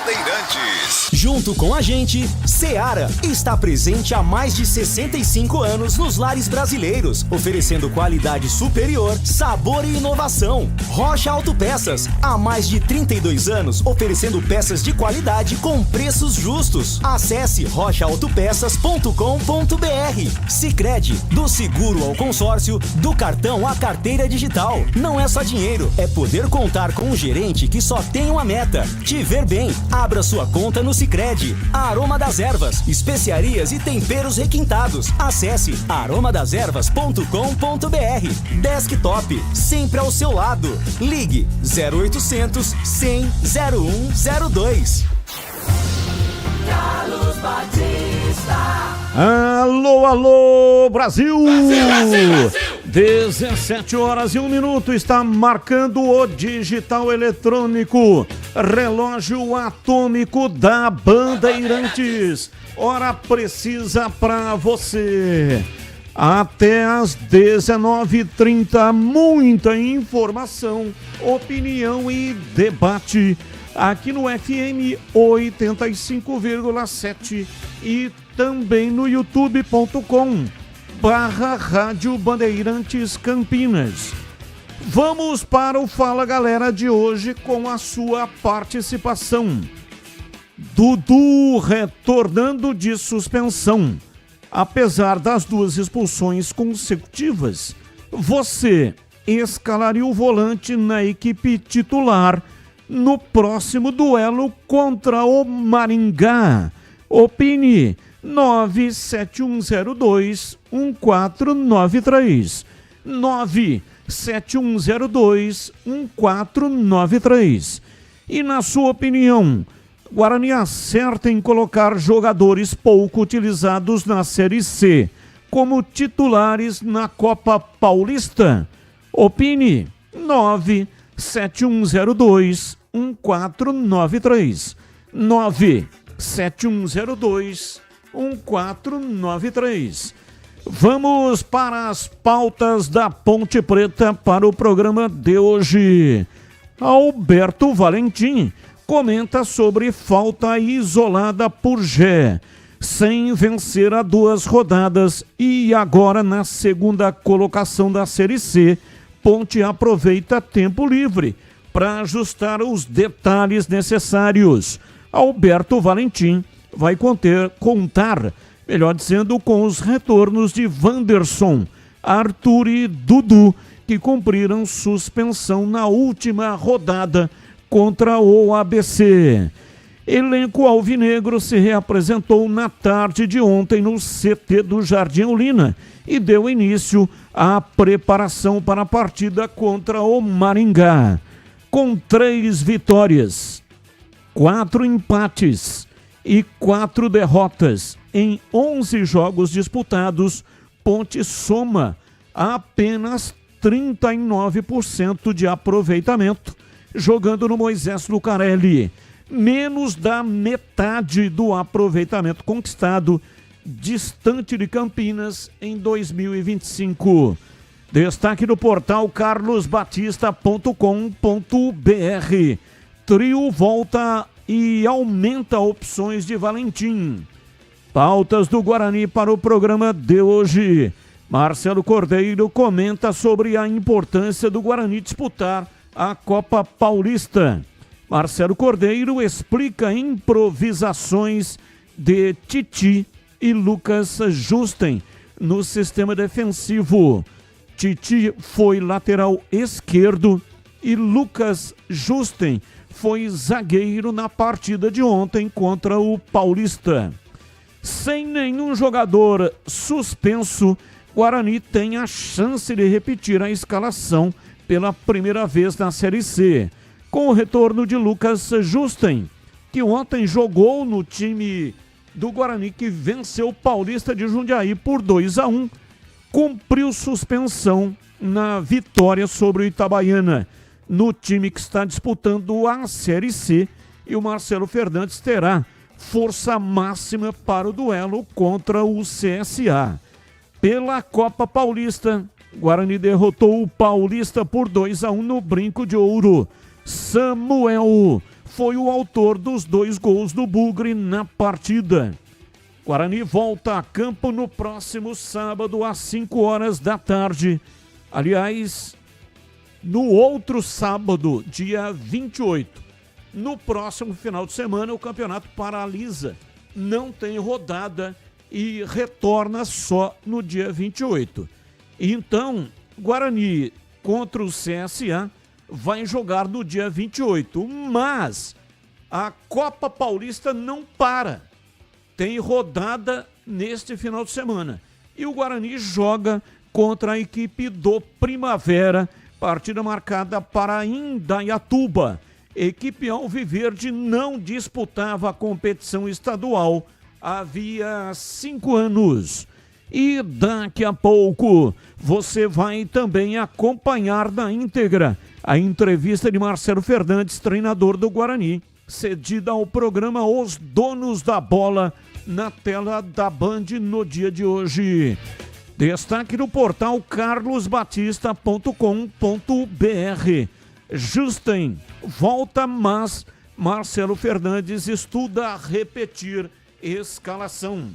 Bandeirantes. Junto com a gente, Seara está presente há mais de 65 anos nos lares brasileiros, oferecendo qualidade superior, sabor e inovação. Rocha Autopeças, há mais de 32 anos, oferecendo peças de qualidade com preços justos. Acesse rochaautopeças.com.br. Sicredi, do seguro ao consórcio, do cartão à carteira digital. Não é só dinheiro, é poder contar com um gerente que só tem uma meta: te ver bem. Abra sua conta no Sicredi. Aroma das Ervas, especiarias e temperos requintados. Acesse aromadeservas.com.br. Desktop, sempre ao seu lado. Ligue 0800 100 0102. Carlos Batista. Alô, alô, Brasil! Brasil, Brasil, Brasil! 17 horas e 1 minuto, está marcando o digital eletrônico, relógio atômico da Bandeirantes. Hora precisa pra você. Até às 19h30, muita informação, opinião e debate aqui no FM 85,7 e também no youtube.com/Rádio Bandeirantes Campinas. Vamos para o Fala Galera de hoje com a sua participação. Dudu retornando de suspensão. Apesar das 2 expulsões consecutivas, você escalaria o volante na equipe titular no próximo duelo contra o Maringá? Opine 97102-1493 97102-1493. E na sua opinião, Guarani acerta em colocar jogadores pouco utilizados na Série C como titulares na Copa Paulista? Opine 97102-1493 97102-1493. Vamos para as pautas da Ponte Preta para o programa de hoje. Alberto Valentim comenta sobre falta isolada por Gé, sem vencer há 2 rodadas e agora na segunda colocação da Série C, Ponte aproveita tempo livre para ajustar os detalhes necessários. Alberto Valentim vai contar, melhor dizendo, com os retornos de Wanderson, Arthur e Dudu, que cumpriram suspensão na última rodada contra o ABC. Elenco alvinegro se reapresentou na tarde de ontem no CT do Jardim Olina e deu início à preparação para a partida contra o Maringá. Com 3 vitórias, 4 empates e 4 derrotas em 11 jogos disputados, Ponte soma apenas 39% de aproveitamento, jogando no Moisés Lucarelli, menos da metade do aproveitamento conquistado distante de Campinas em 2025. Destaque do portal carlosbatista.com.br. Trio volta e aumenta opções de Valentim. Pautas do Guarani para o programa de hoje. Marcelo Cordeiro comenta sobre a importância do Guarani disputar a Copa Paulista. Marcelo Cordeiro explica improvisações de Titi e Lucas Justen no sistema defensivo. Titi foi lateral esquerdo e Lucas Justen foi zagueiro na partida de ontem contra o Paulista. Sem nenhum jogador suspenso, Guarani tem a chance de repetir a escalação pela primeira vez na Série C, com o retorno de Lucas Justen, que ontem jogou no time do Guarani que venceu o Paulista de Jundiaí por 2-1, cumpriu suspensão na vitória sobre o Itabaiana, no time que está disputando a Série C, e o Marcelo Fernandes terá força máxima para o duelo contra o CSA. Pela Copa Paulista, Guarani derrotou o Paulista por 2-1 no Brinco de Ouro. Samuel foi o autor dos 2 gols do Bugre na partida. Guarani volta a campo no próximo sábado às 5 horas da tarde. Aliás, no outro sábado, dia 28. No próximo final de semana, o campeonato paralisa. Não tem rodada e retorna só no dia 28. Então, Guarani contra o CSA vai jogar no dia 28. Mas a Copa Paulista não para. Tem rodada neste final de semana. E o Guarani joga contra a equipe do Primavera. Partida marcada para Indaiatuba. Equipe Alviverde não disputava a competição estadual havia 5 anos. E daqui a pouco você vai também acompanhar na íntegra a entrevista de Marcelo Fernandes, treinador do Guarani, cedida ao programa Os Donos da Bola, na tela da Band no dia de hoje. Destaque no portal carlosbatista.com.br. Justen volta, mas Marcelo Fernandes estuda repetir escalação.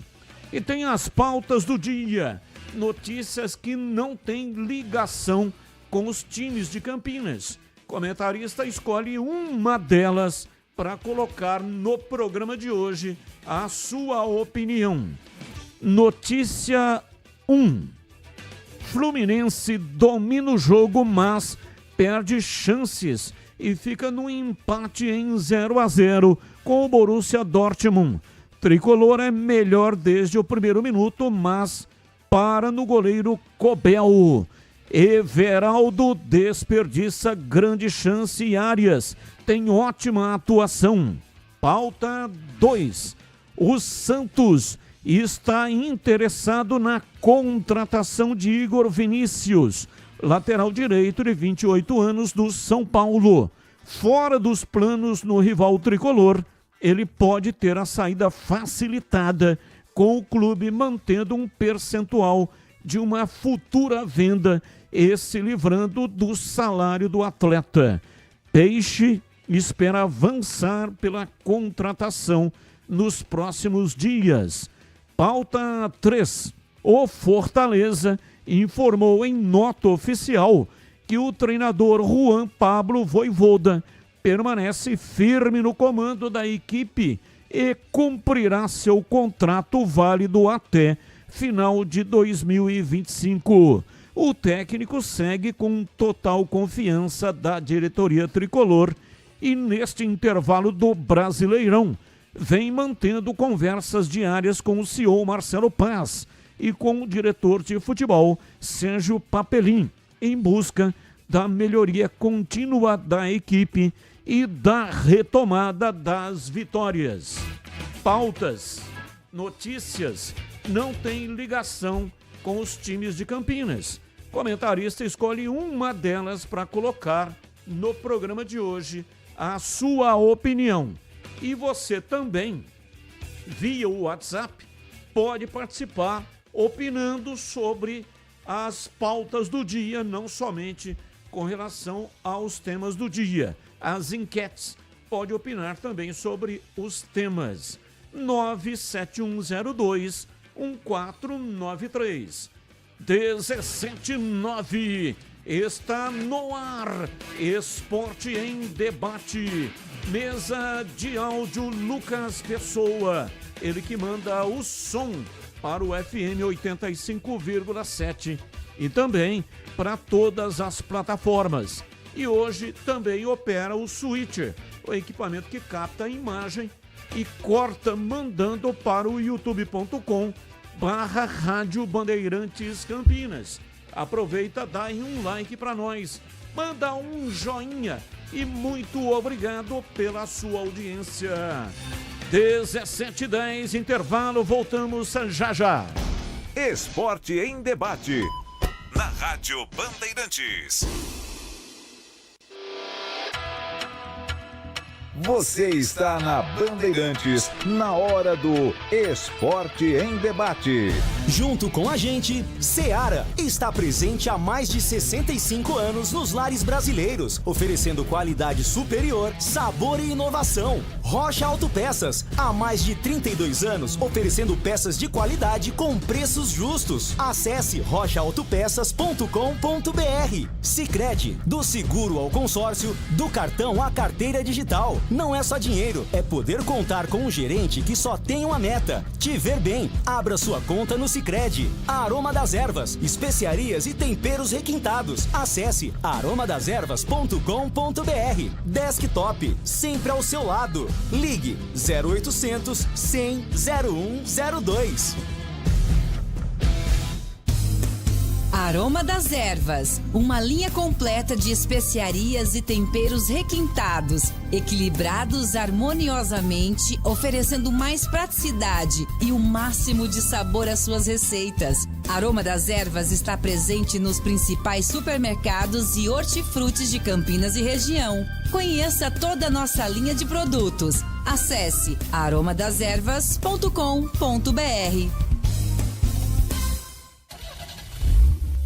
E tem as pautas do dia, notícias que não têm ligação com os times de Campinas. Comentarista escolhe uma delas para colocar no programa de hoje a sua opinião. Notícia 1. Fluminense domina o jogo, mas perde chances e fica no empate em 0-0 com o Borussia Dortmund. Tricolor é melhor desde o primeiro minuto, mas para no goleiro Cobel. Everaldo desperdiça grande chance e Arias tem ótima atuação. Pauta 2. O Santos está interessado na contratação de Igor Vinícius, lateral direito de 28 anos do São Paulo. Fora dos planos no rival tricolor, ele pode ter a saída facilitada com o clube mantendo um percentual de uma futura venda e se livrando do salário do atleta. Peixe espera avançar pela contratação nos próximos dias. Pauta 3. O Fortaleza informou em nota oficial que o treinador Juan Pablo Vojvoda permanece firme no comando da equipe e cumprirá seu contrato válido até final de 2025. O técnico segue com total confiança da diretoria tricolor e neste intervalo do Brasileirão vem mantendo conversas diárias com o CEO Marcelo Paz e com o diretor de futebol Sérgio Papelin, em busca da melhoria contínua da equipe e da retomada das vitórias. Pautas, notícias, não tem ligação com os times de Campinas. Comentarista escolhe uma delas para colocar no programa de hoje a sua opinião. E você também, via o WhatsApp, pode participar opinando sobre as pautas do dia, não somente com relação aos temas do dia. As enquetes, pode opinar também sobre os temas. 97102-1493. 17:09. Está no ar. Esporte em Debate. Mesa de áudio Lucas Pessoa. Ele que manda o som para o FM 85,7 e também para todas as plataformas. E hoje também opera o Switcher, o equipamento que capta a imagem e corta mandando para o youtube.com/Rádio Bandeirantes Campinas. Aproveita, dá aí um like para nós, manda um joinha e muito obrigado pela sua audiência. 17:10, intervalo, voltamos já já. Esporte em Debate, na Rádio Bandeirantes. Você está na Bandeirantes, na hora do Esporte em Debate. Junto com a gente, Seara está presente há mais de 65 anos nos lares brasileiros, oferecendo qualidade superior, sabor e inovação. Rocha Autopeças, há mais de 32 anos, oferecendo peças de qualidade com preços justos. Acesse rochaautopeças.com.br. Sicredi, do seguro ao consórcio, do cartão à carteira digital. Não é só dinheiro, é poder contar com um gerente que só tem uma meta: te ver bem. Abra sua conta no Sicredi. Aroma das Ervas, especiarias e temperos requintados. Acesse aromadeservas.com.br. Desktop, sempre ao seu lado. Ligue 0800 100 0102. Aroma das Ervas, uma linha completa de especiarias e temperos requintados, equilibrados harmoniosamente, oferecendo mais praticidade e o máximo de sabor às suas receitas. Aroma das Ervas está presente nos principais supermercados e hortifrutis de Campinas e região. Conheça toda a nossa linha de produtos. Acesse aromadeservas.com.br.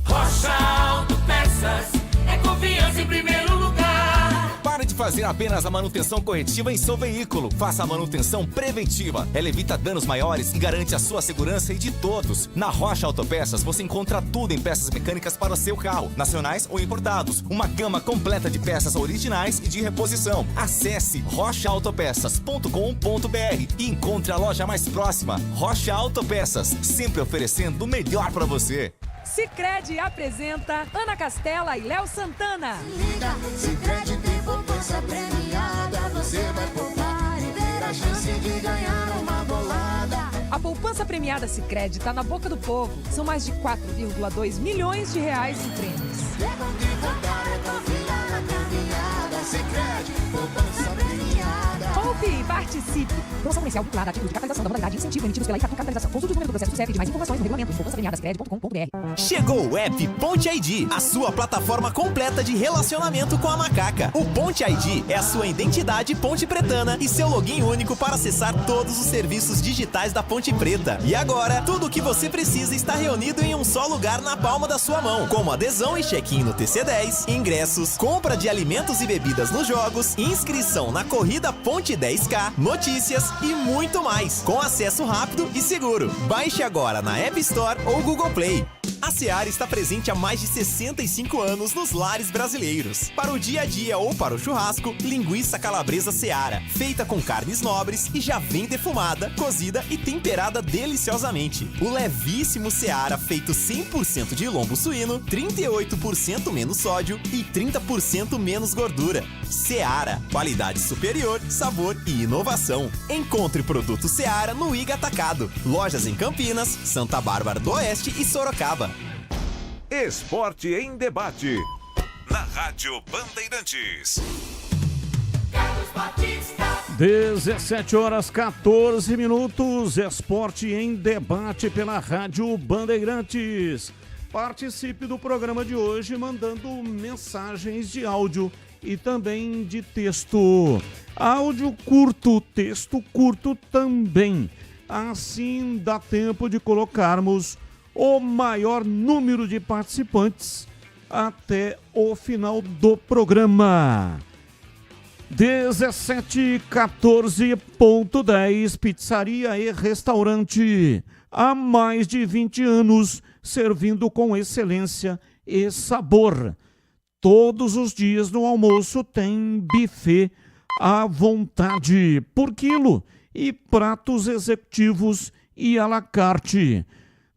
Rocha Autopeças é confiança em primeiro lugar. Pare de fazer apenas a manutenção corretiva em seu veículo. Faça a manutenção preventiva. Ela evita danos maiores e garante a sua segurança e de todos. Na Rocha Autopeças você encontra tudo em peças mecânicas para o seu carro, nacionais ou importados. Uma gama completa de peças originais e de reposição. Acesse rochaautopeças.com.br e encontre a loja mais próxima. Rocha Autopeças, sempre oferecendo o melhor para você. Sicredi apresenta Ana Castela e Léo Santana. Liga, Sicredi tem poupança premiada. Você vai poupar e ter a chance de ganhar uma bolada. A poupança premiada Sicredi está na boca do povo. São mais de 4,2 milhões de reais em prêmios. Levando e voltar é confiar na caminhada. Sicredi, poupança premiada. Poupe e participe. Promoção comercial vinculada a título de capitalização da modalidade incentivo emitidos pela Itaqui Capitalização. Consulte o número do processo do CEP de mais informações no regulamento em poupançapremiadasicredi.com.br. Chegou o app Ponte ID, a sua plataforma completa de relacionamento com a macaca. O Ponte ID é a sua identidade ponte pretana e seu login único para acessar todos os serviços digitais da Ponte Preta. E agora, tudo o que você precisa está reunido em um só lugar na palma da sua mão, como adesão e check-in no TC10, ingressos, compra de alimentos e bebidas nos jogos, inscrição na corrida Ponte 10K, notícias e muito mais, com acesso rápido e seguro. Baixe agora na App Store ou Google Play. A Seara está presente há mais de 65 anos nos lares brasileiros. Para o dia a dia ou para o churrasco, linguiça calabresa Seara, feita com carnes nobres e já vem defumada, cozida e temperada deliciosamente. O levíssimo Seara, feito 100% de lombo suíno, 38% menos sódio e 30% menos gordura. Seara, qualidade superior, sabor e inovação. Encontre produto Seara no Iga Atacado. Lojas em Campinas, Santa Bárbara do Oeste e Sorocaba. Esporte em Debate, na Rádio Bandeirantes. 17 horas 14 minutos, Esporte em Debate pela Rádio Bandeirantes. Participe do programa de hoje mandando mensagens de áudio e também de texto. Áudio curto, texto curto também. Assim dá tempo de colocarmos o maior número de participantes até o final do programa. 1714.10 Pizzaria e Restaurante. Há mais de 20 anos servindo com excelência e sabor. Todos os dias no almoço tem buffet à vontade por quilo e pratos executivos e à la carte.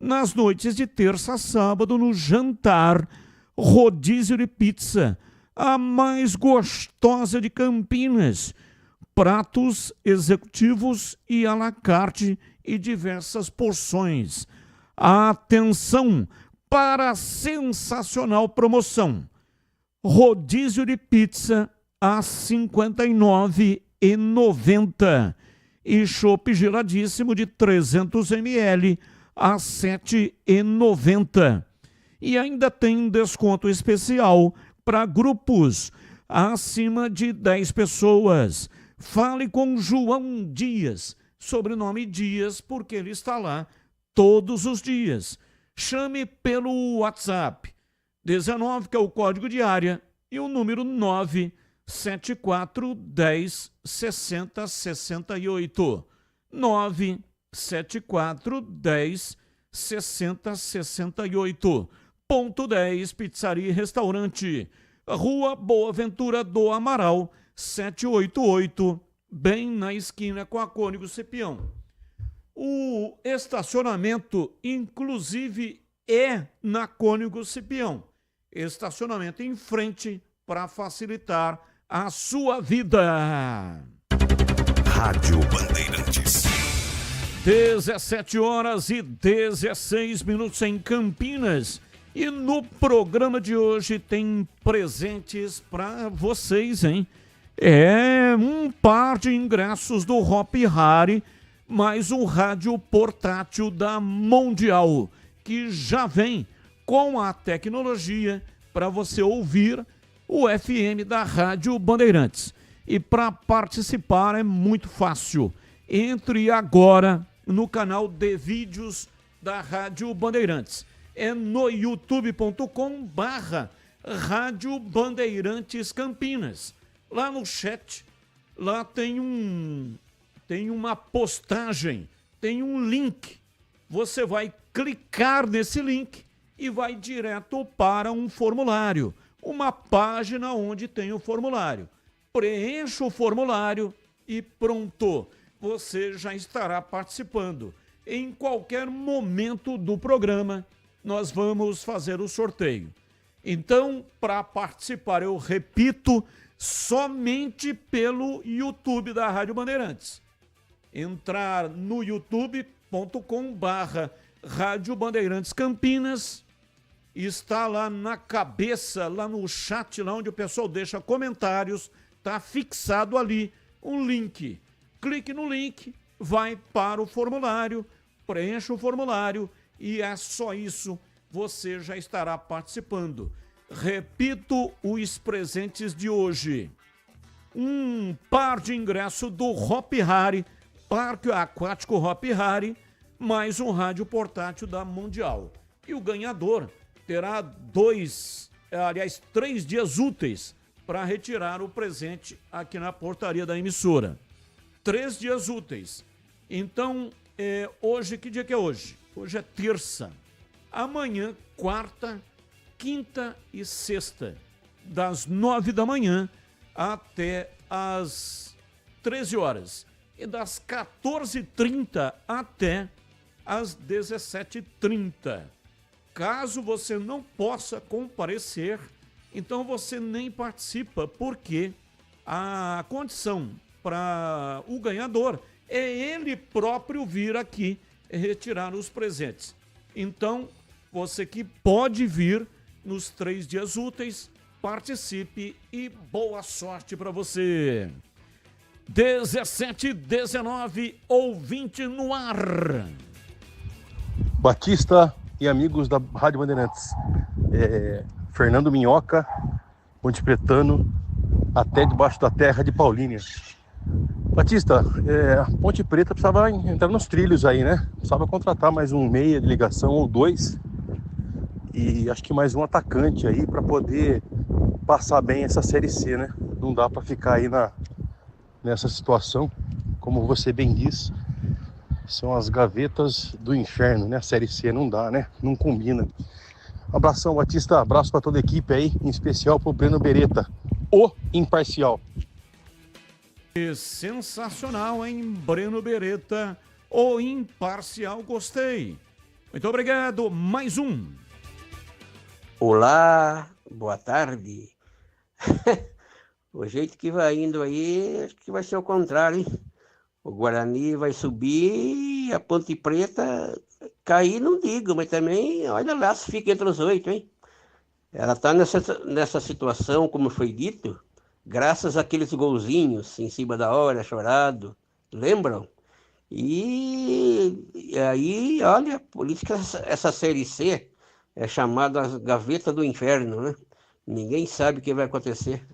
Nas noites de terça a sábado, no jantar, rodízio de pizza, a mais gostosa de Campinas. Pratos executivos e à la carte e diversas porções. Atenção para a sensacional promoção. Rodízio de pizza a R$ 59,90 e chopp geladíssimo de 300 ml a R$ 7,90. E ainda tem desconto especial para grupos acima de 10 pessoas. Fale com João Dias, sobrenome Dias, porque ele está lá todos os dias. Chame pelo WhatsApp 19, que é o código de área, e o número 974 10 60 68. 974 10 60 68. Ponto 10, Pizzaria e Restaurante. Rua Boa Ventura do Amaral, 788, bem na esquina com a Cônigo Cepião. O estacionamento, inclusive, é na Cônigo Cepião. Estacionamento em frente para facilitar a sua vida. Rádio Bandeirantes. 17h16 em Campinas. E no programa de hoje tem presentes para vocês, hein? É um par de ingressos do Hop Hari, mais um rádio portátil da Mundial, que já vem com a tecnologia para você ouvir o FM da Rádio Bandeirantes. E para participar é muito fácil. Entre agora no canal de vídeos da Rádio Bandeirantes. É no youtube.com/Rádio Bandeirantes Campinas. Lá no chat, lá tem uma postagem, tem um link. Você vai clicar nesse link e vai direto para um formulário, uma página onde tem o formulário. Preencha o formulário e pronto, você já estará participando. Em qualquer momento do programa, nós vamos fazer o sorteio. Então, para participar, eu repito, somente pelo YouTube da Rádio Bandeirantes. Entrar no youtube.com/Rádio Bandeirantes Campinas. Está lá na cabeça, lá no chat, lá onde o pessoal deixa comentários, está fixado ali um link. Clique no link, vai para o formulário, preencha o formulário e é só isso, você já estará participando. Repito os presentes de hoje. Um par de ingresso do Hop Hari, Parque Aquático Hop Hari, mais um rádio portátil da Mundial. E o ganhador terá 3 dias úteis para retirar o presente aqui na portaria da emissora. 3 dias úteis. Então, hoje, que dia que é hoje? Hoje é terça. Amanhã, quarta, quinta e sexta, das 9 da manhã até as 13 horas. E das 14h30 até as 17h30. Caso você não possa comparecer, então você nem participa, porque a condição para o ganhador é ele próprio vir aqui retirar os presentes. Então, você que pode vir nos 3 dias úteis, participe e boa sorte para você. 17h19, ouvinte no ar. Batista e amigos da Rádio Bandeirantes. Fernando Minhoca, Ponte Pretano, até debaixo da terra de Paulínia. Batista, a Ponte Preta precisava entrar nos trilhos aí, né? Precisava contratar mais um meia de ligação ou 2 e acho que mais um atacante aí para poder passar bem essa Série C, né? Não dá para ficar aí nessa situação, como você bem diz, são as gavetas do inferno, né? A Série C não dá, né? Não combina. Abração, Batista, abraço para toda a equipe aí, em especial pro Breno Beretta, o imparcial. Sensacional, hein? Breno Beretta, o imparcial, gostei. Muito obrigado, mais um. Olá, boa tarde. O jeito que vai indo aí, acho que vai ser o contrário, hein? O Guarani vai subir e a Ponte Preta cair, não digo, mas também, olha lá, se fica entre os 8, hein? Ela está nessa situação, como foi dito, graças àqueles golzinhos em cima da hora, chorado, lembram? E aí, olha, por isso que essa Série C é chamada Gaveta do Inferno, né? Ninguém sabe o que vai acontecer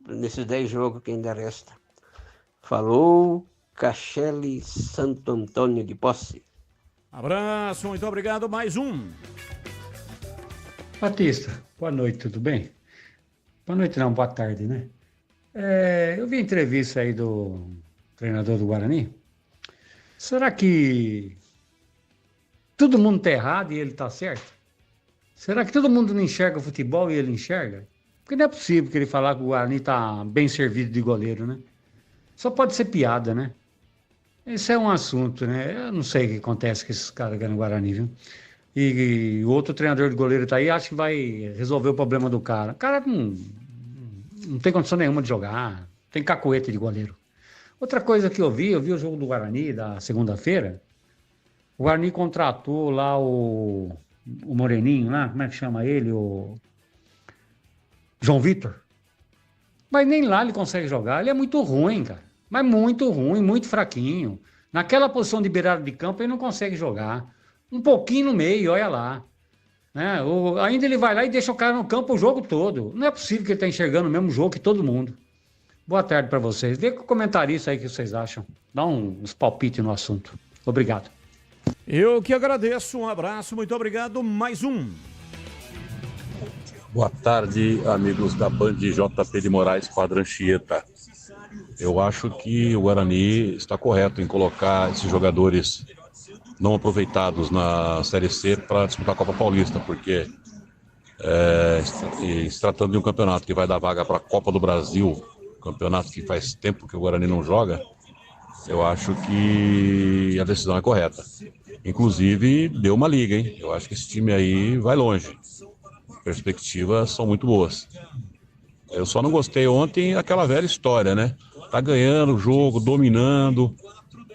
nesses 10 jogos que ainda resta. Falou, Cachele Santo Antônio de Posse. Abraço, muito obrigado. Mais um. Batista, boa noite, tudo bem? Boa noite não, boa tarde, né? Eu vi a entrevista aí do treinador do Guarani. Será que todo mundo tá errado e ele tá certo? Será que todo mundo não enxerga o futebol e ele enxerga? Porque não é possível que ele falar que o Guarani tá bem servido de goleiro, né? Só pode ser piada, né? Esse é um assunto, né? Eu não sei o que acontece com esses caras aqui no Guarani, viu? E o outro treinador de goleiro tá aí, acho que vai resolver o problema do cara. O cara não tem condição nenhuma de jogar, tem cacuete de goleiro. Outra coisa que eu vi o jogo do Guarani da segunda-feira. O Guarani contratou lá o Moreninho lá, como é que chama ele? O João Vitor. Mas nem lá ele consegue jogar, ele é muito ruim, cara. Mas muito ruim, muito fraquinho. Naquela posição de beirada de campo ele não consegue jogar. Um pouquinho no meio, olha lá. Né? Ainda ele vai lá e deixa o cara no campo o jogo todo. Não é possível que ele está enxergando o mesmo jogo que todo mundo. Boa tarde para vocês. Vê com o comentarista aí o que vocês acham. Dá uns palpites no assunto. Obrigado. Eu que agradeço. Um abraço, muito obrigado. Mais um. Boa tarde, amigos da Band JP de Moraes, Padre Anchieta. Eu acho que o Guarani está correto em colocar esses jogadores não aproveitados na Série C para disputar a Copa Paulista, porque se tratando de um campeonato que vai dar vaga para a Copa do Brasil, campeonato que faz tempo que o Guarani não joga, eu acho que a decisão é correta. Inclusive, deu uma liga, hein? Eu acho que esse time aí vai longe. Perspectivas são muito boas. Eu só não gostei ontem daquela velha história, né? Tá ganhando o jogo, dominando.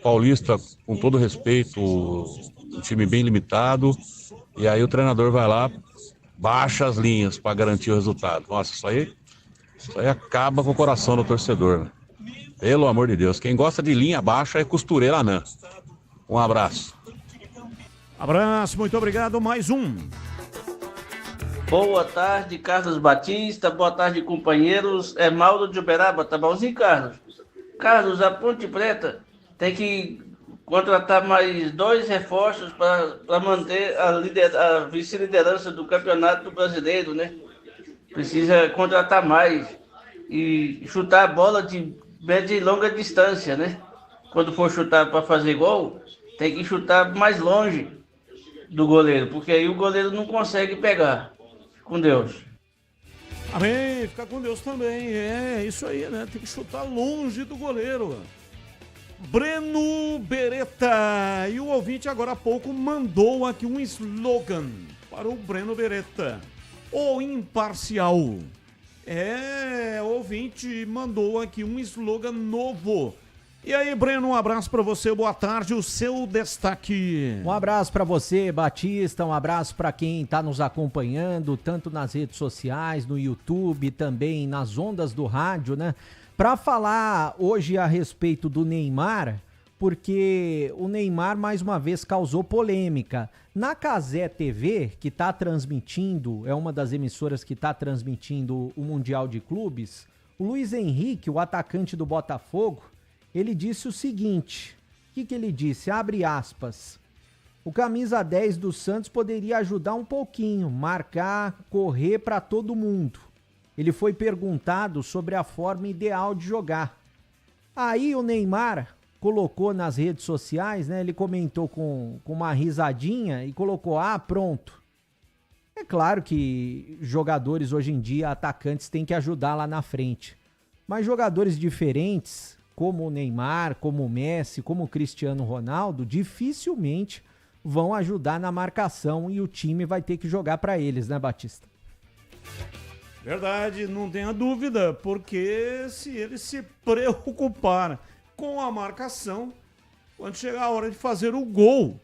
Paulista, com todo respeito, um time bem limitado. E aí o treinador vai lá, baixa as linhas para garantir o resultado. Nossa, isso aí acaba com o coração do torcedor, né? Pelo amor de Deus. Quem gosta de linha baixa é costureira anã. Um abraço. Abraço, muito obrigado. Mais um. Boa tarde, Carlos Batista. Boa tarde, companheiros. É Mauro de Uberaba, tá bonzinho, Carlos? Carlos, a Ponte Preta tem que contratar mais 2 reforços para manter a vice-liderança do Campeonato Brasileiro, né? Precisa contratar mais e chutar a bola de média e longa distância, né? Quando for chutar para fazer gol, tem que chutar mais longe do goleiro, porque aí o goleiro não consegue pegar. Com Deus. Amém, fica com Deus também. É isso aí, né? Tem que chutar longe do goleiro. Breno Beretta. E o ouvinte agora há pouco mandou aqui um slogan para o Breno Beretta. O imparcial. O ouvinte mandou aqui um slogan novo. E aí, Breno, um abraço para você, boa tarde, o seu destaque. Um abraço para você, Batista, um abraço para quem está nos acompanhando, tanto nas redes sociais, no YouTube, também nas ondas do rádio, né? Para falar hoje a respeito do Neymar, porque o Neymar mais uma vez causou polêmica. Na Cazé TV, que está transmitindo, é uma das emissoras que está transmitindo o Mundial de Clubes, o Luiz Henrique, o atacante do Botafogo, ele disse o seguinte, o que ele disse? Abre aspas, o camisa 10 do Santos poderia ajudar um pouquinho, marcar, correr para todo mundo. Ele foi perguntado sobre a forma ideal de jogar. Aí o Neymar colocou nas redes sociais, né? Ele comentou com uma risadinha e colocou, pronto. É claro que jogadores hoje em dia, atacantes, têm que ajudar lá na frente. Mas jogadores diferentes, como o Neymar, como o Messi, como o Cristiano Ronaldo, dificilmente vão ajudar na marcação e o time vai ter que jogar para eles, né, Batista? Verdade, não tenha dúvida, porque se ele se preocupar com a marcação, quando chegar a hora de fazer o gol,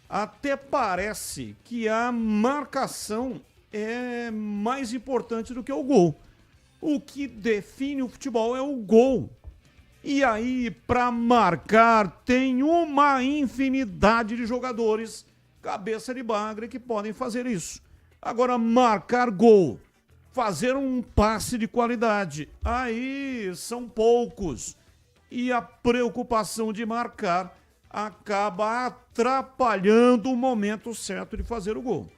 até parece que a marcação é mais importante do que o gol. O que define o futebol é o gol. E aí, para marcar, tem uma infinidade de jogadores, cabeça de bagre, que podem fazer isso. Agora, marcar gol, fazer um passe de qualidade, aí são poucos. e a preocupação de marcar acaba atrapalhando o momento certo de fazer o gol.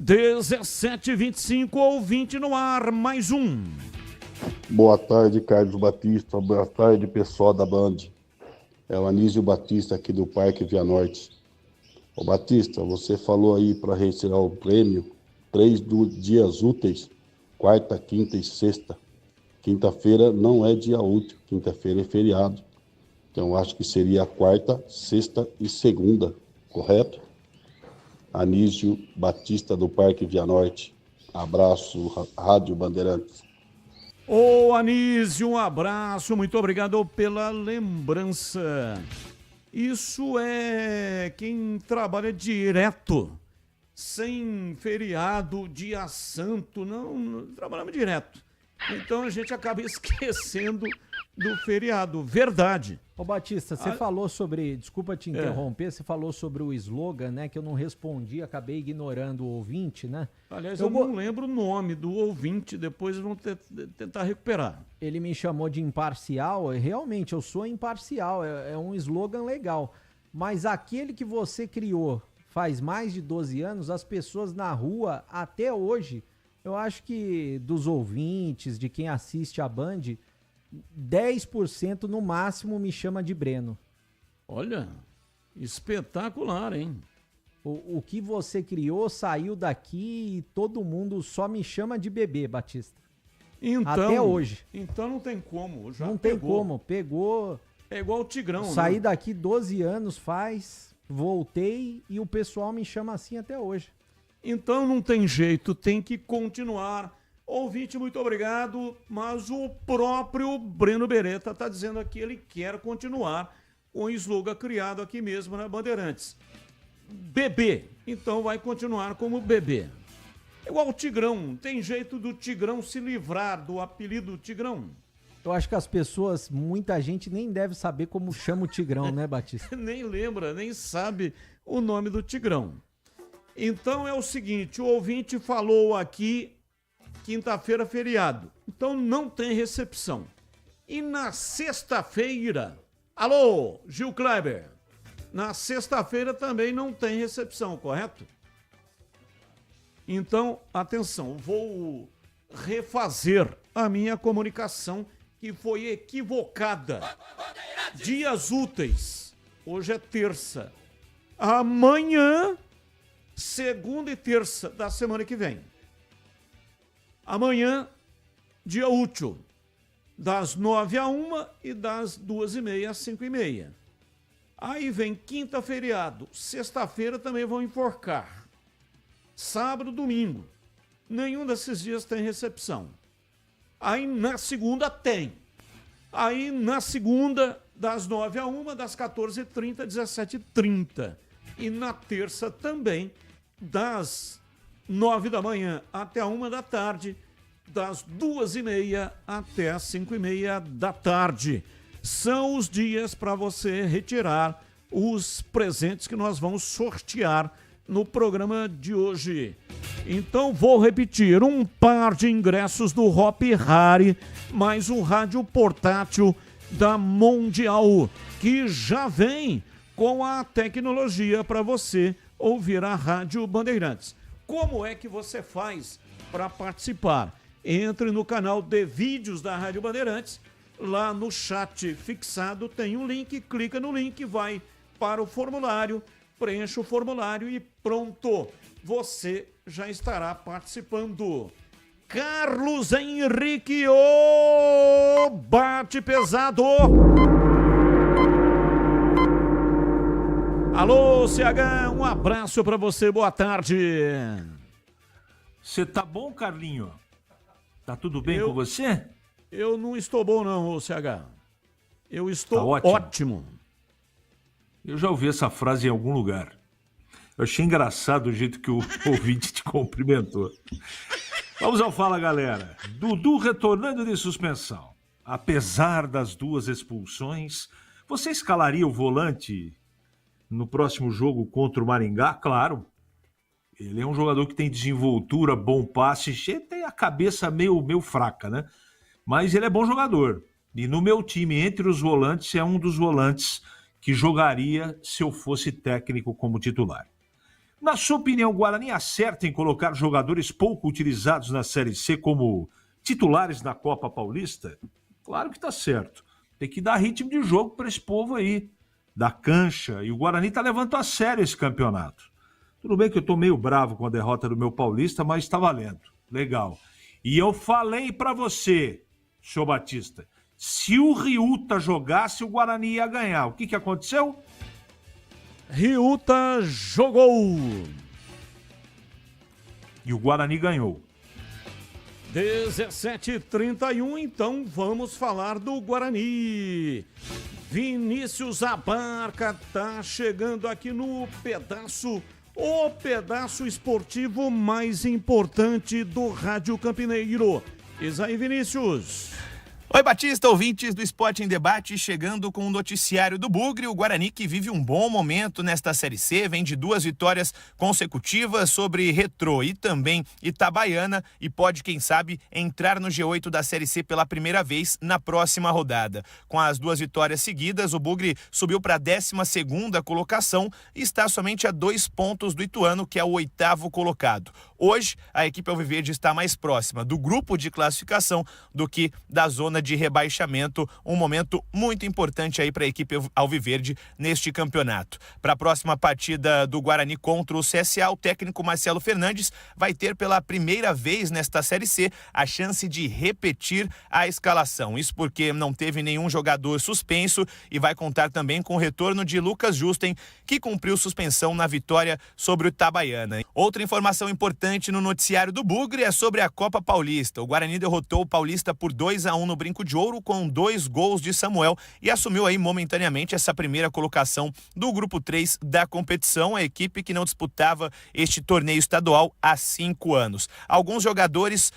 17h25, ouvinte no ar, mais um. Boa tarde, Carlos Batista. Boa tarde, pessoal da Band. É o Anísio Batista aqui do Parque Via Norte. Ô Batista, você falou aí para retirar o prêmio 3 dias úteis, quarta, quinta e sexta. Quinta-feira não é dia útil, quinta-feira é feriado. Então acho que seria a quarta, sexta e segunda, correto? Anísio Batista do Parque Via Norte. Abraço, Rádio Bandeirantes. Ô Anísio, um abraço, muito obrigado pela lembrança. Isso é quem trabalha direto, sem feriado, dia santo, não trabalhamos direto. Então a gente acaba esquecendo do feriado, verdade. Ô Batista, você falou sobre, desculpa te interromper, você falou sobre o slogan, né, que eu não respondi, acabei ignorando o ouvinte, né? Aliás, eu não lembro o nome do ouvinte, depois vamos tentar recuperar. Ele me chamou de imparcial, realmente, eu sou imparcial, é um slogan legal, mas aquele que você criou faz mais de 12 anos, as pessoas na rua, até hoje, eu acho que dos ouvintes, de quem assiste a Band, 10% no máximo me chama de Breno. Olha, espetacular, hein? O que você criou saiu daqui e todo mundo só me chama de bebê, Batista. Então, até hoje. Então não tem como, já não pegou. tem como, pegou. É igual o Tigrão, Saí né? daqui 12 anos faz, voltei e o pessoal me chama assim até hoje. Então não tem jeito, tem que continuar. Ouvinte, muito obrigado, mas o próprio Breno Beretta está dizendo aqui que ele quer continuar com o slogan criado aqui mesmo na Bandeirantes. Bebê, então vai continuar como bebê. Igual o Tigrão, tem jeito do Tigrão se livrar do apelido Tigrão? Eu acho que as pessoas, muita gente nem deve saber como chama o Tigrão, né, Batista? Nem lembra, nem sabe o nome do Tigrão. Então é o seguinte, o ouvinte falou aqui, quinta-feira feriado, então não tem recepção. E na sexta-feira, alô, Gil Kleber, na sexta-feira também não tem recepção, correto? Então, atenção, vou refazer a minha comunicação que foi equivocada. Dias úteis, hoje é terça, amanhã, segunda e terça da semana que vem. Amanhã, dia útil, das 9 a 1 e das 2h30 às 5h30. Aí vem quinta feriado, sexta-feira também vão enforcar. Sábado, domingo, nenhum desses dias tem recepção. Aí na segunda tem. Aí na segunda, das 9 a 1, das 14h30 às 17h30. E na terça também, das 9 da manhã até a 1 da tarde, das 2h30 até as 5h30 da tarde. São os dias para você retirar os presentes que nós vamos sortear no programa de hoje. Então vou repetir, um par de ingressos do Hop Hari, mais um rádio portátil da Mundial, que já vem com a tecnologia para você ouvir a Rádio Bandeirantes. Como é que você faz para participar? Entre no canal de vídeos da Rádio Bandeirantes, lá no chat fixado tem um link, clica no link, vai para o formulário, preenche o formulário e pronto, você já estará participando. Carlos Henrique, o bate pesado. Alô, CH, um abraço pra você, boa tarde. Você tá bom, Carlinho? Tá tudo bem com você? Eu não estou bom não, CH. Eu estou tá ótimo. Eu já ouvi essa frase em algum lugar. Eu achei engraçado o jeito que o ouvinte te cumprimentou. Vamos ao Fala, galera. Dudu retornando de suspensão. Apesar das 2 expulsões, você escalaria o volante no próximo jogo contra o Maringá? Claro. Ele é um jogador que tem desenvoltura, bom passe, tem a cabeça meio fraca, né? Mas ele é bom jogador. E no meu time, entre os volantes, é um dos volantes que jogaria se eu fosse técnico como titular. Na sua opinião, o Guarani acerta em colocar jogadores pouco utilizados na Série C como titulares na Copa Paulista? Claro que está certo. Tem que dar ritmo de jogo para esse povo aí, da cancha. E o Guarani está levando a sério esse campeonato. Tudo bem que eu estou meio bravo com a derrota do meu Paulista, mas está valendo. Legal. E eu falei para você, senhor Batista, se o Riuta jogasse, o Guarani ia ganhar. O que aconteceu? Riuta jogou. E o Guarani ganhou. 17h31, então vamos falar do Guarani. Vinícius Abarca tá chegando aqui no pedaço, o pedaço esportivo mais importante do Rádio Campineiro. Isso aí, Vinícius. Oi, Batista, ouvintes do Esporte em Debate, chegando com o noticiário do Bugre. O Guarani, que vive um bom momento nesta Série C, vem de 2 vitórias consecutivas sobre Retrô e também Itabaiana e pode, quem sabe, entrar no G8 da Série C pela primeira vez na próxima rodada. Com as 2 vitórias seguidas, o Bugre subiu para a 12ª colocação e está somente a 2 pontos do Ituano, que é o 8º colocado. Hoje, a equipe alviverde está mais próxima do grupo de classificação do que da zona de rebaixamento, um momento muito importante aí para a equipe alviverde neste campeonato. Para a próxima partida do Guarani contra o CSA, o técnico Marcelo Fernandes vai ter pela primeira vez nesta Série C a chance de repetir a escalação. Isso porque não teve nenhum jogador suspenso e vai contar também com o retorno de Lucas Justen, que cumpriu suspensão na vitória sobre o Itabaiana. Outra informação importante no noticiário do Bugre é sobre a Copa Paulista. O Guarani derrotou o Paulista por 2-1 no Brinco de Ouro com 2 gols de Samuel e assumiu aí momentaneamente essa primeira colocação do grupo 3 da competição, a equipe que não disputava este torneio estadual há 5 anos. Alguns jogadores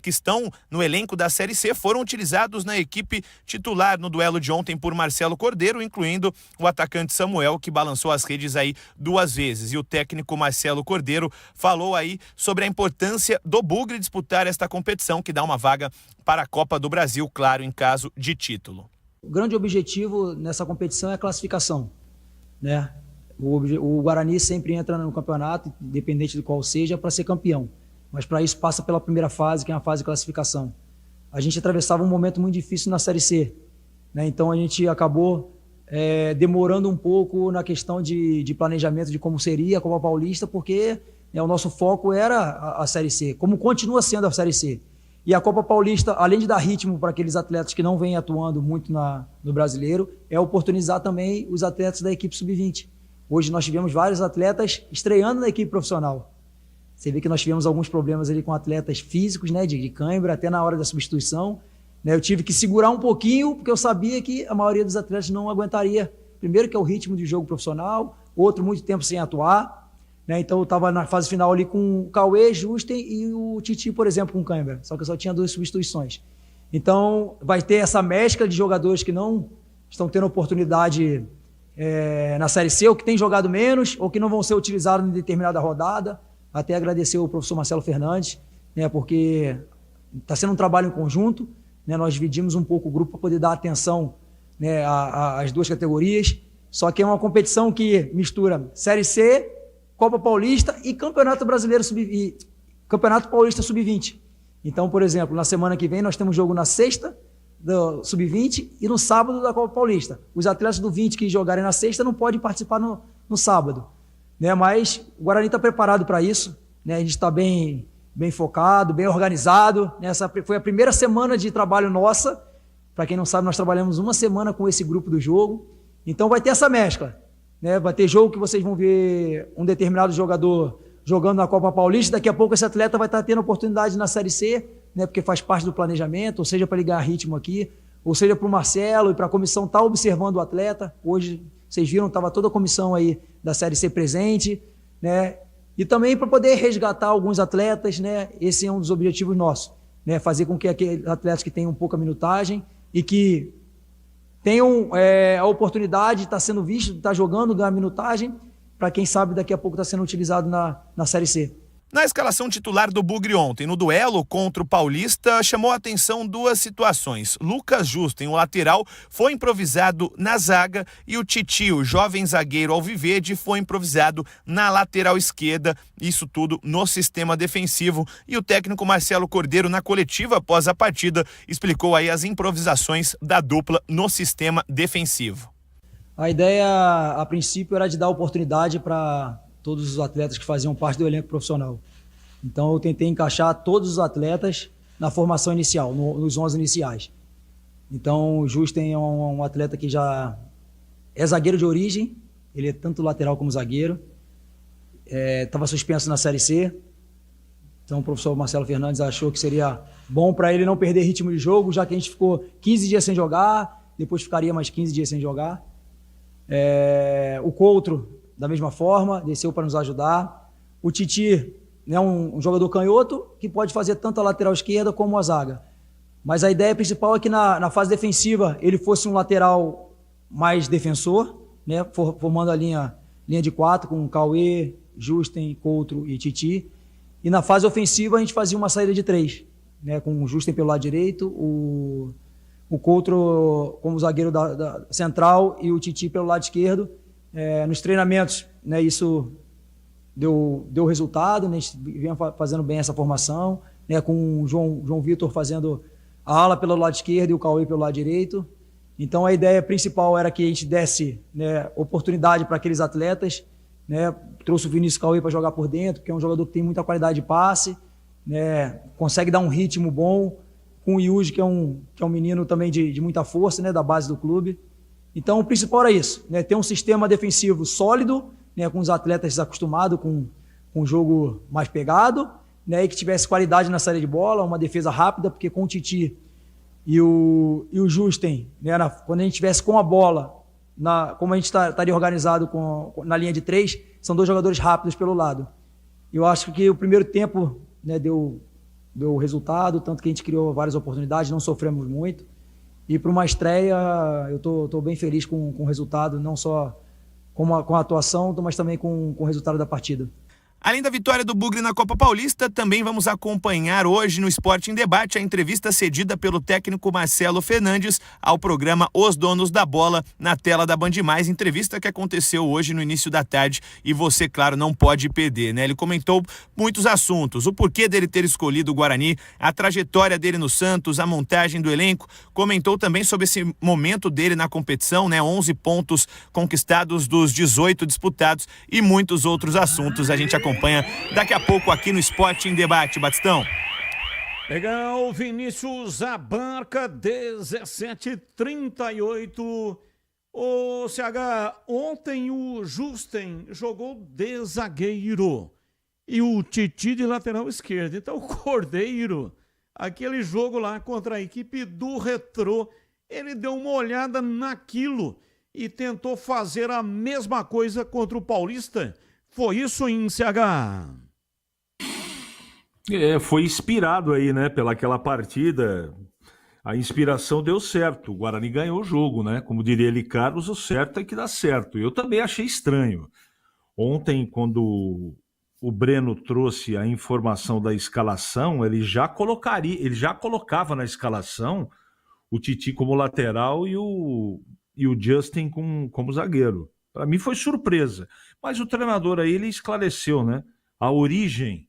que estão no elenco da Série C foram utilizados na equipe titular no duelo de ontem por Marcelo Cordeiro, incluindo o atacante Samuel, que balançou as redes aí 2 vezes. E o técnico Marcelo Cordeiro falou aí sobre a importância do Bugre disputar esta competição, que dá uma vaga para a Copa do Brasil, claro, em caso de título. O grande objetivo nessa competição é a classificação, né? O Guarani sempre entra no campeonato, independente de qual seja, para ser campeão. Mas para isso passa pela primeira fase, que é a fase de classificação. A gente atravessava um momento muito difícil na Série C, né? Então a gente acabou demorando um pouco na questão de planejamento de como seria a Copa Paulista, porque o nosso foco era a Série C, como continua sendo a Série C. E a Copa Paulista, além de dar ritmo para aqueles atletas que não vêm atuando muito no brasileiro, é oportunizar também os atletas da equipe sub-20. Hoje nós tivemos vários atletas estreando na equipe profissional. Você vê que nós tivemos alguns problemas ali com atletas físicos, né, de cãibra, até na hora da substituição. Né, eu tive que segurar um pouquinho, porque eu sabia que a maioria dos atletas não aguentaria. Primeiro que é o ritmo de jogo profissional, outro muito tempo sem atuar. Então eu estava na fase final ali com o Cauê, Justen e o Titi, por exemplo, com o Cãibra. Só que eu só tinha 2 substituições. Então vai ter essa mescla de jogadores que não estão tendo oportunidade na Série C, ou que têm jogado menos, ou que não vão ser utilizados em determinada rodada. Até agradecer ao professor Marcelo Fernandes, né, porque está sendo um trabalho em conjunto. Né, nós dividimos um pouco o grupo para poder dar atenção, né, às 2 categorias. Só que é uma competição que mistura Série C, Copa Paulista e Campeonato Brasileiro Campeonato Paulista Sub-20. Então, por exemplo, na semana que vem nós temos jogo na sexta do Sub-20 e no sábado da Copa Paulista. Os atletas do 20 que jogarem na sexta não podem participar no sábado. Né? Mas o Guarani está preparado para isso. Né? A gente está bem focado, bem organizado. Essa foi a primeira semana de trabalho nossa. Para quem não sabe, nós trabalhamos uma semana com esse grupo do jogo. Então vai ter essa mescla. Né? Vai ter jogo que vocês vão ver um determinado jogador jogando na Copa Paulista, daqui a pouco esse atleta vai estar tendo oportunidade na Série C, né? Porque faz parte do planejamento, ou seja, para ligar ritmo aqui, ou seja, para o Marcelo e para a comissão estar observando o atleta. Hoje, vocês viram, estava toda a comissão aí da Série C presente, né? E também para poder resgatar alguns atletas, né? Esse é um dos objetivos nossos, né? Fazer com que aqueles atletas que tenham pouca minutagem e que tenham a oportunidade de estar sendo visto, de estar jogando, ganhar minutagem, para quem sabe daqui a pouco estar sendo utilizado na Série C. Na escalação titular do Bugre ontem, no duelo contra o Paulista, chamou a atenção duas situações. Lucas Justen, o lateral, foi improvisado na zaga e o Titi, o jovem zagueiro alviverde, foi improvisado na lateral esquerda. Isso tudo no sistema defensivo. E o técnico Marcelo Cordeiro, na coletiva após a partida, explicou aí as improvisações da dupla no sistema defensivo. A ideia, a princípio, era de dar oportunidade para todos os atletas que faziam parte do elenco profissional. Então eu tentei encaixar todos os atletas na formação inicial, nos 11 iniciais. Então o Justen é um atleta que já é zagueiro de origem, ele é tanto lateral como zagueiro, estava suspenso na Série C, então o professor Marcelo Fernandes achou que seria bom para ele não perder ritmo de jogo, já que a gente ficou 15 dias sem jogar, depois ficaria mais 15 dias sem jogar. O Coutro, da mesma forma, desceu para nos ajudar. O Titi é um jogador canhoto que pode fazer tanto a lateral esquerda como a zaga. Mas a ideia principal é que na fase defensiva ele fosse um lateral mais defensor, né, formando a linha de 4 com Cauê, Justen, Coutro e Titi. E na fase ofensiva a gente fazia uma saída de 3, né, com o Justen pelo lado direito, o Coutro como zagueiro da central e o Titi pelo lado esquerdo. Nos treinamentos, né, isso deu resultado, né, a gente vinha fazendo bem essa formação, né, com o João Vitor fazendo a ala pelo lado esquerdo e o Cauê pelo lado direito. Então a ideia principal era que a gente desse, né, oportunidade para aqueles atletas, né, trouxe o Vinícius Cauê para jogar por dentro, que é um jogador que tem muita qualidade de passe, né, consegue dar um ritmo bom, com o Yuji, que é um menino também de muita força, né, da base do clube. Então, o principal era isso, né? Ter um sistema defensivo sólido, né? Com os atletas acostumados com um jogo mais pegado, né? E que tivesse qualidade na saída de bola, uma defesa rápida, porque com o Titi e o Justen, né? Quando a gente tivesse com a bola, como a gente estaria organizado na linha de 3, são 2 jogadores rápidos pelo lado. Eu acho que o primeiro tempo, né, deu resultado, tanto que a gente criou várias oportunidades, não sofremos muito. E para uma estreia, eu tô bem feliz com o resultado, não só com a atuação, mas também com o resultado da partida. Além da vitória do Bugre na Copa Paulista, também vamos acompanhar hoje no Esporte em Debate a entrevista cedida pelo técnico Marcelo Fernandes ao programa Os Donos da Bola, na tela da Band Mais, entrevista que aconteceu hoje no início da tarde e você, claro, não pode perder, né? Ele comentou muitos assuntos, o porquê dele ter escolhido o Guarani, a trajetória dele no Santos, a montagem do elenco, comentou também sobre esse momento dele na competição, né? 11 pontos conquistados dos 18 disputados e muitos outros assuntos. A gente acompanha daqui a pouco aqui no Esporte em Debate, Batistão. Legal, Vinícius Abarca, 17h38. Ô, CH, ontem o Justen jogou de zagueiro e o Titi de lateral esquerdo. Então o Cordeiro, aquele jogo lá contra a equipe do Retrô, ele deu uma olhada naquilo e tentou fazer a mesma coisa contra o Paulista. Foi isso, em CH? Foi inspirado aí, né, pelaquela partida. A inspiração deu certo. O Guarani ganhou o jogo, né? Como diria ele, Carlos, o certo é que dá certo. Eu também achei estranho. Ontem, quando o Breno trouxe a informação da escalação, ele já colocava na escalação o Titi como lateral e o Justen como zagueiro. Para mim foi surpresa. Mas o treinador aí, ele esclareceu, né? A origem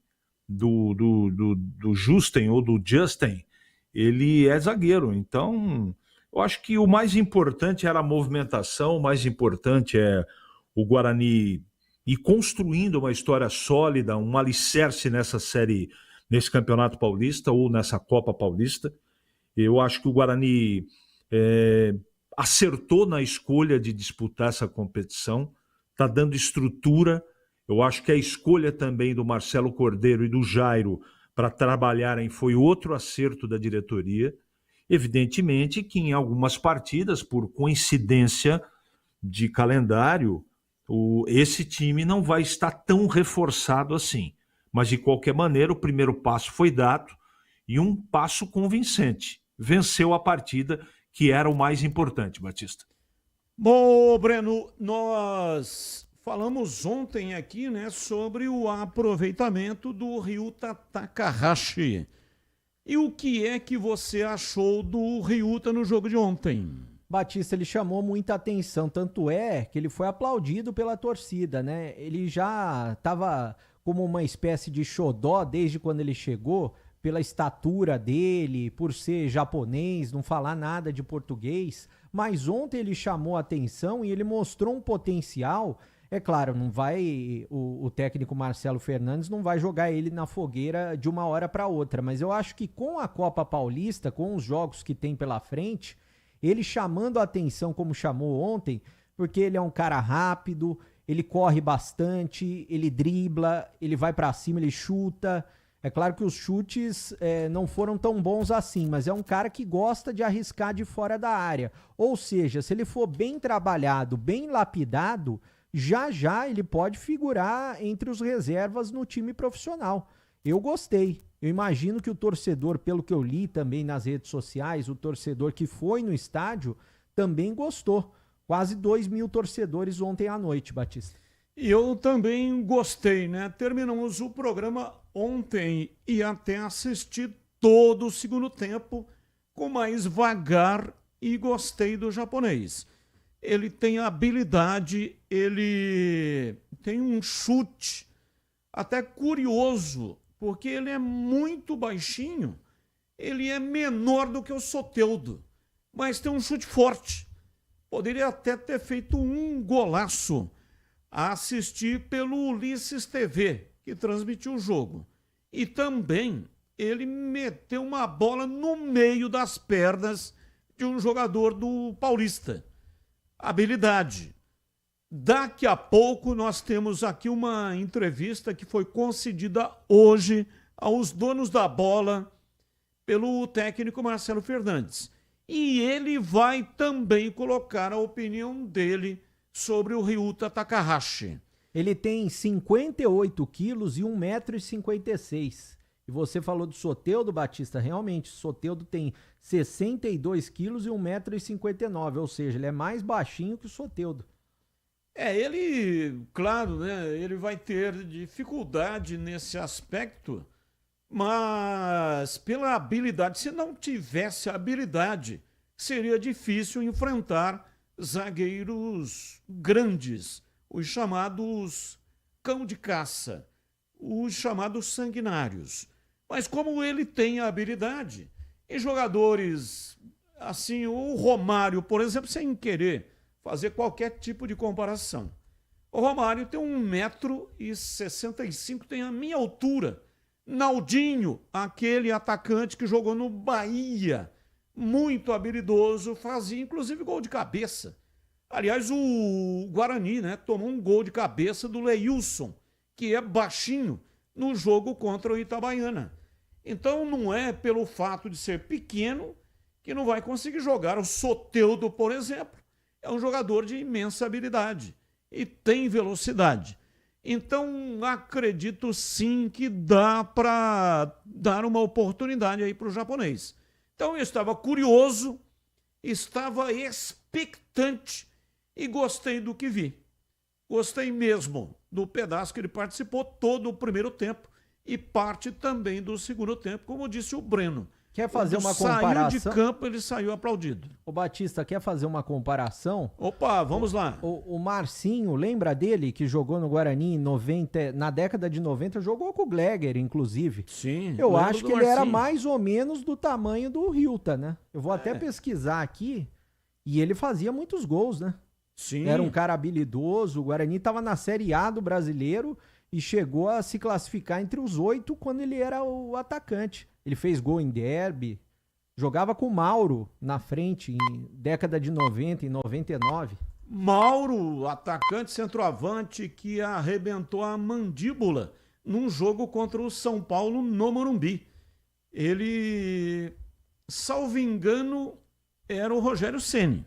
do Justen ou do Justen, ele é zagueiro. Então, eu acho que o mais importante era a movimentação, o mais importante é o Guarani ir construindo uma história sólida, um alicerce nesse Campeonato Paulista ou nessa Copa Paulista. Eu acho que o Guarani acertou na escolha de disputar essa competição, está dando estrutura. Eu acho que a escolha também do Marcelo Cordeiro e do Jairo para trabalharem foi outro acerto da diretoria. Evidentemente que em algumas partidas, por coincidência de calendário, esse time não vai estar tão reforçado assim. Mas, de qualquer maneira, o primeiro passo foi dado e um passo convincente. Venceu a partida, que era o mais importante, Batista. Bom, Breno, nós falamos ontem aqui, né, sobre o aproveitamento do Ryuta Takahashi. E o que é que você achou do Ryuta no jogo de ontem? Batista, ele chamou muita atenção, tanto é que ele foi aplaudido pela torcida, né? Ele já estava como uma espécie de xodó desde quando ele chegou, pela estatura dele, por ser japonês, não falar nada de português, mas ontem ele chamou atenção e ele mostrou um potencial. É claro, não vai o técnico Marcelo Fernandes não vai jogar ele na fogueira de uma hora para outra, mas eu acho que com a Copa Paulista, com os jogos que tem pela frente, ele chamando a atenção como chamou ontem, porque ele é um cara rápido, ele corre bastante, ele dribla, ele vai para cima, ele chuta. É claro que os chutes não foram tão bons assim, mas é um cara que gosta de arriscar de fora da área. Ou seja, se ele for bem trabalhado, bem lapidado, já ele pode figurar entre os reservas no time profissional. Eu gostei. Eu imagino que o torcedor, pelo que eu li também nas redes sociais, o torcedor que foi no estádio também gostou. Quase 2.000 torcedores ontem à noite, Batista. E eu também gostei, né? Terminamos o programa ontem e até assisti todo o segundo tempo com mais vagar e gostei do japonês. Ele tem habilidade, ele tem um chute até curioso, porque ele é muito baixinho, ele é menor do que o Soteldo, mas tem um chute forte. Poderia até ter feito um golaço a assistir pelo Ulisses TV, que transmitiu o jogo. E também ele meteu uma bola no meio das pernas de um jogador do Paulista. Habilidade. Daqui a pouco nós temos aqui uma entrevista que foi concedida hoje aos donos da bola pelo técnico Marcelo Fernandes. E ele vai também colocar a opinião dele sobre o Ryuta Takahashi. Ele tem 58 quilos e 1,56 m. E você falou do Soteldo, Batista. Realmente, o Soteldo tem 62 quilos e 1,59 m. Ou seja, ele é mais baixinho que o Soteldo. Ele, claro, né? Ele vai ter dificuldade nesse aspecto, mas pela habilidade, se não tivesse habilidade, seria difícil enfrentar zagueiros grandes, os chamados cão de caça, os chamados sanguinários. Mas como ele tem a habilidade, e jogadores assim, o Romário, por exemplo, sem querer fazer qualquer tipo de comparação. O Romário tem 1,65 m, tem a minha altura. Naldinho, aquele atacante que jogou no Bahia, muito habilidoso, fazia inclusive gol de cabeça. Aliás, o Guarani, né, tomou um gol de cabeça do Leilson, que é baixinho, no jogo contra o Itabaiana. Então não é pelo fato de ser pequeno que não vai conseguir jogar. O Soteldo, por exemplo, é um jogador de imensa habilidade e tem velocidade. Então, acredito sim que dá para dar uma oportunidade aí para o japonês. Então, eu estava curioso, estava expectante e gostei do que vi. Gostei mesmo do pedaço que ele participou todo o primeiro tempo e parte também do segundo tempo, como disse o Breno. Quer fazer uma comparação? Saiu de campo, ele saiu aplaudido. O Batista, quer fazer uma comparação? Opa, vamos lá. O Marcinho, lembra dele que jogou no Guarani na década de 90, jogou com o Gleger, inclusive. Sim. Eu acho que ele era mais ou menos do tamanho do Ryuta, né? Eu vou até pesquisar aqui e ele fazia muitos gols, né? Sim. Era um cara habilidoso, o Guarani estava na Série A do Brasileiro e chegou a se classificar entre os 8 quando ele era o atacante. Ele fez gol em derby, jogava com o Mauro na frente em década de 90, em 99. Mauro, atacante centroavante que arrebentou a mandíbula num jogo contra o São Paulo no Morumbi. Ele, salvo engano, era o Rogério Ceni,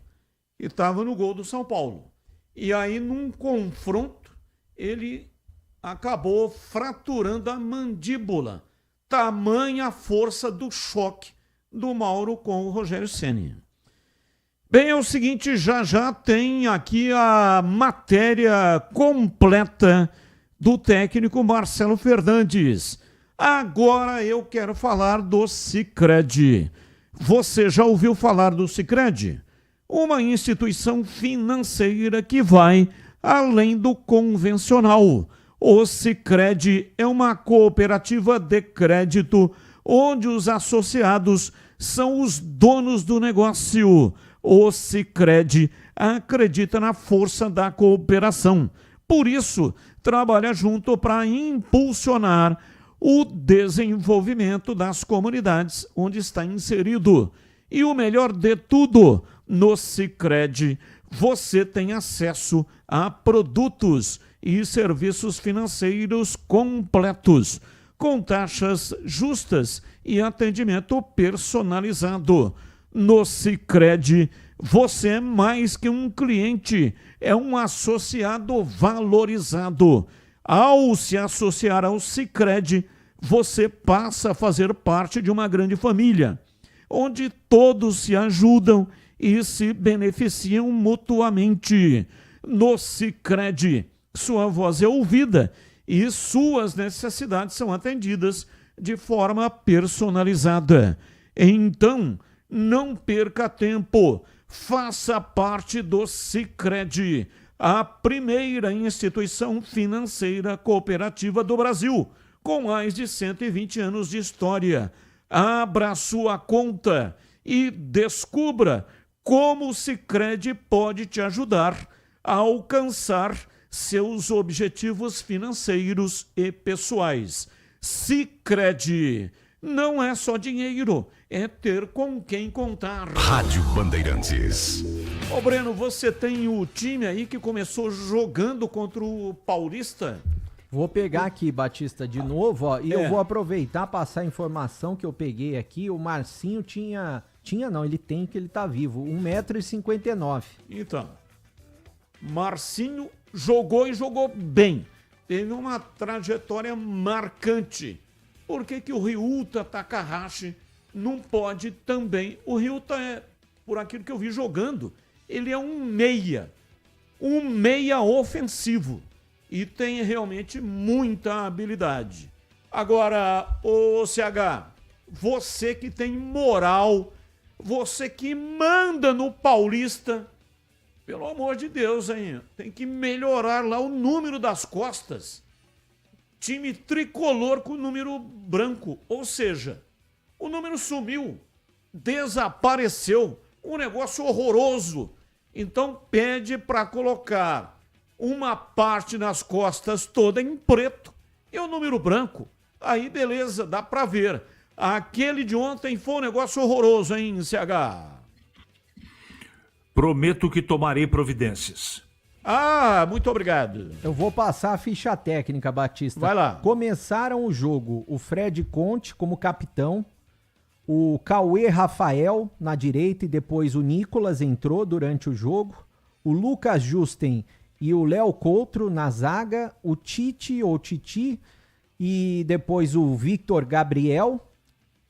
que estava no gol do São Paulo. E aí, num confronto, ele acabou fraturando a mandíbula. Tamanha força do choque do Mauro com o Rogério Ceni. Bem, é o seguinte, já tem aqui a matéria completa do técnico Marcelo Fernandes. Agora eu quero falar do Sicredi. Você já ouviu falar do Sicredi? Uma instituição financeira que vai além do convencional. O Sicredi é uma cooperativa de crédito onde os associados são os donos do negócio. O Sicredi acredita na força da cooperação. Por isso, trabalha junto para impulsionar o desenvolvimento das comunidades onde está inserido. E o melhor de tudo, no Sicredi, você tem acesso a produtos e serviços financeiros completos, com taxas justas e atendimento personalizado. No Sicredi, você é mais que um cliente, é um associado valorizado. Ao se associar ao Sicredi, você passa a fazer parte de uma grande família, onde todos se ajudam e se beneficiam mutuamente. No Sicredi, sua voz é ouvida e suas necessidades são atendidas de forma personalizada. Então, não perca tempo, faça parte do Sicredi, a primeira instituição financeira cooperativa do Brasil, com mais de 120 anos de história. Abra sua conta e descubra como o Sicredi pode te ajudar a alcançar seus objetivos financeiros e pessoais. Sicredi não é só dinheiro, é ter com quem contar. Rádio Bandeirantes. Ô Breno, você tem o time aí que começou jogando contra o Paulista? Vou pegar aqui, Batista, de novo, ó, e eu vou aproveitar, passar a informação que eu peguei aqui. O Marcinho ele tem, que ele tá vivo, 1,59 m. Então, Marcinho jogou e jogou bem. Teve uma trajetória marcante. Por que que o Ryuta Takahashi não pode também? O Ryuta por aquilo que eu vi jogando, ele é um meia ofensivo e tem realmente muita habilidade. Agora, ô CH, você que tem moral, você que manda no Paulista, pelo amor de Deus, hein? Tem que melhorar lá o número das costas. Time tricolor com número branco, ou seja, o número sumiu, desapareceu, um negócio horroroso. Então pede para colocar uma parte nas costas toda em preto e o número branco. Aí beleza, dá para ver. Aquele de ontem foi um negócio horroroso, hein, CH? Prometo que tomarei providências. Ah, muito obrigado. Eu vou passar a ficha técnica, Batista. Vai lá. Começaram o jogo o Fred Conte como capitão, o Cauê Rafael na direita e depois o Nicolas entrou durante o jogo, o Lucas Justen e o Léo Coutro na zaga, o Tite ou Titi e depois o Victor Gabriel,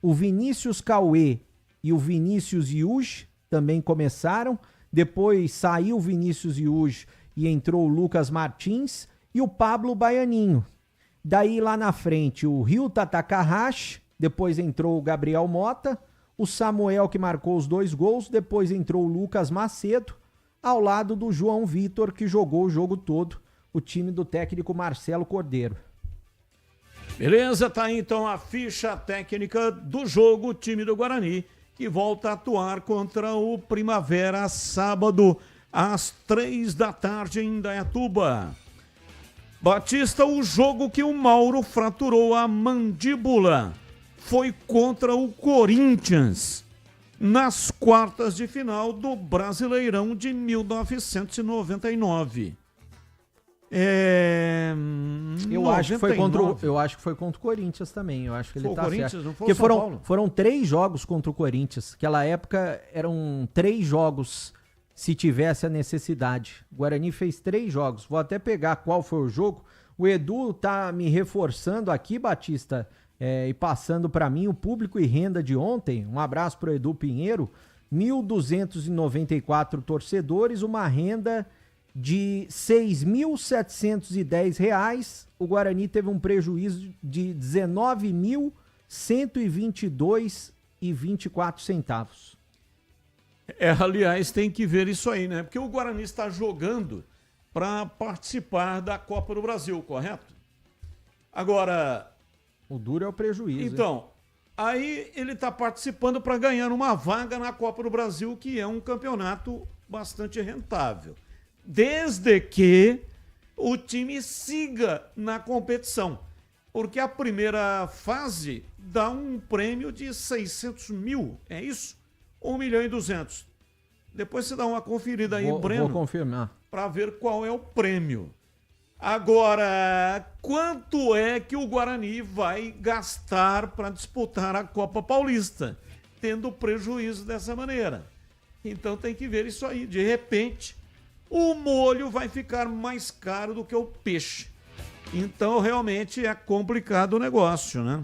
o Vinícius Cauê e o Vinícius Yuge também começaram, depois saiu o Vinícius Yuge e entrou o Lucas Martins e o Pablo Baianinho. Daí lá na frente o Ryuta Takahashi, depois entrou o Gabriel Mota, o Samuel que marcou os 2 gols, depois entrou o Lucas Macedo, ao lado do João Vitor que jogou o jogo todo, o time do técnico Marcelo Cordeiro. Beleza, tá aí então a ficha técnica do jogo, o time do Guarani, que volta a atuar contra o Primavera sábado às 15h em Indaiatuba. Batista, o jogo que o Mauro fraturou a mandíbula foi contra o Corinthians, nas quartas de final do Brasileirão de 1999. Eu acho que foi contra o Corinthians também. Eu acho que ele foi tá o Corinthians, certo. não foi Porque o São Paulo? foram 3 jogos contra o Corinthians. Naquela época eram 3 jogos se tivesse a necessidade. O Guarani fez 3 jogos. Vou até pegar qual foi o jogo. O Edu tá me reforçando aqui, Batista, e passando para mim o público e renda de ontem. Um abraço pro Edu Pinheiro. 1.294 torcedores, uma renda de R$ 6.710. O Guarani teve um prejuízo de R$ 19.122,24. Aliás, tem que ver isso aí, né? Porque o Guarani está jogando para participar da Copa do Brasil, correto? Agora... O duro é o prejuízo. Então, aí ele está participando para ganhar uma vaga na Copa do Brasil, que é um campeonato bastante rentável. Desde que o time siga na competição. Porque a primeira fase dá um prêmio de 600 mil, é isso? 1.200.000. Depois você dá uma conferida aí, Breno. Vou confirmar. Para ver qual é o prêmio. Agora, quanto é que o Guarani vai gastar para disputar a Copa Paulista, tendo prejuízo dessa maneira? Então tem que ver isso aí. De repente, o molho vai ficar mais caro do que o peixe. Então, realmente, é complicado o negócio, né?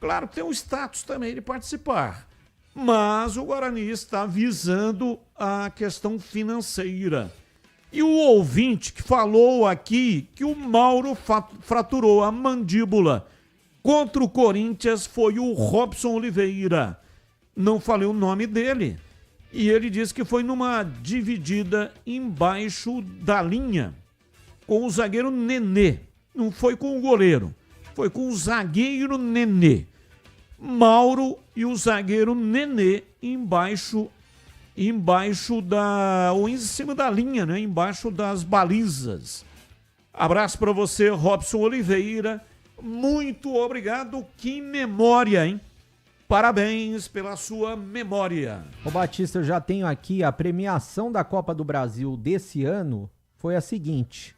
Claro que tem o status também de participar, mas o Guarani está visando a questão financeira. E o ouvinte que falou aqui que o Mauro fraturou a mandíbula contra o Corinthians foi o Robson Oliveira. Não falei o nome dele. E ele disse que foi numa dividida embaixo da linha com o zagueiro Nenê. Não foi com o goleiro, foi com o zagueiro Nenê. Mauro e o zagueiro Nenê embaixo ou em cima da linha, né? Embaixo das balizas. Abraço para você, Robson Oliveira. Muito obrigado. Que memória, hein? Parabéns pela sua memória. Ô Batista, eu já tenho aqui a premiação da Copa do Brasil desse ano. Foi a seguinte: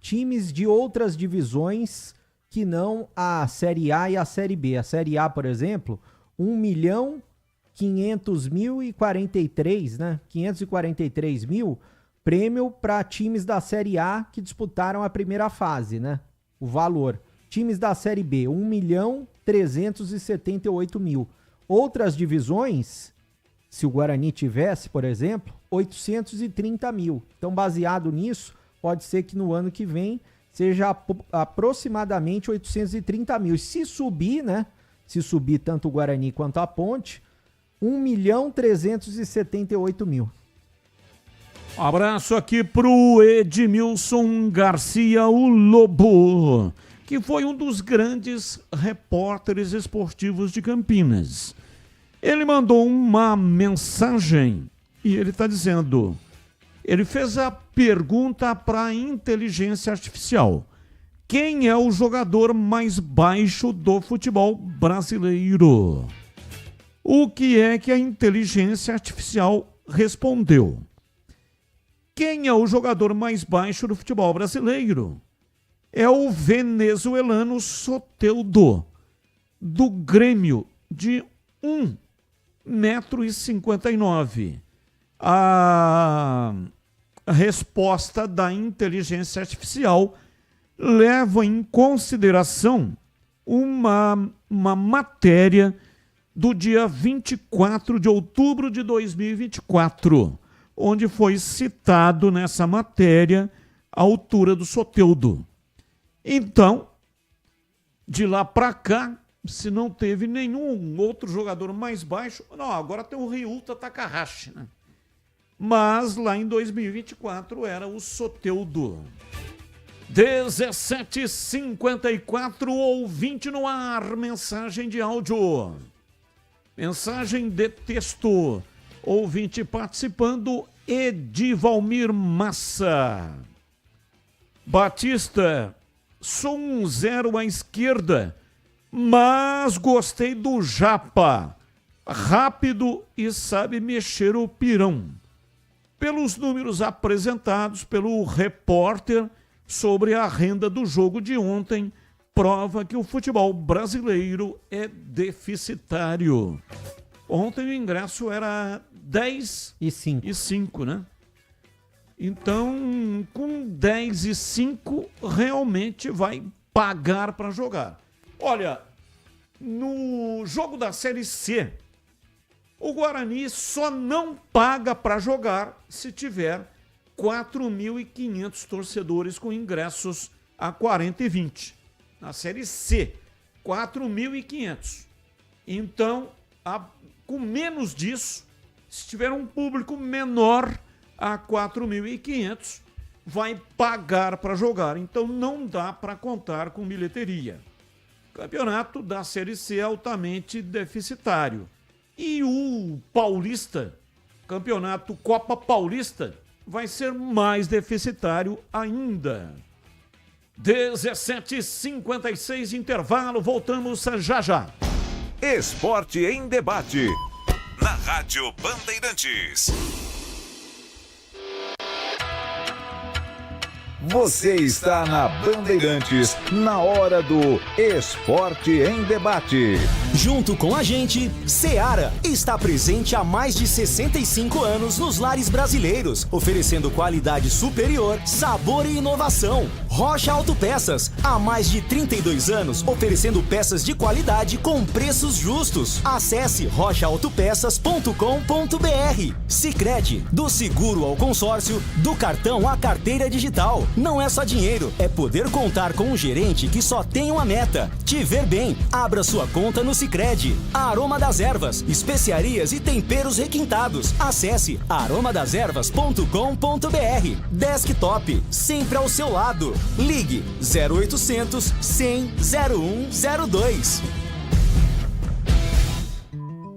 times de outras divisões que não a Série A e a Série B. A Série A, por exemplo, 1.500.043, né? 543 mil prêmio para times da Série A que disputaram a primeira fase, né? O valor. Times da Série B, 1.378.000. Outras divisões, se o Guarani tivesse, por exemplo, 830 mil. Então, baseado nisso, pode ser que no ano que vem seja aproximadamente 830 mil. E se subir, né? Se subir tanto o Guarani quanto a Ponte, 1.378.000. Abraço aqui pro Edmilson Garcia, o Lobo, que foi um dos grandes repórteres esportivos de Campinas. Ele mandou uma mensagem e ele está dizendo... Ele fez a pergunta para a inteligência artificial. Quem é o jogador mais baixo do futebol brasileiro? O que é que a inteligência artificial respondeu? Quem é o jogador mais baixo do futebol brasileiro? É o venezuelano Soteldo, do Grêmio, de 1,59 m. A resposta da inteligência artificial leva em consideração uma matéria do dia 24 de outubro de 2024, onde foi citado nessa matéria a altura do Soteldo. Então, de lá para cá, se não teve nenhum outro jogador mais baixo, não, agora tem o Ryuta Takahashi, né? Mas lá em 2024 era o Soteldo. 17h54, ouvinte no ar, mensagem de áudio. Mensagem de texto. Ouvinte participando, Edivalmir Massa. Batista, sou um 0 à esquerda, mas gostei do Japa. Rápido e sabe mexer o pirão. Pelos números apresentados pelo repórter sobre a renda do jogo de ontem, prova que o futebol brasileiro é deficitário. Ontem o ingresso era 10,05, né? Então, com 10,05, realmente vai pagar para jogar. Olha, no jogo da Série C, O Guarani só não paga para jogar se tiver 4.500 torcedores com ingressos a 40,20. Na Série C, 4.500. Então, com menos disso, se tiver um público menor a 4.500, vai pagar para jogar. Então, não dá para contar com bilheteria. O campeonato da Série C é altamente deficitário. E o Paulista, campeonato Copa Paulista, vai ser mais deficitário ainda. 17h56, intervalo, voltamos já já. Esporte em debate. Na Rádio Bandeirantes. Você está na Bandeirantes, na hora do Esporte em Debate. Junto com a gente, Seara está presente há mais de 65 anos nos lares brasileiros, oferecendo qualidade superior, sabor e inovação. Rocha Autopeças, há mais de 32 anos, oferecendo peças de qualidade com preços justos. Acesse rochaautopeças.com.br. Sicredi, do seguro ao consórcio, do cartão à carteira digital. Não é só dinheiro, é poder contar com um gerente que só tem uma meta: te ver bem. Abra sua conta no Sicredi. Aroma das Ervas, especiarias e temperos requintados. Acesse aromadeservas.com.br. Desktop, sempre ao seu lado. Ligue 0800 100 0102.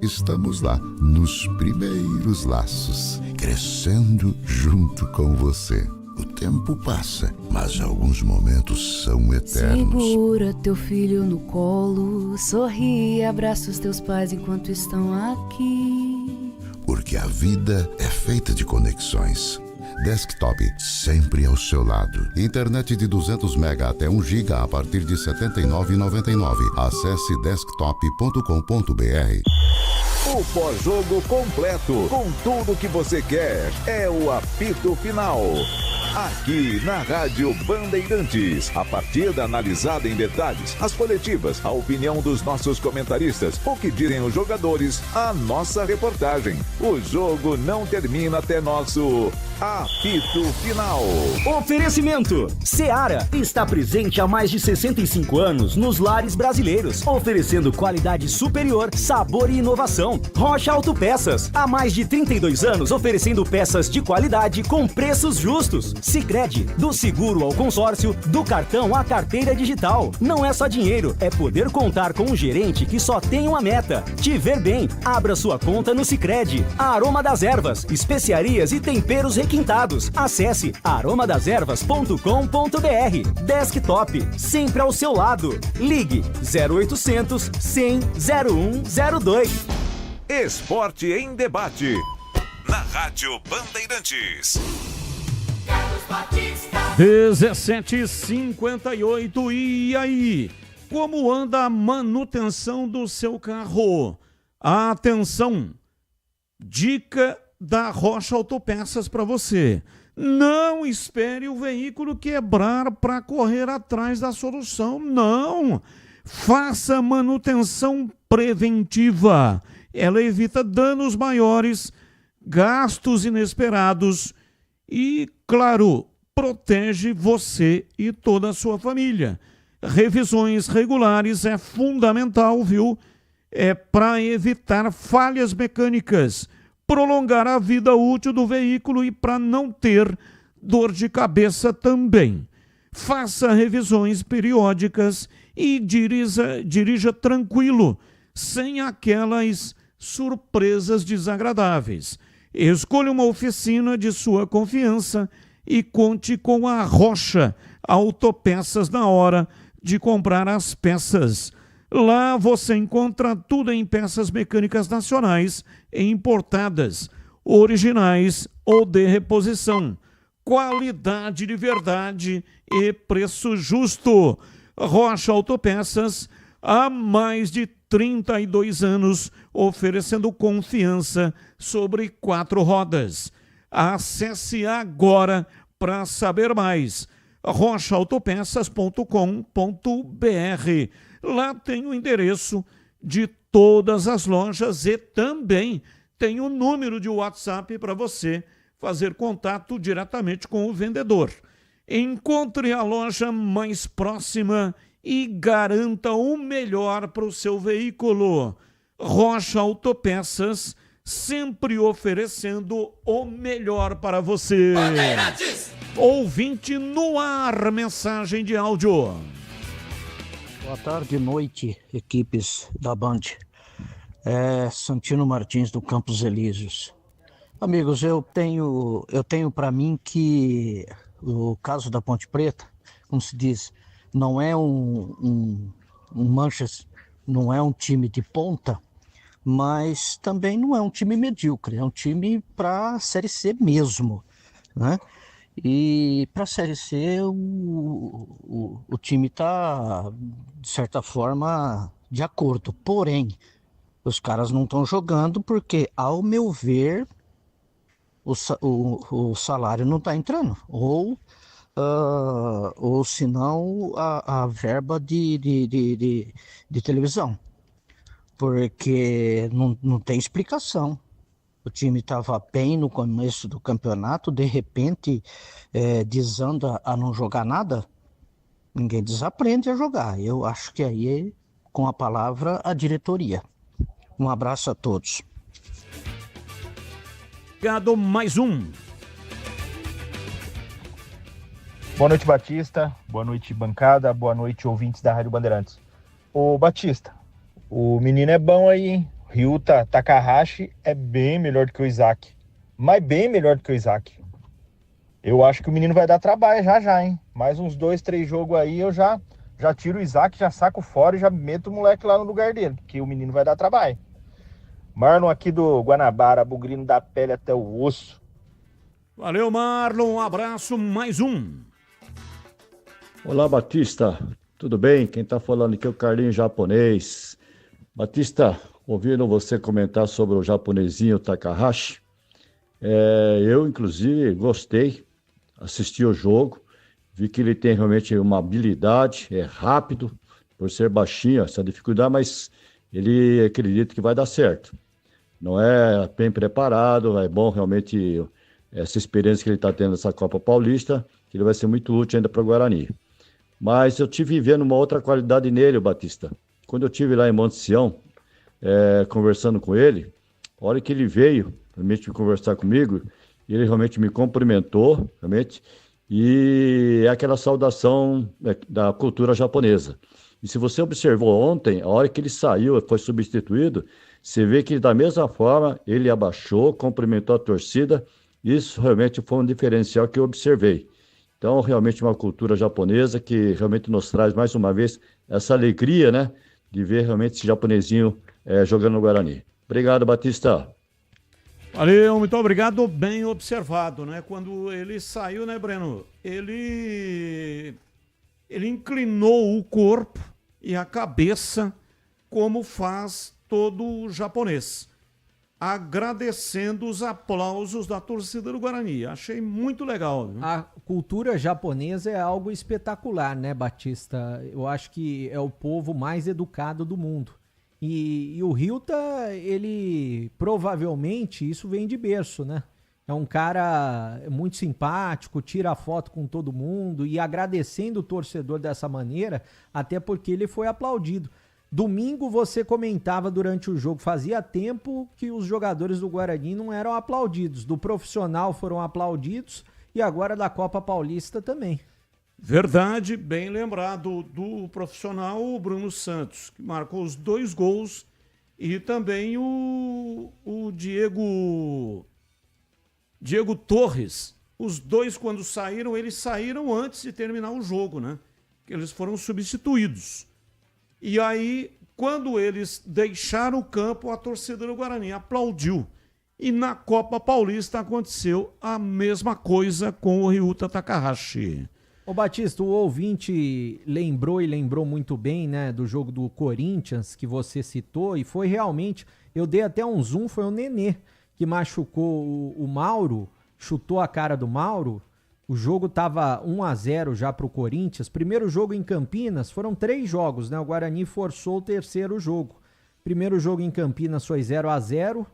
Estamos lá, nos primeiros laços, crescendo junto com você. O tempo passa, mas alguns momentos são eternos. Segura teu filho no colo, sorri e abraça os teus pais enquanto estão aqui. Porque a vida é feita de conexões. Desktop, sempre ao seu lado. Internet de 200 MB até 1 GB a partir de R$ 79,99. Acesse desktop.com.br. O pós-jogo completo, com tudo que você quer, é o apito final. Aqui na Rádio Bandeirantes, a partida analisada em detalhes, as coletivas, a opinião dos nossos comentaristas, o que direm os jogadores, a nossa reportagem. O jogo não termina até nosso apito final. Oferecimento: Seara está presente há mais de 65 anos nos lares brasileiros, oferecendo qualidade superior, sabor e inovação. Rocha Autopeças, há mais de 32 anos oferecendo peças de qualidade com preços justos. Sicredi, do seguro ao consórcio, do cartão à carteira digital. Não é só dinheiro, é poder contar com um gerente que só tem uma meta: te ver bem. Abra sua conta no Sicredi. Aroma das Ervas, especiarias e temperos requintados. Acesse aromadeservas.com.br. Desktop, sempre ao seu lado. Ligue 0800 100 0102. Esporte em debate. Na Rádio Bandeirantes. 17h58, e aí? Como anda a manutenção do seu carro? Atenção! Dica da Rocha Autopeças para você. Não espere o veículo quebrar para correr atrás da solução. Não! Faça manutenção preventiva. Ela evita danos maiores, gastos inesperados e, claro, protege você e toda a sua família. Revisões regulares é fundamental, viu? É para evitar falhas mecânicas, prolongar a vida útil do veículo e para não ter dor de cabeça também. Faça revisões periódicas e dirija tranquilo, sem aquelas surpresas desagradáveis. Escolha uma oficina de sua confiança e conte com a Rocha Autopeças na hora de comprar as peças. Lá você encontra tudo em peças mecânicas nacionais e importadas, originais ou de reposição. Qualidade de verdade e preço justo. Rocha Autopeças, há mais de 32 anos, oferecendo confiança sobre 4 rodas. Acesse agora para saber mais. rochaautopeças.com.br. Lá tem o endereço de todas as lojas e também tem o número de WhatsApp para você fazer contato diretamente com o vendedor. Encontre a loja mais próxima e garanta o melhor para o seu veículo. Rocha Autopeças, sempre oferecendo o melhor para você. Ouvinte no ar, mensagem de áudio. Boa tarde e noite, equipes da Band. Santino Martins, do Campos Elíseos. Amigos, eu tenho para mim que o caso da Ponte Preta, como se diz, não é um Manchester, não é um time de ponta, mas também não é um time medíocre, é um time para a Série C mesmo, né? E para a Série C o time está, de certa forma, de acordo. Porém, os caras não estão jogando porque, ao meu ver, o salário não está entrando. Ou se não, a verba de televisão. Porque não tem explicação. O time estava bem no começo do campeonato, de repente desanda a não jogar nada, ninguém desaprende a jogar. Eu acho que aí, com a palavra, a diretoria. Um abraço a todos. Obrigado, mais um. Boa noite, Batista. Boa noite, bancada. Boa noite, ouvintes da Rádio Bandeirantes. Ô, Batista, o menino é bom aí, hein? Ryuta Takahashi é bem melhor do que o Isaac. Mas bem melhor do que o Isaac. Eu acho que o menino vai dar trabalho já, hein? Mais uns 2, 3 jogos aí, eu já tiro o Isaac, já saco fora e já meto o moleque lá no lugar dele. Porque o menino vai dar trabalho. Marlon aqui do Guanabara, bugrino da pele até o osso. Valeu, Marlon. Um abraço, mais um. Olá, Batista. Tudo bem? Quem tá falando aqui é o Carlinhos Japonês. Batista, ouvindo você comentar sobre o japonesinho Takahashi, eu, inclusive, gostei, assisti o jogo, vi que ele tem realmente uma habilidade, é rápido, por ser baixinho, essa dificuldade, mas ele acredita que vai dar certo. Não é bem preparado, é bom realmente essa experiência que ele está tendo nessa Copa Paulista, que ele vai ser muito útil ainda para o Guarani. Mas eu tive vendo uma outra qualidade nele, Batista. Quando eu estive lá em Monte Sião, conversando com ele, a hora que ele veio realmente conversar comigo, ele realmente me cumprimentou, realmente, e é aquela saudação da cultura japonesa. E se você observou ontem, a hora que ele saiu, foi substituído, você vê que da mesma forma ele abaixou, cumprimentou a torcida. Isso realmente foi um diferencial que eu observei. Então, realmente uma cultura japonesa que realmente nos traz mais uma vez essa alegria, né, de ver realmente esse japonesinho jogando no Guarani. Obrigado, Batista. Valeu, muito obrigado, bem observado, né? Quando ele saiu, né, Breno? Ele inclinou o corpo e a cabeça como faz todo japonês, agradecendo os aplausos da torcida do Guarani. Achei muito legal, viu? A cultura japonesa é algo espetacular, né, Batista? Eu acho que é o povo mais educado do mundo. E o Ryuta, ele provavelmente, isso vem de berço, né? É um cara muito simpático, tira foto com todo mundo e agradecendo o torcedor dessa maneira, até porque ele foi aplaudido. Domingo você comentava durante o jogo, fazia tempo que os jogadores do Guarani não eram aplaudidos. Do profissional foram aplaudidos e agora da Copa Paulista também. Verdade, bem lembrado do profissional Bruno Santos, que marcou os 2 gols, e também o Diego Torres. Os dois, quando saíram, eles saíram antes de terminar o jogo, né? Eles foram substituídos. E aí, quando eles deixaram o campo, a torcida do Guarani aplaudiu. E na Copa Paulista aconteceu a mesma coisa com o Ryuta Takahashi. Ô Batista, o ouvinte lembrou muito bem, né, do jogo do Corinthians que você citou, e foi realmente, eu dei até um zoom, foi o Nenê que machucou o Mauro, chutou a cara do Mauro. O jogo tava 1-0 já pro Corinthians. Primeiro jogo em Campinas, foram 3 jogos, né? O Guarani forçou o terceiro jogo. Primeiro jogo em Campinas foi 0-0.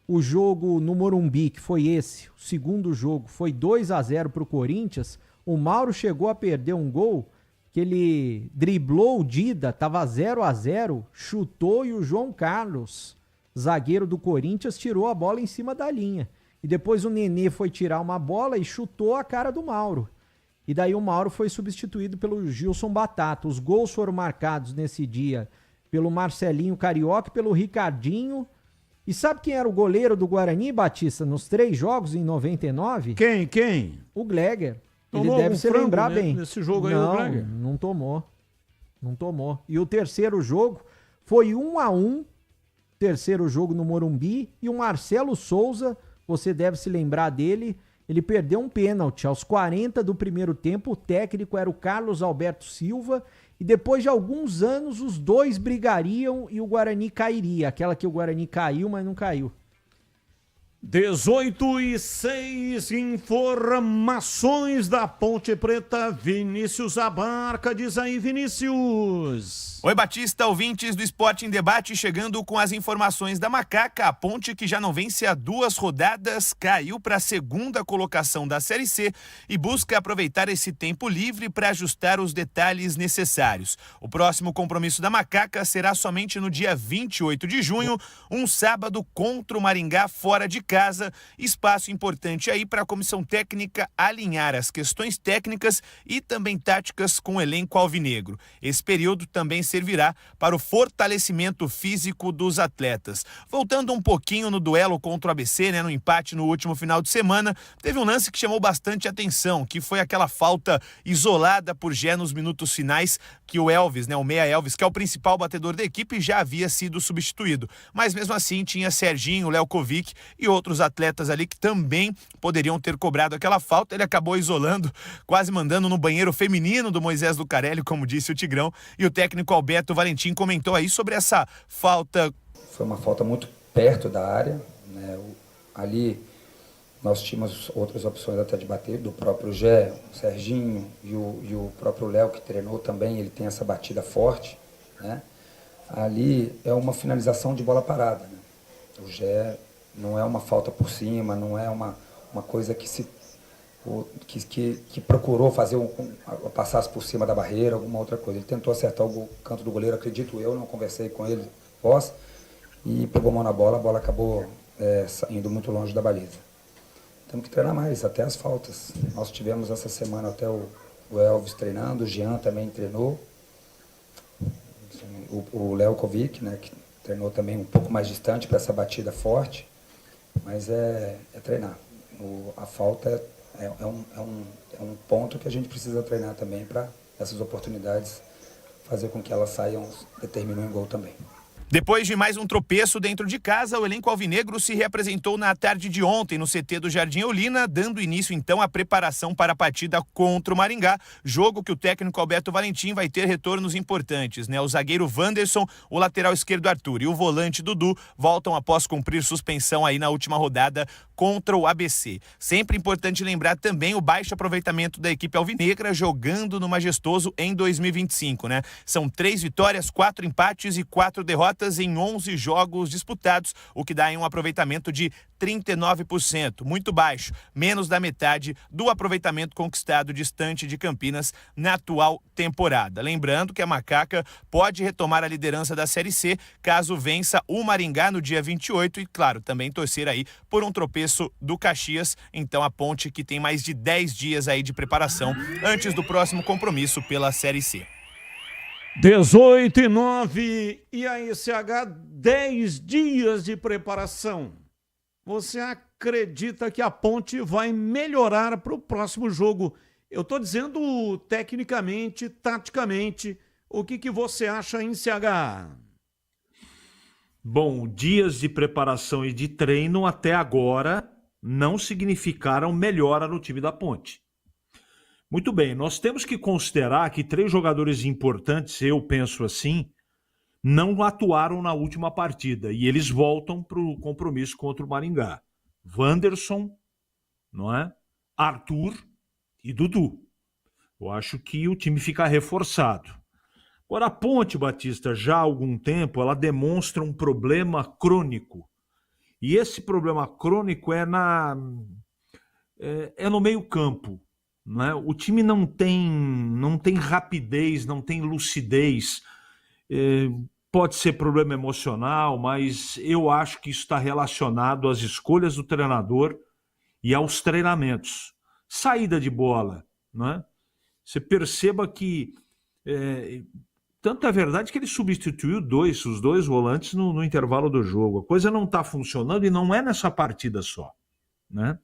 o jogo no Morumbi, que foi esse, o segundo jogo, foi 2-0 pro Corinthians, o Mauro chegou a perder um gol que ele driblou o Dida, tava 0-0, chutou e o João Carlos, zagueiro do Corinthians, tirou a bola em cima da linha. E depois o Nenê foi tirar uma bola e chutou a cara do Mauro. E daí o Mauro foi substituído pelo Gilson Batata. Os gols foram marcados nesse dia pelo Marcelinho Carioca e pelo Ricardinho. E sabe quem era o goleiro do Guarani, Batista, nos 3 jogos em 99? Quem? O Gleger. Tomou Ele deve um se frango, lembrar né, bem. nesse jogo aí, não, o Gleger? Não tomou. Não tomou. E o terceiro jogo foi 1-1. Terceiro jogo no Morumbi. E o Marcelo Souza, você deve se lembrar dele, ele perdeu um pênalti aos 40 do primeiro tempo. O técnico era o Carlos Alberto Silva. E depois de alguns anos, os dois brigariam e o Guarani cairia. Aquela que o Guarani caiu, mas não caiu. 18:06, informações da Ponte Preta. Vinícius Abarca, diz aí, Vinícius. Oi, Batista, ouvintes do Esporte em Debate, chegando com as informações da Macaca. A Ponte, que já não vence há 2 rodadas, caiu para a 2ª colocação da Série C e busca aproveitar esse tempo livre para ajustar os detalhes necessários. O próximo compromisso da Macaca será somente no dia 28 de junho, um sábado contra o Maringá fora de casa. Espaço importante aí para a comissão técnica alinhar as questões técnicas e também táticas com o elenco alvinegro. Esse período também servirá para o fortalecimento físico dos atletas. Voltando um pouquinho no duelo contra o ABC, no empate no último final de semana, teve um lance que chamou bastante atenção, que foi aquela falta isolada por Gé nos minutos finais, que o Elvis, o meia Elvis, que é o principal batedor da equipe, já havia sido substituído. Mas mesmo assim tinha Serginho, Lelkovic e outros atletas ali que também poderiam ter cobrado aquela falta. Ele acabou isolando, quase mandando no banheiro feminino do Moisés Lucarelli, como disse o Tigrão, e o técnico Alberto Valentim comentou aí sobre essa falta. Foi uma falta muito perto da área, ali nós tínhamos outras opções até de bater, do próprio Gé, o Serginho e o próprio Léo, que treinou também, ele tem essa batida forte, Ali é uma finalização de bola parada, O Gé não é uma falta por cima, não é uma coisa que procurou fazer passasse por cima da barreira, alguma outra coisa. Ele tentou acertar o canto do goleiro, acredito eu, não conversei com ele pós, e pegou a mão na bola, a bola acabou indo muito longe da baliza. Temos que treinar mais, até as faltas. Nós tivemos essa semana até o Elvis treinando, o Jean também treinou, o Lelkovic, que treinou também um pouco mais distante para essa batida forte, mas é treinar. A falta é um ponto que a gente precisa treinar também para essas oportunidades fazer com que elas saiam, determinem um gol também. Depois de mais um tropeço dentro de casa, o elenco alvinegro se reapresentou na tarde de ontem no CT do Jardim Olina, dando início então à preparação para a partida contra o Maringá, jogo que o técnico Alberto Valentim vai ter retornos importantes, O zagueiro Wanderson, o lateral esquerdo Arthur e o volante Dudu voltam após cumprir suspensão aí na última rodada contra o ABC. Sempre importante lembrar também o baixo aproveitamento da equipe alvinegra jogando no Majestoso em 2025, São 3 vitórias, 4 empates e 4 derrotas em 11 jogos disputados, o que dá um aproveitamento de 39%, muito baixo, menos da metade do aproveitamento conquistado distante de Campinas na atual temporada. Lembrando que a Macaca pode retomar a liderança da Série C caso vença o Maringá no dia 28 e, claro, também torcer aí por um tropeço do Caxias. Então a Ponte, que tem mais de 10 dias aí de preparação antes do próximo compromisso pela Série C. 18:09 e aí, CH, 10 dias de preparação. Você acredita que a Ponte vai melhorar para o próximo jogo? Eu estou dizendo tecnicamente, taticamente, o que você acha em CH? Bom, dias de preparação e de treino até agora não significaram melhora no time da Ponte. Muito bem, nós temos que considerar que 3 jogadores importantes, eu penso assim, não atuaram na última partida e eles voltam para o compromisso contra o Maringá. Wanderson, Arthur e Dudu. Eu acho que o time fica reforçado. Agora, a Ponte, Batista, já há algum tempo, ela demonstra um problema crônico E esse problema crônico é no meio-campo, né? O time não tem rapidez, não tem lucidez. Pode ser problema emocional, mas eu acho que isso está relacionado às escolhas do treinador e aos treinamentos. Saída de bola, né? Você perceba que tanto é verdade que ele substituiu os dois volantes no intervalo do jogo. A coisa não está funcionando e não é nessa partida só, né?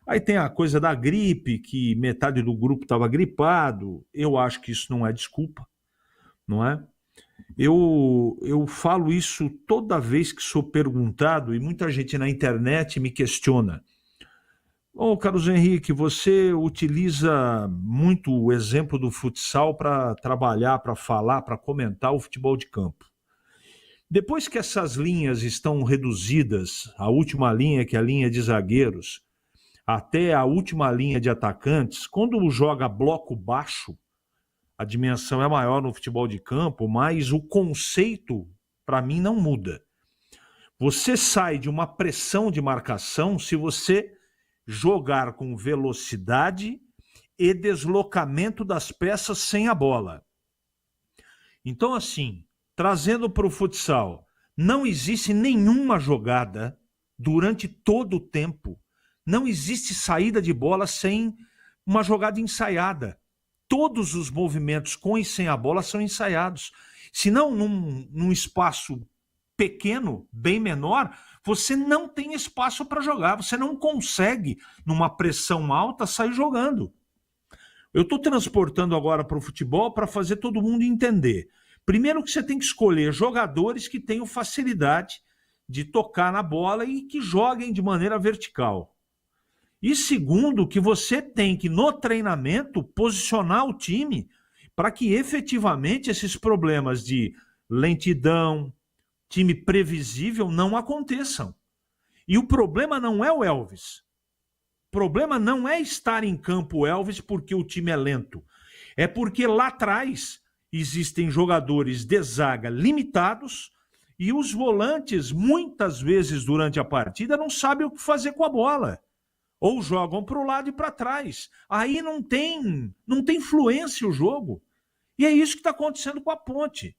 Aí tem a coisa da gripe, que metade do grupo estava gripado. Eu acho que isso não é desculpa, não é? Eu falo isso toda vez que sou perguntado, e muita gente na internet me questiona. Carlos Henrique, você utiliza muito o exemplo do futsal para trabalhar, para falar, para comentar o futebol de campo. Depois que essas linhas estão reduzidas, a última linha, que é a linha de zagueiros, até a última linha de atacantes, quando joga bloco baixo, a dimensão é maior no futebol de campo, mas o conceito, para mim, não muda. Você sai de uma pressão de marcação se você jogar com velocidade e deslocamento das peças sem a bola. Então, assim, trazendo para o futsal, não existe nenhuma jogada durante todo o tempo. Não existe saída de bola sem uma jogada ensaiada. Todos os movimentos com e sem a bola são ensaiados. Se não, num espaço pequeno, bem menor, você não tem espaço para jogar. Você não consegue, numa pressão alta, sair jogando. Eu estou transportando agora para o futebol para fazer todo mundo entender. Primeiro que você tem que escolher jogadores que tenham facilidade de tocar na bola e que joguem de maneira vertical. E segundo, que você tem que, no treinamento, posicionar o time para que efetivamente esses problemas de lentidão, time previsível, não aconteçam. E o problema não é o Elvis. O problema não é estar em campo o Elvis porque o time é lento. É porque lá atrás existem jogadores de zaga limitados e os volantes, muitas vezes durante a partida, não sabem o que fazer com a bola. Ou jogam para o lado e para trás. Aí não tem fluência o jogo. E é isso que está acontecendo com a Ponte.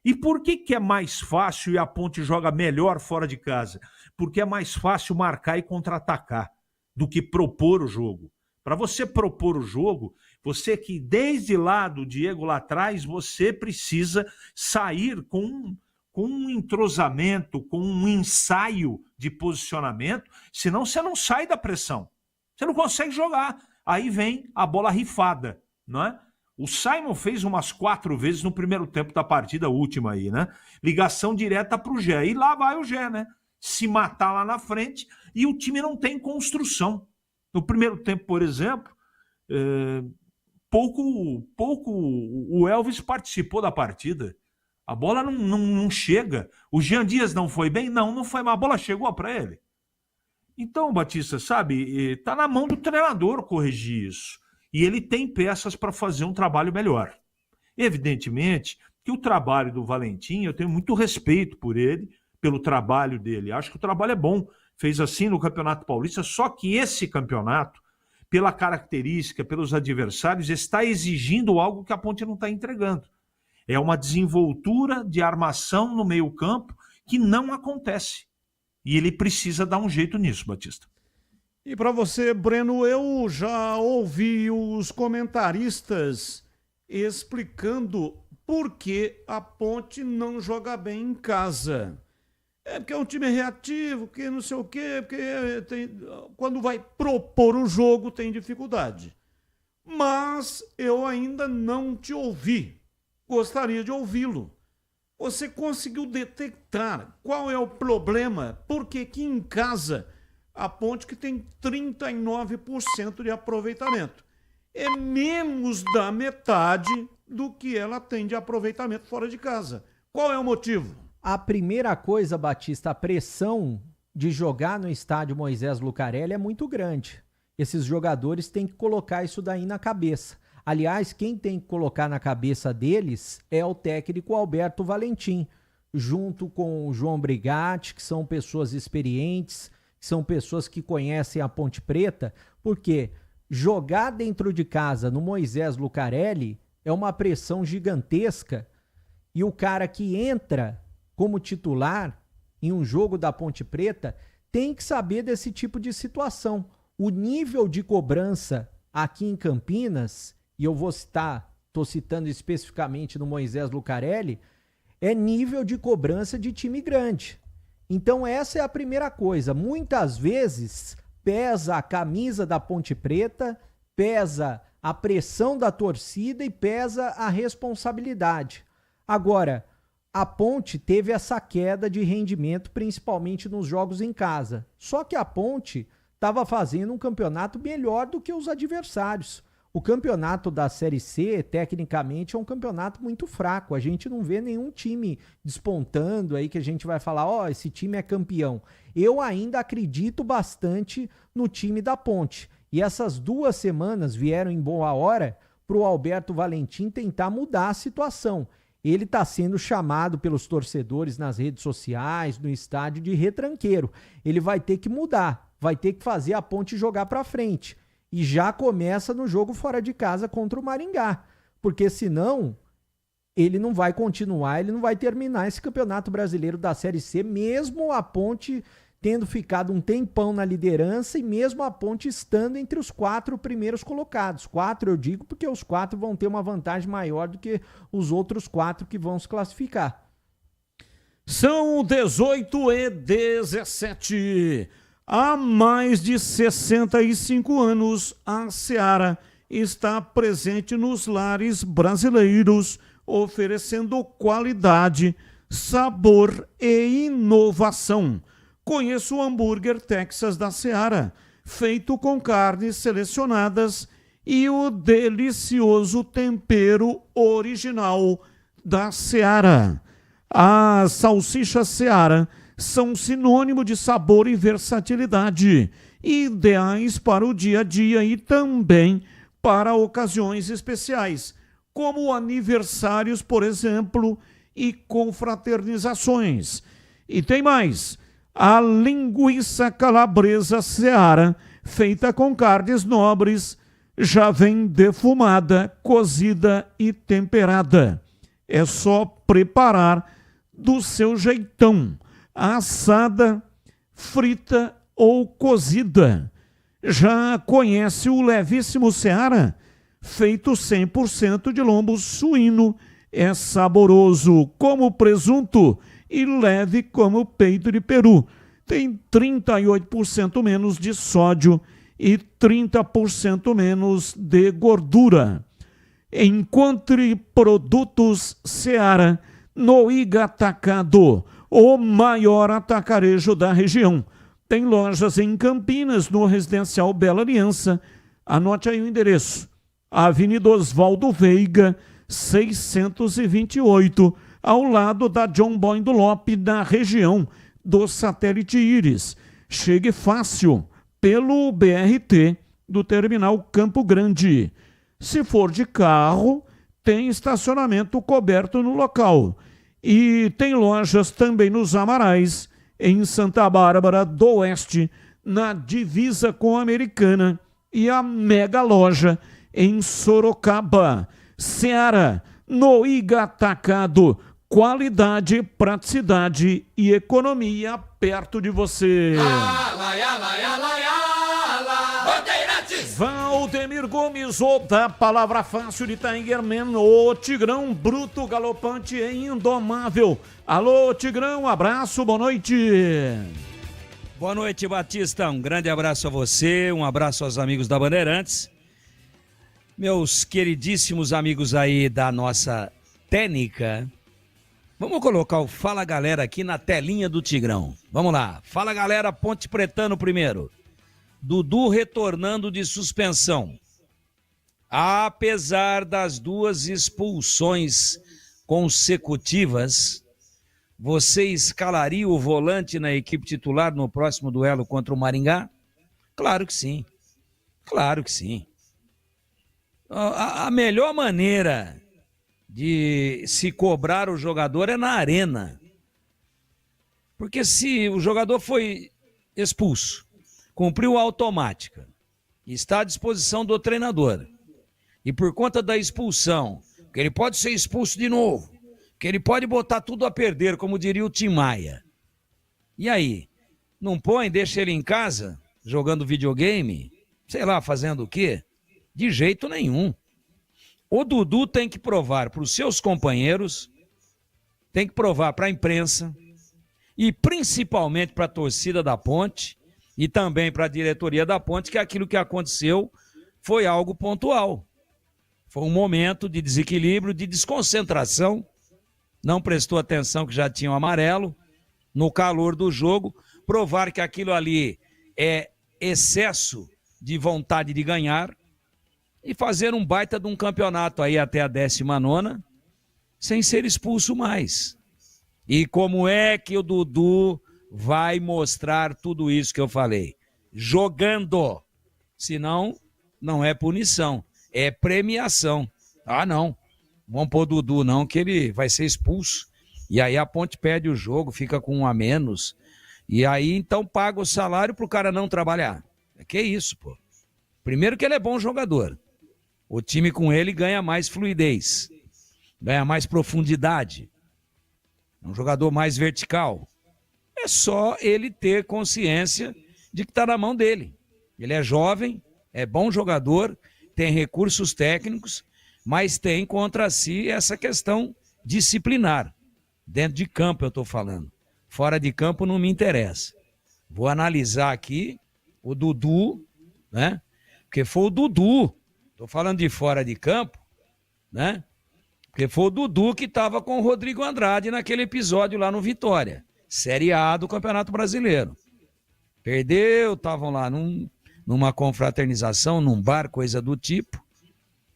E por que é mais fácil e a Ponte joga melhor fora de casa? Porque é mais fácil marcar e contra-atacar do que propor o jogo. Para você propor o jogo, você que desde lá do Diego lá atrás, você precisa sair com um entrosamento, com um ensaio de posicionamento, senão você não sai da pressão. Você não consegue jogar. Aí vem a bola rifada, não é? O Simon fez umas 4 vezes no primeiro tempo da partida última aí, né? Ligação direta para o Gé. E lá vai o Gé, né? Se matar lá na frente e o time não tem construção. No primeiro tempo, por exemplo, pouco o Elvis participou da partida. A bola não chega. O Jean Dias não foi bem? Não foi, mas a bola chegou para ele. Então, Batista, sabe, tá na mão do treinador corrigir isso. E ele tem peças para fazer um trabalho melhor. Evidentemente que o trabalho do Valentim, eu tenho muito respeito por ele, pelo trabalho dele. Acho que o trabalho é bom. Fez assim no Campeonato Paulista, só que esse campeonato, pela característica, pelos adversários, está exigindo algo que a Ponte não está entregando. É uma desenvoltura de armação no meio-campo que não acontece. E ele precisa dar um jeito nisso, Batista. E para você, Breno, eu já ouvi os comentaristas explicando por que a Ponte não joga bem em casa. É porque é um time reativo, que não sei o quê, porque quando vai propor o jogo tem dificuldade. Mas eu ainda não te ouvi. Gostaria de ouvi-lo. Você conseguiu detectar qual é o problema? Porque aqui em casa, a Ponte que tem 39% de aproveitamento. É menos da metade do que ela tem de aproveitamento fora de casa. Qual é o motivo? A primeira coisa, Batista, a pressão de jogar no estádio Moisés Lucarelli é muito grande. Esses jogadores têm que colocar isso daí na cabeça. Aliás, quem tem que colocar na cabeça deles é o técnico Alberto Valentim. junto com o João Brigatti, que são pessoas experientes, que são pessoas que conhecem a Ponte Preta, porque jogar dentro de casa no Moisés Lucarelli é uma pressão gigantesca, e o cara que entra como titular em um jogo da Ponte Preta tem que saber desse tipo de situação. O nível de cobrança aqui em Campinas, e eu estou citando especificamente no Moisés Lucarelli, é nível de cobrança de time grande. Então essa é a primeira coisa. Muitas vezes pesa a camisa da Ponte Preta, pesa a pressão da torcida e pesa a responsabilidade. Agora, a Ponte teve essa queda de rendimento, principalmente nos jogos em casa. Só que a Ponte estava fazendo um campeonato melhor do que os adversários. O campeonato da Série C, tecnicamente, é um campeonato muito fraco. A gente não vê nenhum time despontando aí que a gente vai falar, esse time é campeão. Eu ainda acredito bastante no time da Ponte. E essas 2 semanas vieram em boa hora para o Alberto Valentim tentar mudar a situação. Ele está sendo chamado pelos torcedores nas redes sociais, no estádio, de retranqueiro. Ele vai ter que mudar, vai ter que fazer a Ponte jogar para frente. E já começa no jogo fora de casa contra o Maringá. Porque senão ele não vai continuar, ele não vai terminar esse Campeonato Brasileiro da Série C, mesmo a Ponte tendo ficado um tempão na liderança e mesmo a Ponte estando entre os 4 primeiros colocados. 4 eu digo porque os 4 vão ter uma vantagem maior do que os outros 4 que vão se classificar. São 18h17. Há mais de 65 anos, a Seara está presente nos lares brasileiros, oferecendo qualidade, sabor e inovação. Conheça o hambúrguer Texas da Seara, feito com carnes selecionadas e o delicioso tempero original da Seara. As salsichas Seara são sinônimo de sabor e versatilidade, ideais para o dia a dia e também para ocasiões especiais, como aniversários, por exemplo, e confraternizações. E tem mais, a linguiça calabresa Seara, feita com carnes nobres, já vem defumada, cozida e temperada. É só preparar do seu jeitão, assada, frita ou cozida. Já conhece o levíssimo Seara? Feito 100% de lombo suíno, é saboroso como presunto e leve como peito de peru. Tem 38% menos de sódio e 30% menos de gordura. Encontre produtos Seara no Iga Atacado, o maior atacarejo da região. Tem lojas em Campinas, no Residencial Bela Aliança. Anote aí o endereço. Avenida Oswaldo Veiga, 628, ao lado da John Boindo Lopes, na região do Satélite Íris. Chegue fácil pelo BRT do Terminal Campo Grande. Se for de carro, tem estacionamento coberto no local. E tem lojas também nos Amarais, em Santa Bárbara do Oeste, na divisa com a Americana, e a mega loja em Sorocaba. Seara, no Iga Atacado, qualidade, praticidade e economia perto de você. Valdemir Gomes, o da palavra fácil de Tigerman, o Tigrão bruto, galopante e indomável. Alô, Tigrão, abraço, boa noite. Boa noite, Batista, um grande abraço a você, um abraço aos amigos da Bandeirantes. Meus queridíssimos amigos aí da nossa técnica, vamos colocar o Fala Galera aqui na telinha do Tigrão. Vamos lá, Fala Galera, Ponte Pretano primeiro. Dudu retornando de suspensão. Apesar das 2 expulsões consecutivas, você escalaria o volante na equipe titular no próximo duelo contra o Maringá? Claro que sim. Claro que sim. A melhor maneira de se cobrar o jogador é na arena. Porque se o jogador foi expulso, cumpriu a automática, está à disposição do treinador, e por conta da expulsão, que ele pode ser expulso de novo, que ele pode botar tudo a perder, como diria o Tim Maia. E aí? Não põe, deixa ele em casa, jogando videogame, sei lá, fazendo o quê? De jeito nenhum. O Dudu tem que provar para os seus companheiros, tem que provar para a imprensa, e principalmente para a torcida da Ponte, e também para a diretoria da Ponte, que aquilo que aconteceu foi algo pontual. Foi um momento de desequilíbrio, de desconcentração, não prestou atenção que já tinha o amarelo, no calor do jogo, provar que aquilo ali é excesso de vontade de ganhar e fazer um baita de um campeonato aí até a 19ª, sem ser expulso mais. E como é que o Dudu vai mostrar tudo isso que eu falei? Jogando. Senão, não é punição, é premiação. Ah, não. Vamos pôr o Dudu não, que ele vai ser expulso. E aí a Ponte perde o jogo, fica com 1 a menos. E aí, então, paga o salário pro cara não trabalhar. Que isso, pô. Primeiro que ele é bom jogador. O time com ele ganha mais fluidez, ganha mais profundidade. É um jogador mais vertical. É só ele ter consciência de que está na mão dele. Ele é jovem, é bom jogador, tem recursos técnicos, mas tem contra si essa questão disciplinar. Dentro de campo eu estou falando. Fora de campo não me interessa. Vou analisar aqui o Dudu, né? Porque foi o Dudu. Estou falando de fora de campo, né? Porque foi o Dudu que estava com o Rodrigo Andrade naquele episódio lá no Vitória. Série A do Campeonato Brasileiro. Perdeu, estavam lá numa confraternização, num bar, coisa do tipo,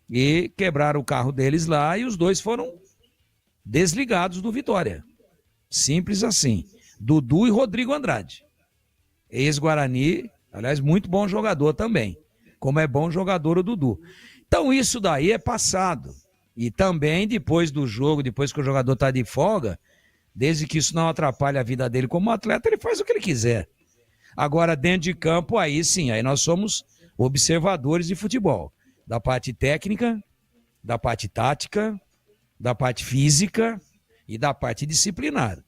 e quebraram o carro deles lá e os dois foram desligados do Vitória. Simples assim. Dudu e Rodrigo Andrade. Ex-Guarani, aliás, muito bom jogador também. Como é bom jogador o Dudu. Então isso daí é passado. E também depois do jogo, depois que o jogador está de folga, desde que isso não atrapalhe a vida dele como atleta, ele faz o que ele quiser. Agora, dentro de campo, aí sim, aí nós somos observadores de futebol. Da parte técnica, da parte tática, da parte física e da parte disciplinar.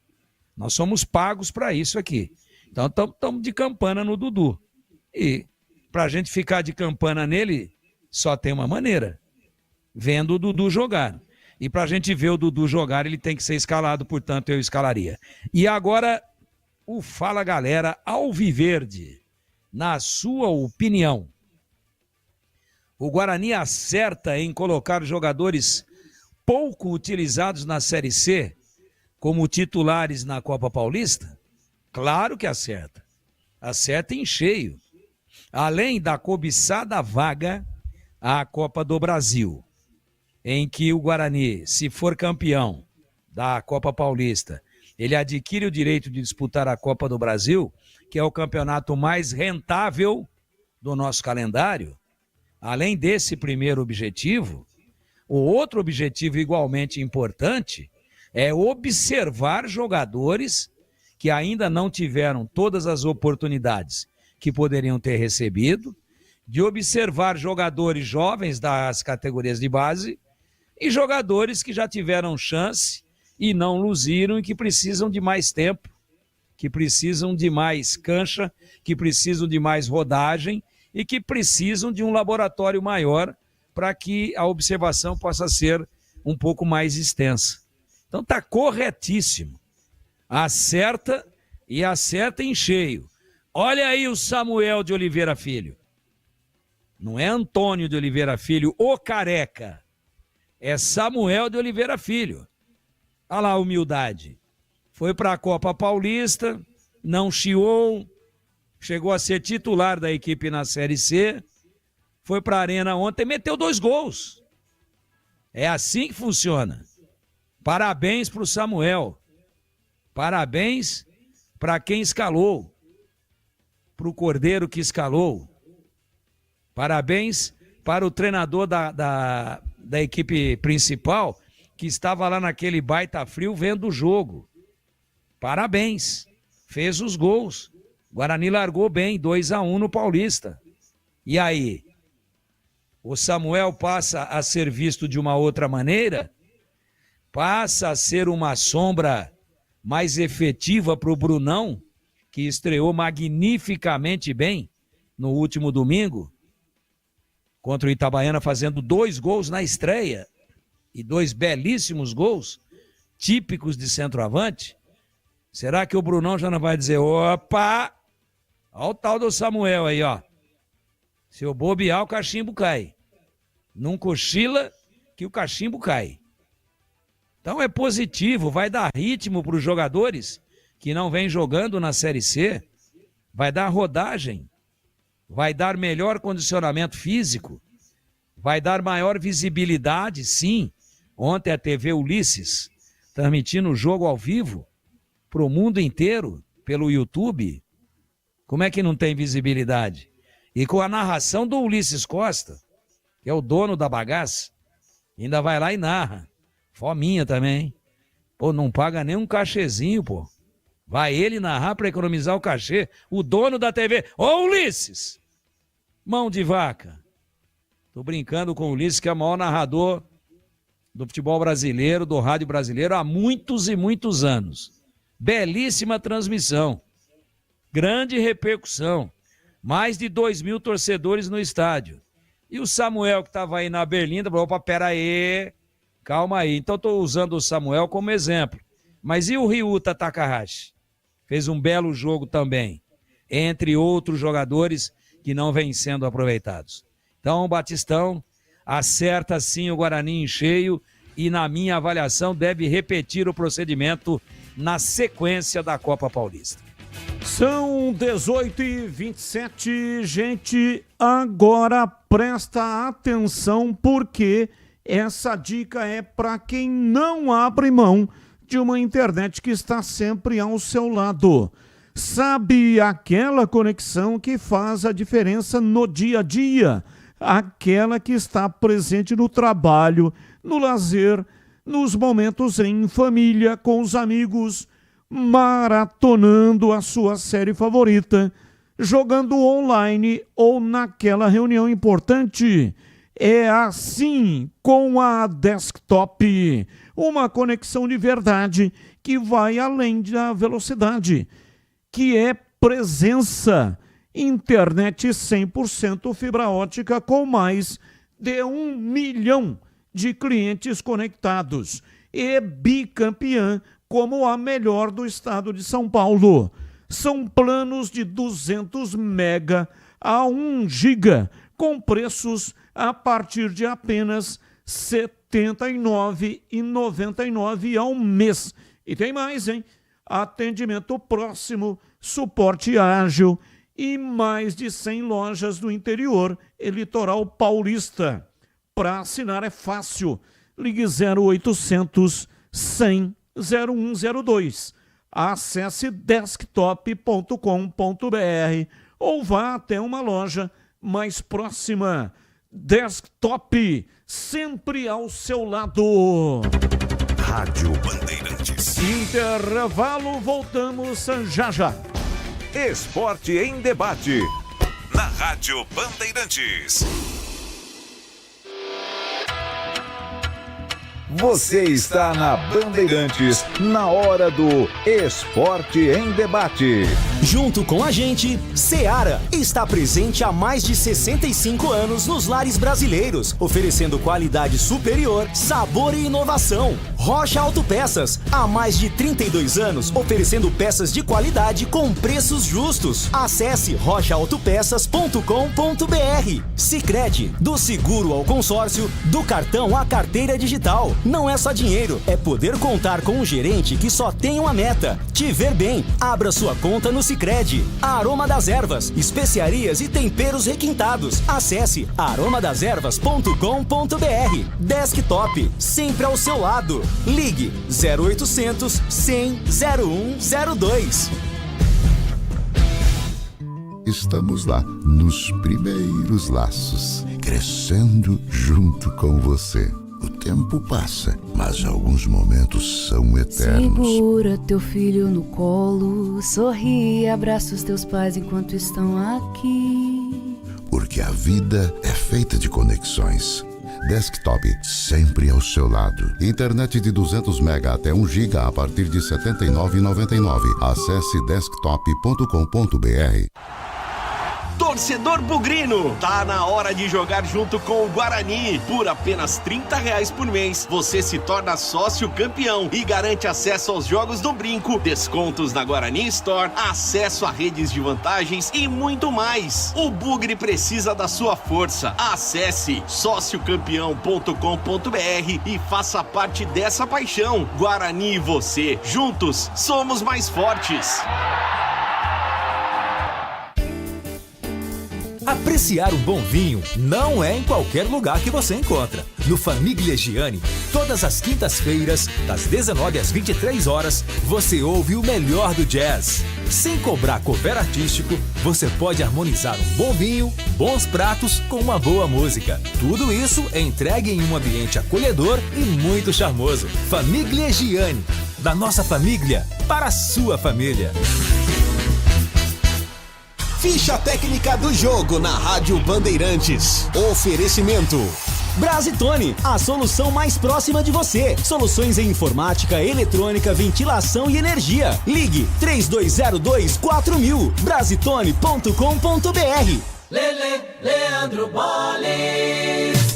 Nós somos pagos para isso aqui. Então, estamos de campana no Dudu. E para a gente ficar de campana nele, só tem uma maneira. Vendo o Dudu jogar. E para a gente ver o Dudu jogar, ele tem que ser escalado, portanto, eu escalaria. E agora, o Fala Galera Alviverde. Na sua opinião, o Guarani acerta em colocar jogadores pouco utilizados na Série C como titulares na Copa Paulista? Claro que acerta. Acerta em cheio. Além da cobiçada vaga à Copa do Brasil, em que o Guarani, se for campeão da Copa Paulista, ele adquire o direito de disputar a Copa do Brasil, que é o campeonato mais rentável do nosso calendário. Além desse primeiro objetivo, o outro objetivo igualmente importante é observar jogadores que ainda não tiveram todas as oportunidades que poderiam ter recebido, de observar jogadores jovens das categorias de base e jogadores que já tiveram chance e não luziram e que precisam de mais tempo, que precisam de mais cancha, que precisam de mais rodagem e que precisam de um laboratório maior para que a observação possa ser um pouco mais extensa. Então está corretíssimo. Acerta e acerta em cheio. Olha aí o Samuel de Oliveira Filho. Não é Antônio de Oliveira Filho, o careca. É Samuel de Oliveira Filho. Olha lá a humildade. Foi para a Copa Paulista, não chiou, chegou a ser titular da equipe na Série C, foi para a Arena ontem, meteu 2 gols. É assim que funciona. Parabéns para o Samuel. Parabéns para quem escalou. Para o Cordeiro que escalou. Parabéns para o treinador da equipe principal, que estava lá naquele baita frio vendo o jogo. Parabéns. fez os gols. O Guarani largou bem, 2-1 no Paulista. E aí? O Samuel passa a ser visto de uma outra maneira? Passa a ser uma sombra mais efetiva para o Brunão, que estreou magnificamente bem no último domingo, contra o Itabaiana, fazendo 2 gols na estreia, e 2 belíssimos gols, típicos de centroavante. Será que o Brunão já não vai dizer, opa, olha o tal do Samuel aí, ó. Se eu bobear, o cachimbo cai. Não cochila que o cachimbo cai. Então é positivo, vai dar ritmo para os jogadores que não vêm jogando na Série C, vai dar rodagem, vai dar melhor condicionamento físico, vai dar maior visibilidade, sim. Ontem a TV Ulisses, transmitindo o jogo ao vivo para o mundo inteiro, pelo YouTube. Como é que não tem visibilidade? E com a narração do Ulisses Costa, que é o dono da bagaça, ainda vai lá e narra. Fominha também, hein? Pô, não paga nem um cachezinho, pô. Vai ele narrar para economizar o cachê, o dono da TV. Ô, Ulisses! Mão de vaca. Tô brincando com o Ulisses, que é o maior narrador do futebol brasileiro, do rádio brasileiro, há muitos e muitos anos. Belíssima transmissão. Grande repercussão. Mais de 2.000 torcedores no estádio. E o Samuel, que estava aí na Berlinda, falou, opa, pera aí, calma aí. Então estou usando o Samuel como exemplo. Mas e o Ryuta Takahashi? Fez um belo jogo também, entre outros jogadores que não vêm sendo aproveitados. Então o Batistão acerta sim o Guarani em cheio e, na minha avaliação, deve repetir o procedimento na sequência da Copa Paulista. São 18h27, gente, agora presta atenção porque essa dica é para quem não abre mão de uma internet que está sempre ao seu lado. Sabe aquela conexão que faz a diferença no dia a dia? Aquela que está presente no trabalho, no lazer, nos momentos em família, com os amigos, maratonando a sua série favorita, jogando online ou naquela reunião importante. É assim com a Desktop, uma conexão de verdade que vai além da velocidade, que é presença, internet 100% fibra ótica com mais de 1 milhão de clientes conectados e bicampeã como a melhor do estado de São Paulo. São planos de 200 mega a 1 giga, com preços a partir de apenas R$ 79,99 ao mês. E tem mais, hein? Atendimento próximo, suporte ágil e mais de 100 lojas do interior e litoral paulista. Para assinar é fácil. Ligue 0800 100 0102. Acesse desktop.com.br ou vá até uma loja mais próxima. Desktop, sempre ao seu lado. Rádio Bandeirantes. Intervalo, voltamos já já. Esporte em debate. Na Rádio Bandeirantes. Você está na Bandeirantes, na hora do Esporte em Debate. Junto com a gente, Seara está presente há mais de 65 anos nos lares brasileiros, oferecendo qualidade superior, sabor e inovação. Rocha Autopeças, há mais de 32 anos, oferecendo peças de qualidade com preços justos. Acesse rochaautopeças.com.br. Sicredi, do seguro ao consórcio, do cartão à carteira digital. Não é só dinheiro, é poder contar com um gerente que só tem uma meta: te ver bem. Abra sua conta no Sicredi. Aroma das Ervas, especiarias e temperos requintados. Acesse aromadeservas.com.br. Desktop, sempre ao seu lado. Ligue 0800 100 0102. Estamos lá, nos primeiros laços, crescendo junto com você. O tempo passa, mas alguns momentos são eternos. Segura teu filho no colo, sorri e abraça os teus pais enquanto estão aqui. Porque a vida é feita de conexões. Desktop, sempre ao seu lado. Internet de 200 MB até 1 GB a partir de R$ 79,99. Acesse desktop.com.br. Torcedor bugrino, tá na hora de jogar junto com o Guarani. Por apenas R$30 por mês, você se torna sócio campeão e garante acesso aos jogos do Brinco, descontos na Guarani Store, acesso a redes de vantagens e muito mais. O Bugre precisa da sua força. Acesse sociocampeão.com.br e faça parte dessa paixão. Guarani e você, juntos, somos mais fortes. Apreciar um bom vinho não é em qualquer lugar que você encontra. No Famiglia Gianni, todas as quintas-feiras, das 19 às 23 horas, você ouve o melhor do jazz. Sem cobrar cover artístico, você pode harmonizar um bom vinho, bons pratos com uma boa música. Tudo isso é entregue em um ambiente acolhedor e muito charmoso. Famiglia Gianni, da nossa família para a sua família. Ficha técnica do jogo na Rádio Bandeirantes. Oferecimento Brasitone, a solução mais próxima de você. Soluções em informática, eletrônica, ventilação e energia. Ligue 3202-4000. Brasitone.com.br. Leandro Boles.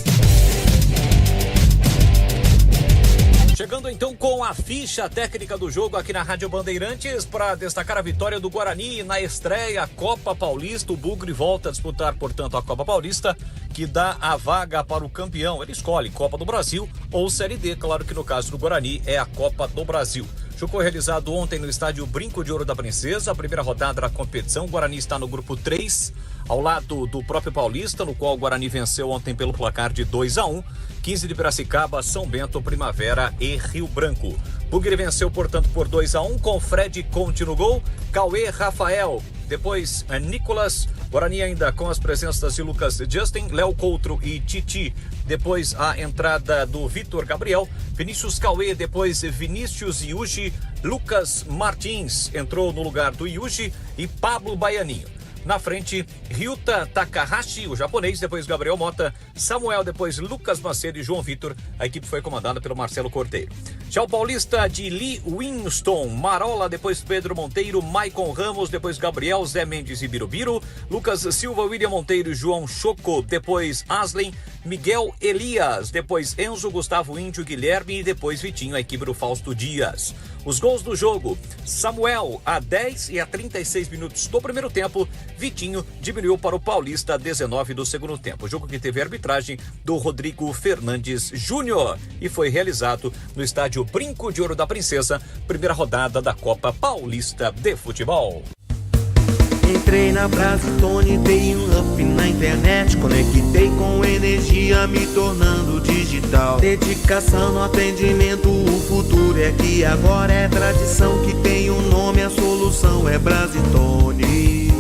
Chegando então com a ficha técnica do jogo aqui na Rádio Bandeirantes para destacar a vitória do Guarani na estreia Copa Paulista. O Bugre volta a disputar, portanto, a Copa Paulista, que dá a vaga para o campeão. Ele escolhe Copa do Brasil ou Série D, claro que no caso do Guarani é a Copa do Brasil. O jogo foi realizado ontem no estádio Brinco de Ouro da Princesa, a primeira rodada da competição. O Guarani está no grupo 3, ao lado do próprio Paulista, no qual o Guarani venceu ontem pelo placar de 2-1. 15 de Piracicaba, São Bento, Primavera e Rio Branco. Bugre venceu, portanto, por 2-1, com Fred Conte no gol, Cauê, Rafael, depois Nicolas, Guarani ainda com as presenças de Lucas Justin, Léo Coutro e Titi. Depois a entrada do Vitor Gabriel, Vinícius Cauê, depois Vinícius Yuji, Lucas Martins entrou no lugar do Yuji e Pablo Baianinho. Na frente, Ryuta Takahashi, o japonês, depois Gabriel Mota, Samuel, depois Lucas Macedo e João Vitor. A equipe foi comandada pelo Marcelo Cordeiro. Já o paulista de Lee Winston, Marola, depois Pedro Monteiro, Maicon Ramos, depois Gabriel, Zé Mendes e Birubiru, Lucas Silva, William Monteiro e João Choco, depois Aslen, Miguel Elias, depois Enzo, Gustavo Índio, Guilherme e depois Vitinho, a equipe do Fausto Dias. Os gols do jogo: Samuel a 10 e a 36 minutos do primeiro tempo, Vitinho diminuiu para o Paulista a 19 do segundo tempo. O jogo que teve a arbitragem do Rodrigo Fernandes Júnior e foi realizado no estádio Brinco de Ouro da Princesa, primeira rodada da Copa Paulista de Futebol. Entrei na Brasitone, dei um up na internet, conectei com energia, me tornando digital. Dedicação no atendimento, o futuro é que agora é tradição, que tem um nome, a solução é Brasitone.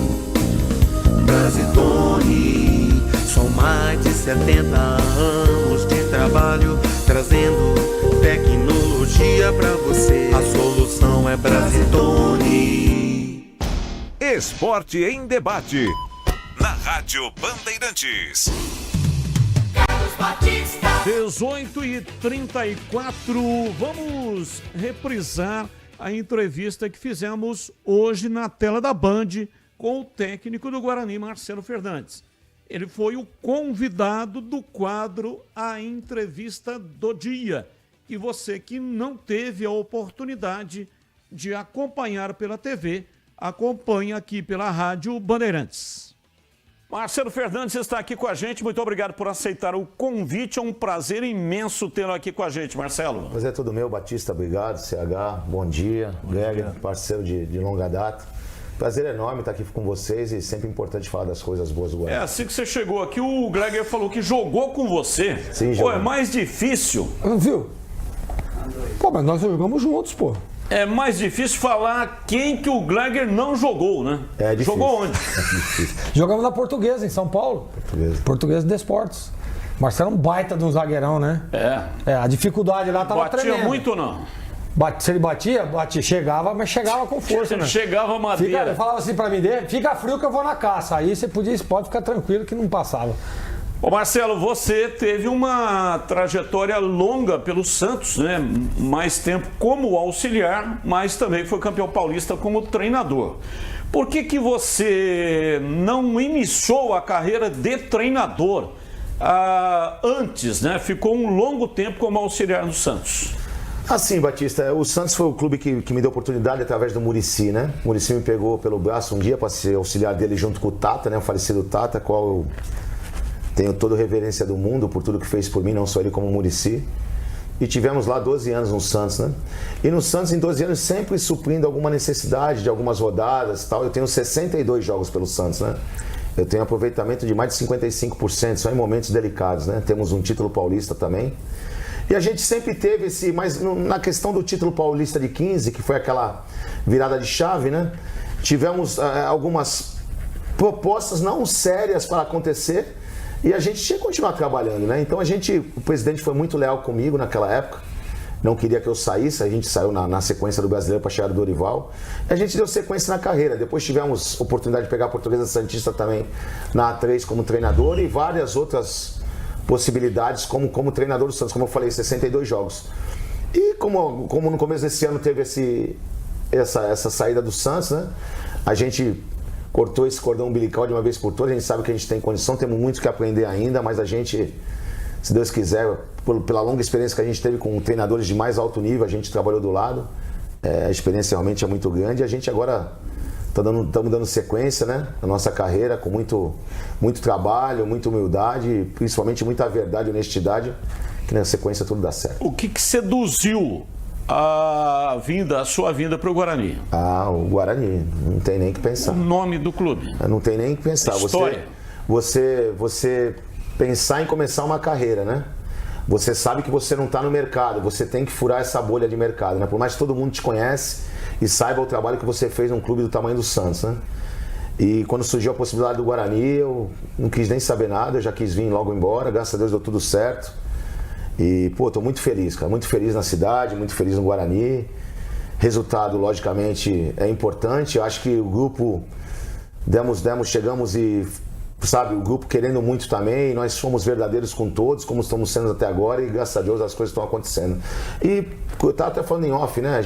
Brasitone, são mais de 70 anos de trabalho, trazendo tecnologia pra você. A solução é Brasitone. Esporte em debate. Na Rádio Bandeirantes. 18h34, vamos reprisar a entrevista que fizemos hoje na tela da Band com o técnico do Guarani, Marcelo Fernandes. Ele foi o convidado do quadro A Entrevista do Dia. E você que não teve a oportunidade de acompanhar pela TV, acompanha aqui pela Rádio Bandeirantes. Marcelo Fernandes está aqui com a gente. Muito obrigado por aceitar o convite. É um prazer imenso tê-lo aqui com a gente, Marcelo. Prazer é todo meu, Batista. Obrigado. CH, bom dia. Greg, parceiro de longa data. Prazer enorme estar aqui com vocês e sempre importante falar das coisas boas do Guarani. É, assim que você chegou aqui, o Greger falou que jogou com você. Sim, pô, é mais difícil. Viu? Pô, mas nós jogamos juntos, pô. É mais difícil falar quem que o Greger não jogou, né? É difícil. Jogou onde? Jogamos na Portuguesa, em São Paulo. Portuguesa de Esportes. Marcelo é um baita de um zagueirão, né? A dificuldade lá tava tremenda. Batia muito ou não? Se ele batia, chegava, mas chegava com força, né? Chegava madeira. Ele falava assim pra mim, fica frio que eu vou na caça. Aí você pode ficar tranquilo que não passava. Ô Marcelo, você teve uma trajetória longa pelo Santos, né? Mais tempo como auxiliar, mas também foi campeão paulista como treinador. Por que você não iniciou a carreira de treinador antes, né? Ficou um longo tempo como auxiliar no Santos. Assim, Batista, o Santos foi o clube que me deu oportunidade através do Muricy, né? O Muricy me pegou pelo braço um dia para ser auxiliar dele junto com o Tata, né? O falecido Tata, qual eu tenho toda a reverência do mundo por tudo que fez por mim, não só ele como o Muricy. E tivemos lá 12 anos no Santos, né? E no Santos, em 12 anos, sempre suprindo alguma necessidade de algumas rodadas e tal. Eu tenho 62 jogos pelo Santos, né? Eu tenho aproveitamento de mais de 55%, só em momentos delicados, né? Temos um título paulista também. E a gente sempre teve mas na questão do título paulista de 15, que foi aquela virada de chave, né? Tivemos algumas propostas não sérias para acontecer e a gente tinha que continuar trabalhando, né? Então o presidente foi muito leal comigo naquela época, não queria que eu saísse, a gente saiu na sequência do Brasileiro para chegar do Dorival, e a gente deu sequência na carreira. Depois tivemos oportunidade de pegar a Portuguesa Santista também na A3 como treinador e várias outras possibilidades como treinador do Santos, como eu falei, 62 jogos. E como no começo desse ano teve essa saída do Santos, né? A gente cortou esse cordão umbilical de uma vez por todas, a gente sabe que a gente tem condição, temos muito que aprender ainda, mas a gente, se Deus quiser, pela longa experiência que a gente teve com treinadores de mais alto nível, a gente trabalhou do lado, a experiência realmente é muito grande e a gente agora estamos dando sequência, né, na nossa carreira com muito trabalho, muita humildade e principalmente muita verdade e honestidade, que na sequência tudo dá certo. O que seduziu a sua vinda para o Guarani? O Guarani, não tem nem que pensar. O nome do clube? Não tem nem que pensar. História. Você pensar em começar uma carreira, né? Você sabe que você não está no mercado, você tem que furar essa bolha de mercado, né? Por mais que todo mundo te conhece e saiba o trabalho que você fez num clube do tamanho do Santos, né? E quando surgiu a possibilidade do Guarani, eu não quis nem saber nada, eu já quis vir logo embora, graças a Deus deu tudo certo. E, tô muito feliz, cara, muito feliz na cidade, muito feliz no Guarani. Resultado, logicamente, é importante. Eu acho que o grupo, chegamos e, sabe, o grupo querendo muito também. Nós somos verdadeiros com todos, como estamos sendo até agora, e graças a Deus as coisas estão acontecendo. E eu estava até falando em off, né?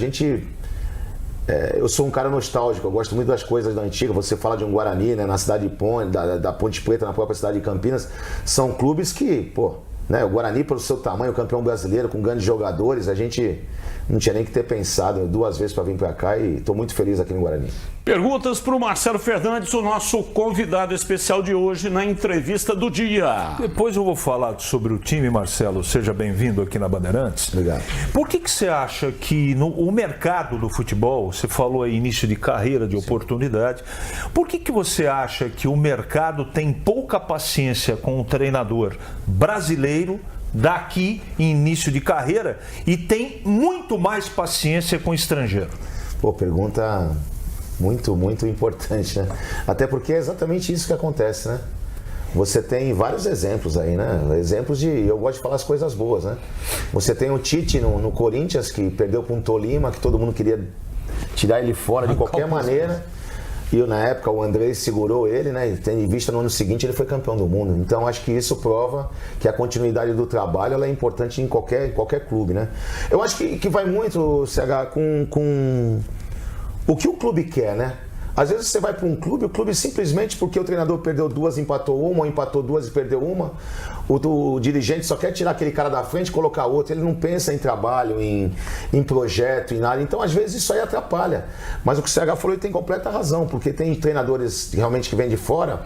Eu sou um cara nostálgico, eu gosto muito das coisas da antiga. Você fala de um Guarani, né? Na cidade de Ponte, da Ponte Preta, na própria cidade de Campinas. São clubes que, né? O Guarani, pelo seu tamanho, campeão brasileiro, com grandes jogadores, a gente não tinha nem que ter pensado 2 vezes para vir para cá e estou muito feliz aqui no Guarani. Perguntas para o Marcelo Fernandes, o nosso convidado especial de hoje na entrevista do dia. Depois eu vou falar sobre o time, Marcelo. Seja bem-vindo aqui na Bandeirantes. Obrigado. Por que você acha que o mercado do futebol, você falou aí início de carreira, de oportunidade, por que você acha que o mercado tem pouca paciência com o treinador brasileiro daqui em início de carreira e tem muito mais paciência com o estrangeiro? Pergunta muito, muito importante, né? Até porque é exatamente isso que acontece, né? Você tem vários exemplos aí, né? Exemplos eu gosto de falar as coisas boas, né? Você tem o Tite no Corinthians, que perdeu para um Tolima, que todo mundo queria tirar ele fora de qualquer maneira. E na época o Andrés segurou ele, né? E tendo em vista no ano seguinte ele foi campeão do mundo. Então acho que isso prova que a continuidade do trabalho ela é importante em qualquer clube, né? Eu acho que vai muito, CH, com o que o clube quer, né? Às vezes você vai para um clube, o clube simplesmente porque o treinador perdeu 2, empatou uma, ou empatou 2 e perdeu uma, o dirigente só quer tirar aquele cara da frente e colocar outro, ele não pensa em trabalho, em projeto, em nada. Então às vezes isso aí atrapalha. Mas o que o CH falou, ele tem completa razão, porque tem treinadores realmente que vêm de fora,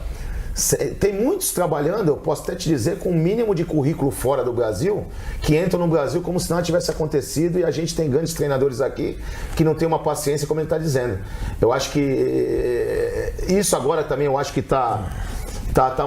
tem muitos trabalhando, eu posso até te dizer, com um mínimo de currículo fora do Brasil, que entram no Brasil como se nada tivesse acontecido, e a gente tem grandes treinadores aqui que não tem uma paciência, como ele está dizendo. Eu acho que isso agora também, eu acho que está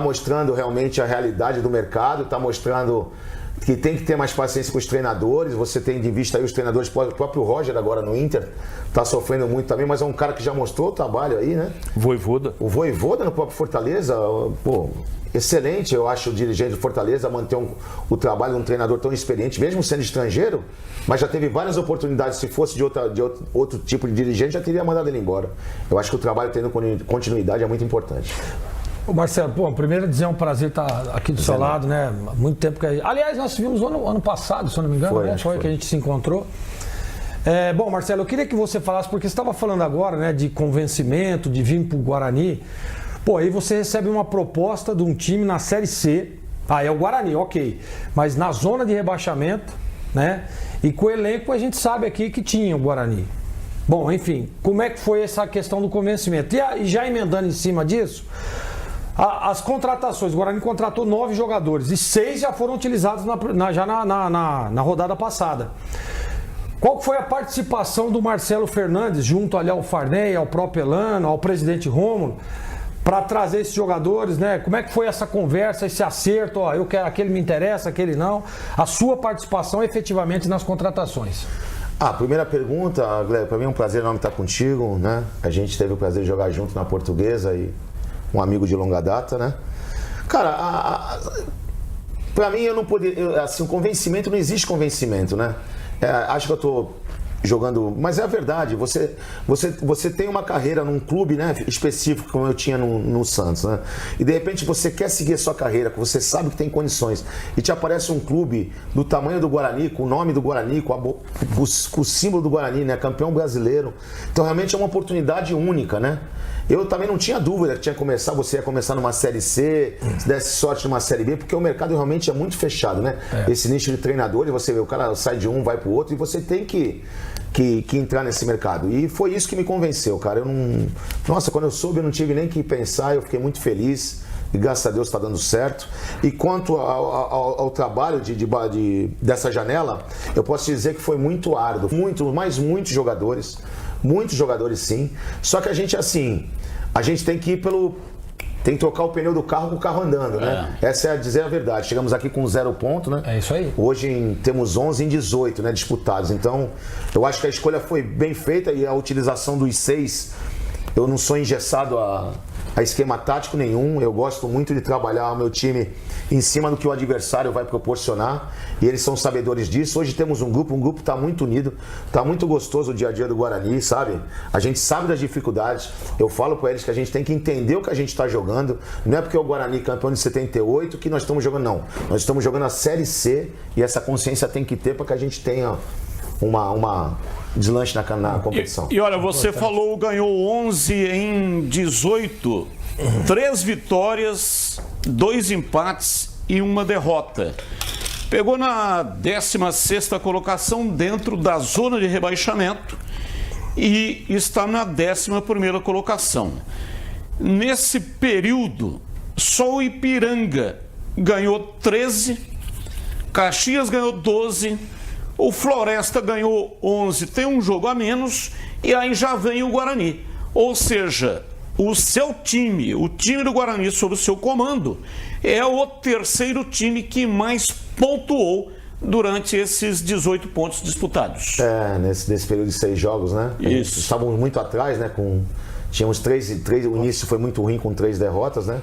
mostrando realmente a realidade do mercado, está mostrando que tem que ter mais paciência com os treinadores. Você tem de vista aí os treinadores, o próprio Roger agora no Inter tá sofrendo muito também, mas é um cara que já mostrou o trabalho aí, né? Vojvoda. O Vojvoda no próprio Fortaleza, pô, excelente, eu acho, o dirigente do Fortaleza manter o trabalho de um treinador tão experiente, mesmo sendo estrangeiro, mas já teve várias oportunidades. Se fosse de outro tipo de dirigente, já teria mandado ele embora. Eu acho que o trabalho tendo continuidade é muito importante. Ô Marcelo, pô, primeiro dizer, é um prazer estar aqui do seu lado, né? Muito tempo que a gente... Aliás, nós vimos ano passado, se eu não me engano, né? Foi que a gente se encontrou. Bom, Marcelo, eu queria que você falasse, porque você estava falando agora, né, de convencimento, de vir pro Guarani. Pô, aí você recebe uma proposta de um time na Série C. É o Guarani, ok. Mas na zona de rebaixamento, né? E com o elenco a gente sabe aqui que tinha o Guarani. Bom, enfim, como é que foi essa questão do convencimento? E já emendando em cima disso, as contratações, o Guarani contratou 9 jogadores e 6 já foram utilizados na rodada passada. Qual foi a participação do Marcelo Fernandes junto ali ao Farney, ao próprio Elano, ao presidente Rômulo, para trazer esses jogadores, né? Como é que foi essa conversa, esse acerto? Eu quero, aquele me interessa, aquele não. A sua participação efetivamente nas contratações. Primeira pergunta, Gleb, para mim é um prazer enorme estar contigo, né? A gente teve o prazer de jogar junto na Portuguesa e um amigo de longa data, né? Cara, para mim eu não poderia, assim, o convencimento, não existe convencimento, né? Acho que eu tô jogando, mas é a verdade, você tem uma carreira num clube, né, específico, como eu tinha no Santos, né? E de repente você quer seguir a sua carreira, você sabe que tem condições, e te aparece um clube do tamanho do Guarani, com o nome do Guarani, com o símbolo do Guarani, né, campeão brasileiro. Então realmente é uma oportunidade única, né? Eu também não tinha dúvida que você ia começar numa Série C, se desse sorte numa Série B, porque o mercado realmente é muito fechado, né? Esse nicho de treinadores, você vê, o cara sai de um, vai pro outro, e você tem que entrar nesse mercado. E foi isso que me convenceu, cara. Nossa, quando eu soube, eu não tive nem que pensar, eu fiquei muito feliz. E graças a Deus está dando certo. E quanto ao trabalho dessa janela, eu posso dizer que foi muito árduo. Muitos jogadores sim. Só que a gente tem que ir tem que trocar o pneu do carro com o carro andando, né? Essa é a dizer a verdade. Chegamos aqui com 0 ponto, né? É isso aí. Hoje temos 11 em 18, né, disputados. Então, eu acho que a escolha foi bem feita e a utilização dos 6, eu não sou engessado a esquema tático nenhum. Eu gosto muito de trabalhar o meu time em cima do que o adversário vai proporcionar, e eles são sabedores disso. Hoje temos um grupo está muito unido, está muito gostoso o dia a dia do Guarani, sabe? A gente sabe das dificuldades. Eu falo para eles que a gente tem que entender o que a gente está jogando. Não é porque o Guarani campeão de 78 que nós estamos jogando, não. Nós estamos jogando a Série C, e essa consciência tem que ter para que a gente tenha uma deslanche na competição. E olha, você falou, ganhou 11 em 18, 3 vitórias, 2 empates e 1 derrota. Pegou na 16ª colocação dentro da zona de rebaixamento e está na 11ª colocação. Nesse período, só o Ipiranga ganhou 13, Caxias ganhou 12, o Floresta ganhou 11, tem um jogo a menos, e aí já vem o Guarani. Ou seja, o seu time, o time do Guarani sob o seu comando, é o terceiro time que mais pontuou durante esses 18 pontos disputados. Nesse período de 6 jogos, né? Isso. Estávamos muito atrás, né? Tínhamos 3, o início foi muito ruim com 3 derrotas, né?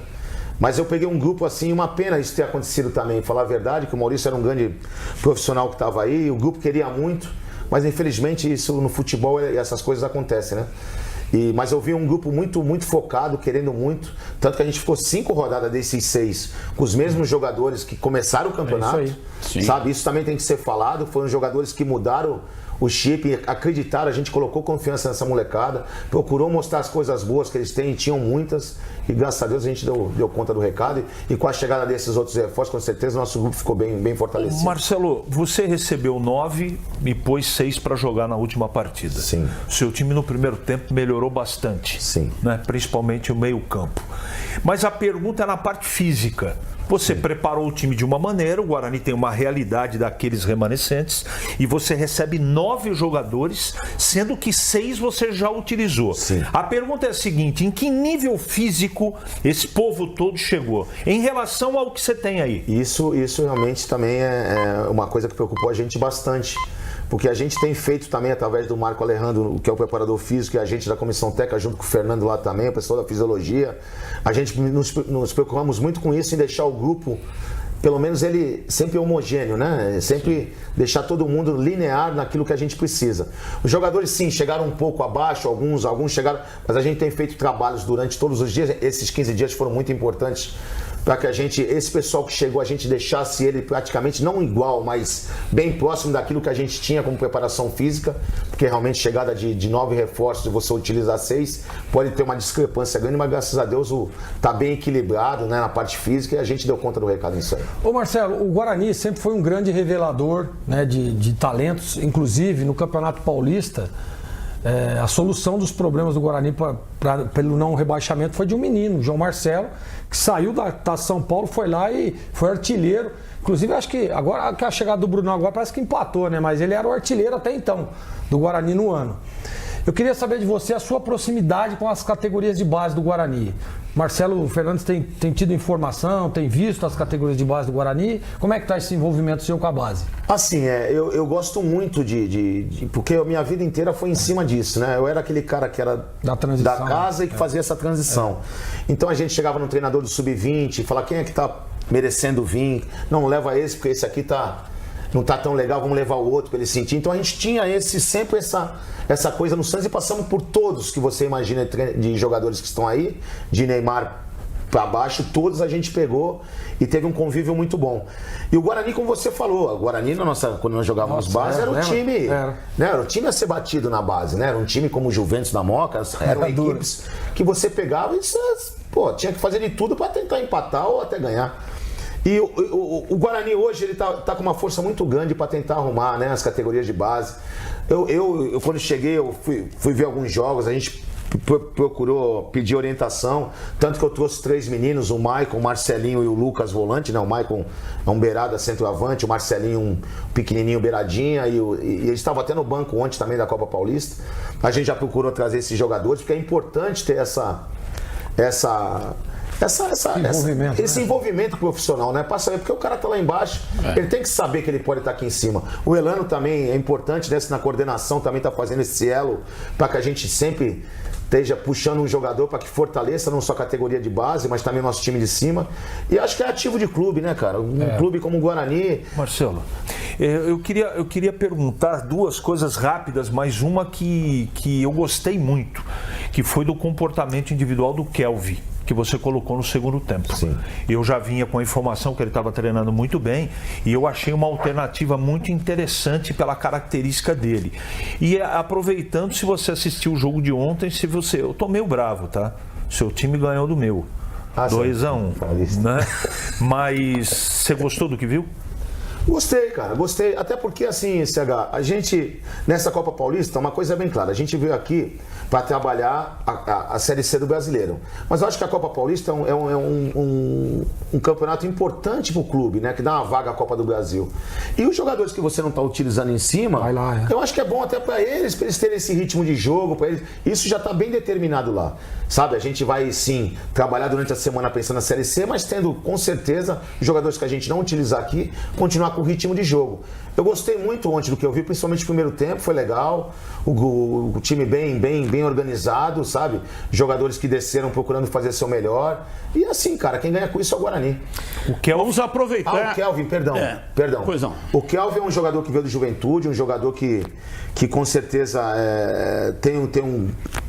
Mas eu peguei um grupo assim, uma pena isso ter acontecido também. Falar a verdade, que o Maurício era um grande profissional que estava aí, o grupo queria muito, mas infelizmente isso no futebol, essas coisas acontecem, né? Mas eu vi um grupo muito, muito focado, querendo muito, tanto que a gente ficou 5 rodadas desses 6 com os mesmos jogadores que começaram o campeonato, sabe? Isso também tem que ser falado. Foram jogadores que mudaram o chip, acreditaram, a gente colocou confiança nessa molecada, procurou mostrar as coisas boas que eles têm, tinham muitas, e graças a Deus a gente deu conta do recado, e com a chegada desses outros reforços, com certeza, nosso grupo ficou bem fortalecido. Marcelo, você recebeu 9 e pôs 6 para jogar na última partida. Sim. O seu time no primeiro tempo melhorou bastante. Sim. Né? Principalmente o meio-campo. Mas a pergunta é na parte física. Você preparou o time de uma maneira, o Guarani tem uma realidade daqueles remanescentes, e você recebe 9 jogadores, sendo que 6 você já utilizou. Sim. A pergunta é a seguinte: em que nível físico esse povo todo chegou? Em relação ao que você tem aí? Isso realmente também é uma coisa que preocupou a gente bastante. Porque a gente tem feito também, através do Marco Alejandro, que é o preparador físico, e a gente da comissão técnica, junto com o Fernando lá também, o pessoal da fisiologia, a gente nos preocupamos muito com isso, em deixar o grupo, pelo menos ele sempre homogêneo, né? Sempre deixar todo mundo linear naquilo que a gente precisa. Os jogadores, sim, chegaram um pouco abaixo, alguns chegaram, mas a gente tem feito trabalhos durante todos os dias. Esses 15 dias foram muito importantes para que esse pessoal que chegou, a gente deixasse ele praticamente não igual, mas bem próximo daquilo que a gente tinha como preparação física, porque realmente chegada de 9 reforços e você utilizar 6, pode ter uma discrepância grande, mas graças a Deus tá bem equilibrado, né, na parte física, e a gente deu conta do recado nisso aí. Ô Marcelo, o Guarani sempre foi um grande revelador, né, de talentos, inclusive no Campeonato Paulista. A solução dos problemas do Guarani pelo não rebaixamento foi de um menino, João Marcelo, que saiu da São Paulo, foi lá e foi artilheiro. Inclusive, acho que agora que a chegada do Brunão agora parece que empatou, né? Mas ele era o artilheiro até então do Guarani no ano. Eu queria saber de você a sua proximidade com as categorias de base do Guarani. Marcelo Fernandes tem tido informação, tem visto as categorias de base do Guarani. Como é que está esse envolvimento seu com a base? Assim, eu gosto muito porque a minha vida inteira foi em cima disso, né? Eu era aquele cara que era da casa e que fazia essa transição. Então a gente chegava no treinador do Sub-20 e falava: quem é que está merecendo vir? Não, leva esse, porque esse aqui não tá tão legal, vamos levar o outro para ele sentir. Então a gente tinha sempre essa coisa no Santos, e passamos por todos que você imagina de jogadores que estão aí, de Neymar para baixo, todos a gente pegou e teve um convívio muito bom. E o Guarani, como você falou, o Guarani quando nós jogávamos base, era o time, né? Era o time a ser batido na base, né? Era um time como o Juventus da Moca, eram equipes que você pegava e tinha que fazer de tudo para tentar empatar ou até ganhar. E o Guarani hoje ele tá com uma força muito grande para tentar arrumar, né, as categorias de base. Eu quando cheguei, eu fui ver alguns jogos, a gente procurou pedir orientação, tanto que eu trouxe 3 meninos, o Maicon, o Marcelinho e o Lucas volante, né? O Maicon é um beirada centroavante, o Marcelinho um pequenininho beiradinha, e eles estavam até no banco ontem também da Copa Paulista. A gente já procurou trazer esses jogadores, porque é importante ter esse envolvimento profissional, né? Pra saber, porque o cara tá lá embaixo, ele tem que saber que ele pode estar aqui em cima. O Elano também é importante, né? Na coordenação também tá fazendo esse elo para que a gente sempre esteja puxando um jogador para que fortaleça não só a categoria de base, mas também o nosso time de cima. E acho que é ativo de clube, né, cara? Um clube como o Guarani. Marcelo, eu queria perguntar 2 coisas rápidas, mas uma que eu gostei muito, que foi do comportamento individual do Kelvin, que você colocou no segundo tempo. Sim. Eu já vinha com a informação que ele estava treinando muito bem, e eu achei uma alternativa muito interessante pela característica dele. E aproveitando, se você assistiu o jogo de ontem, eu tô meio bravo, tá? Seu time ganhou do meu. 2-1, né? Mas você gostou do que viu? Gostei, cara, gostei. Até porque, assim, CH, a gente, nessa Copa Paulista, uma coisa é bem clara: a gente veio aqui para trabalhar a Série C do Brasileiro. Mas eu acho que a Copa Paulista é um campeonato importante para o clube, né? Que dá uma vaga à Copa do Brasil. E os jogadores que você não está utilizando em cima, eu acho que é bom até para eles terem esse ritmo de jogo, para eles. Isso já está bem determinado lá. Sabe, a gente vai sim trabalhar durante a semana pensando na Série C, mas tendo com certeza jogadores que a gente não utilizar aqui, continuar com o ritmo de jogo. Eu gostei muito ontem do que eu vi, principalmente no primeiro tempo, foi legal. O time bem organizado, sabe? Jogadores que desceram procurando fazer seu melhor. E assim, cara, quem ganha com isso é o Guarani. Vamos aproveitar. O Kelvin, perdão. Pois não. O Kelvin é um jogador que veio do Juventude, um jogador que com certeza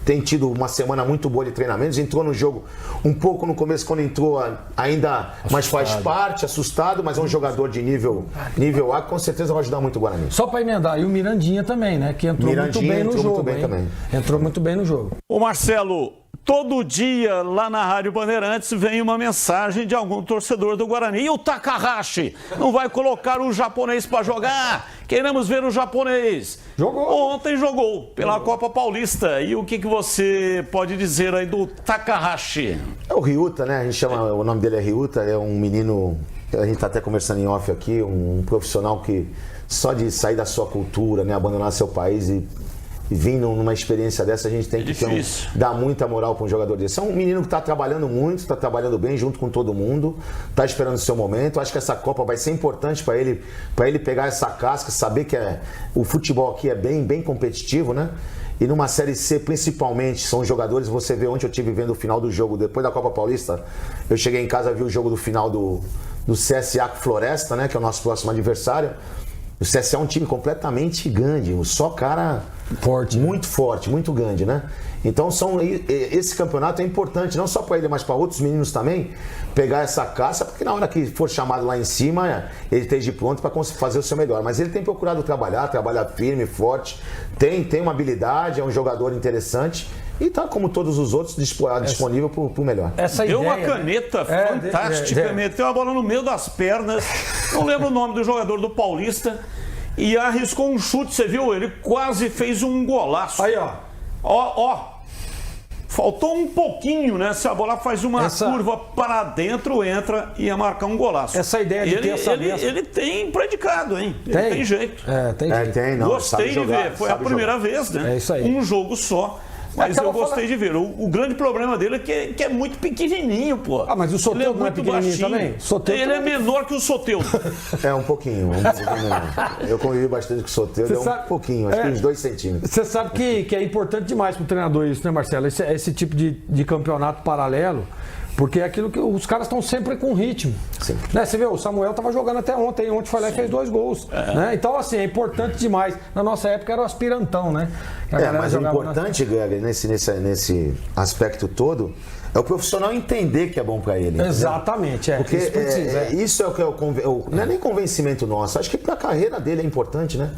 tem tido uma semana muito boa de treinamentos. Entrou no jogo um pouco no começo, quando entrou ainda, assustado. Mas faz parte, assustado, mas é um jogador de nível A, que com certeza vai ajudar muito o Guarani. Só para emendar, e o Mirandinha também, né? Que entrou muito bem no jogo. Entrou muito bem no jogo. Ô Marcelo, todo dia lá na Rádio Bandeirantes vem uma mensagem de algum torcedor do Guarani. E o Takahashi não vai colocar o japonês para jogar? Queremos ver o japonês. Jogou. Ontem jogou pela Copa Paulista. E o que você pode dizer aí do Takahashi? É o Ryuta, né? A gente chama, o nome dele é Ryuta, é um menino, a gente está até conversando em off aqui, um profissional que só de sair da sua cultura, né, abandonar seu país e vir numa experiência dessa, a gente tem que dar muita moral para um jogador desse. É um menino que está trabalhando muito, está trabalhando bem junto com todo mundo, está esperando o seu momento. Acho que essa Copa vai ser importante para ele pegar essa casca, saber que o futebol aqui é bem competitivo, né? E numa Série C, principalmente, são jogadores, você vê, ontem eu estive vendo o final do jogo, depois da Copa Paulista, eu cheguei em casa, vi o jogo do final do CSA com Floresta, né, que é o nosso próximo adversário. O CSA é um time completamente grande, só cara forte, muito forte, muito grande, né? Então esse campeonato é importante, não só para ele, mas para outros meninos também, pegar essa caça, porque na hora que for chamado lá em cima, ele esteja pronto para fazer o seu melhor. Mas ele tem procurado trabalhar firme, forte, tem uma habilidade, é um jogador interessante. E tá como todos os outros disponível pro melhor. Deu uma caneta fantástica, meteu a bola no meio das pernas. Não lembro o nome do jogador do Paulista. E arriscou um chute, você viu? Ele quase fez um golaço. Aí, ó. Ó. Faltou um pouquinho, né? Se a bola faz uma curva para dentro, entra e ia marcar um golaço. Essa ideia de ter essa ele tem predicado, hein? Ele tem jeito. Tem jeito. Gostei de ver. Foi a primeira vez, né? É isso aí. Um jogo só. Mas eu gostei de ver. O grande problema dele é que é muito pequenininho, pô. Mas o Soteldo não é pequenininho também? Ele é menor que o Soteldo. É um pouquinho. Eu convivi bastante com o Soteldo, um pouquinho, acho que uns 2 centímetros. Você sabe que é importante demais pro treinador isso, né, Marcelo? Esse tipo de campeonato paralelo. Porque é aquilo que os caras estão sempre com ritmo. Né? Você vê, o Samuel estava jogando até ontem foi lá e fez 2 gols. Né? Então, assim, é importante demais. Na nossa época era o aspirantão, né? Mas o importante, Greg, nesse aspecto todo, é o profissional entender que é bom para ele. Exatamente, Porque isso é o que não é nem convencimento nosso. Acho que para a carreira dele é importante, né?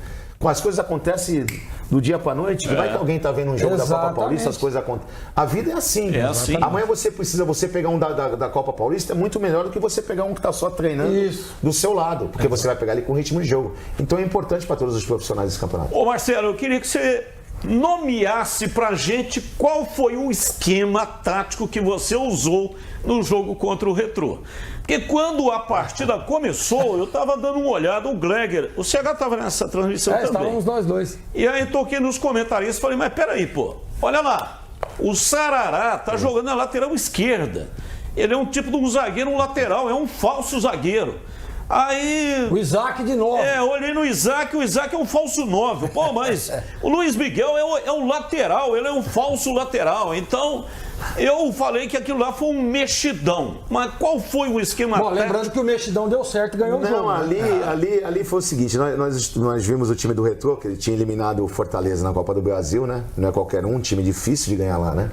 As coisas acontecem do dia para noite, vai que alguém tá vendo um jogo da Copa Paulista, as coisas acontecem. A vida é assim. Amanhã você pegar um da Copa Paulista é muito melhor do que você pegar um que tá só treinando do seu lado, porque você vai pegar ele com ritmo de jogo. Então é importante para todos os profissionais desse campeonato. Ô Marcelo, eu queria que você nomeasse pra gente qual foi o esquema tático que você usou no jogo contra o Retrô. Porque quando a partida começou, eu tava dando uma olhada, o Gleger, o CH tava nessa transmissão também. Estávamos nós dois. E aí toquei nos comentaristas e falei, mas peraí, pô, olha lá, o Sarará tá jogando na lateral esquerda. Ele é um tipo de um zagueiro, um lateral, é um falso zagueiro. Aí... O Isaac de novo. Eu olhei no Isaac, o Isaac é um falso 9. Pô, mas o Luiz Miguel é o lateral, ele é um falso lateral. Então, eu falei que aquilo lá foi um mexidão. Mas qual foi o esquema tático? Lembrando que o mexidão deu certo e ganhou o jogo. Ali foi o seguinte, nós vimos o time do Retrô, que ele tinha eliminado o Fortaleza na Copa do Brasil, né? Não é qualquer um time difícil de ganhar lá, né?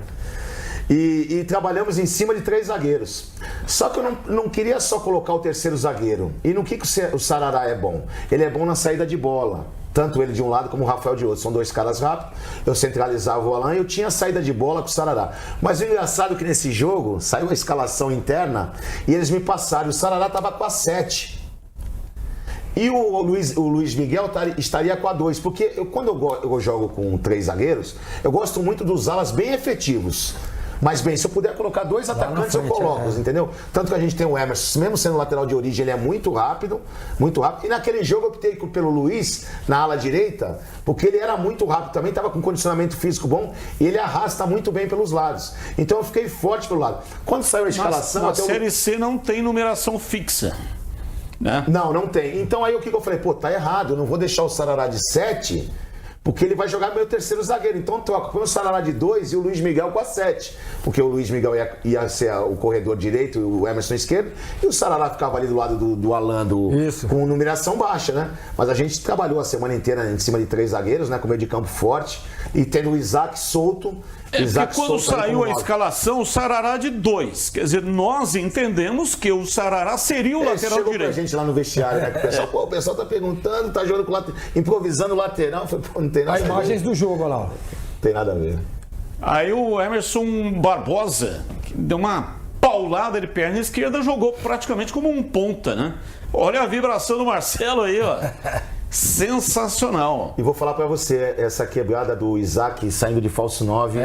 E trabalhamos em cima de 3 zagueiros. Só que eu não queria só colocar o terceiro zagueiro. E no que o Sarará é bom? Ele é bom na saída de bola. Tanto ele de um lado como o Rafael de outro. São 2 caras rápidos. Eu centralizava o Alain e eu tinha saída de bola com o Sarará. Mas o engraçado é que nesse jogo saiu a escalação interna e eles me passaram. O Sarará estava com a 7. E o Luiz Miguel estaria com a 2. Porque quando eu jogo com 3 zagueiros, eu gosto muito dos alas bem efetivos. Mas bem, se eu puder colocar 2 atacantes, eu coloco, entendeu? Tanto que a gente tem o Emerson, mesmo sendo lateral de origem, ele é muito rápido. E naquele jogo eu optei pelo Luiz, na ala direita, porque ele era muito rápido também, estava com condicionamento físico bom, e ele arrasta muito bem pelos lados. Então eu fiquei forte pelo lado. Quando saiu a escalação... Mas a Série C não tem numeração fixa, né? Não tem. Então aí o que eu falei? Pô, tá errado, eu não vou deixar o Sarará de 7... Porque ele vai jogar meu terceiro zagueiro. Então troca. Põe o Sarará de 2 e o Luiz Miguel com a 7. Porque o Luiz Miguel ia ser o corredor direito e o Emerson esquerdo. E o Sarará ficava ali do lado do Alain com numeração baixa, né? Mas a gente trabalhou a semana inteira em cima de 3 zagueiros, né? Com meio de campo forte. E tendo o Isaac solto. Porque quando saiu a escalação, o Sarará de 2. Quer dizer, nós entendemos que o Sarará seria o lateral direito. Pra gente lá no vestiário, né? O pessoal tá perguntando, tá jogando com improvisando lateral. Falei, pô, não tem nada a ver. Imagens do jogo, olha lá. Não tem nada a ver. Aí o Emerson Barbosa, que deu uma paulada de perna esquerda, jogou praticamente como um ponta, né? Olha a vibração do Marcelo aí, ó. Sensacional. E vou falar pra você, essa quebrada do Isaac saindo de falso 9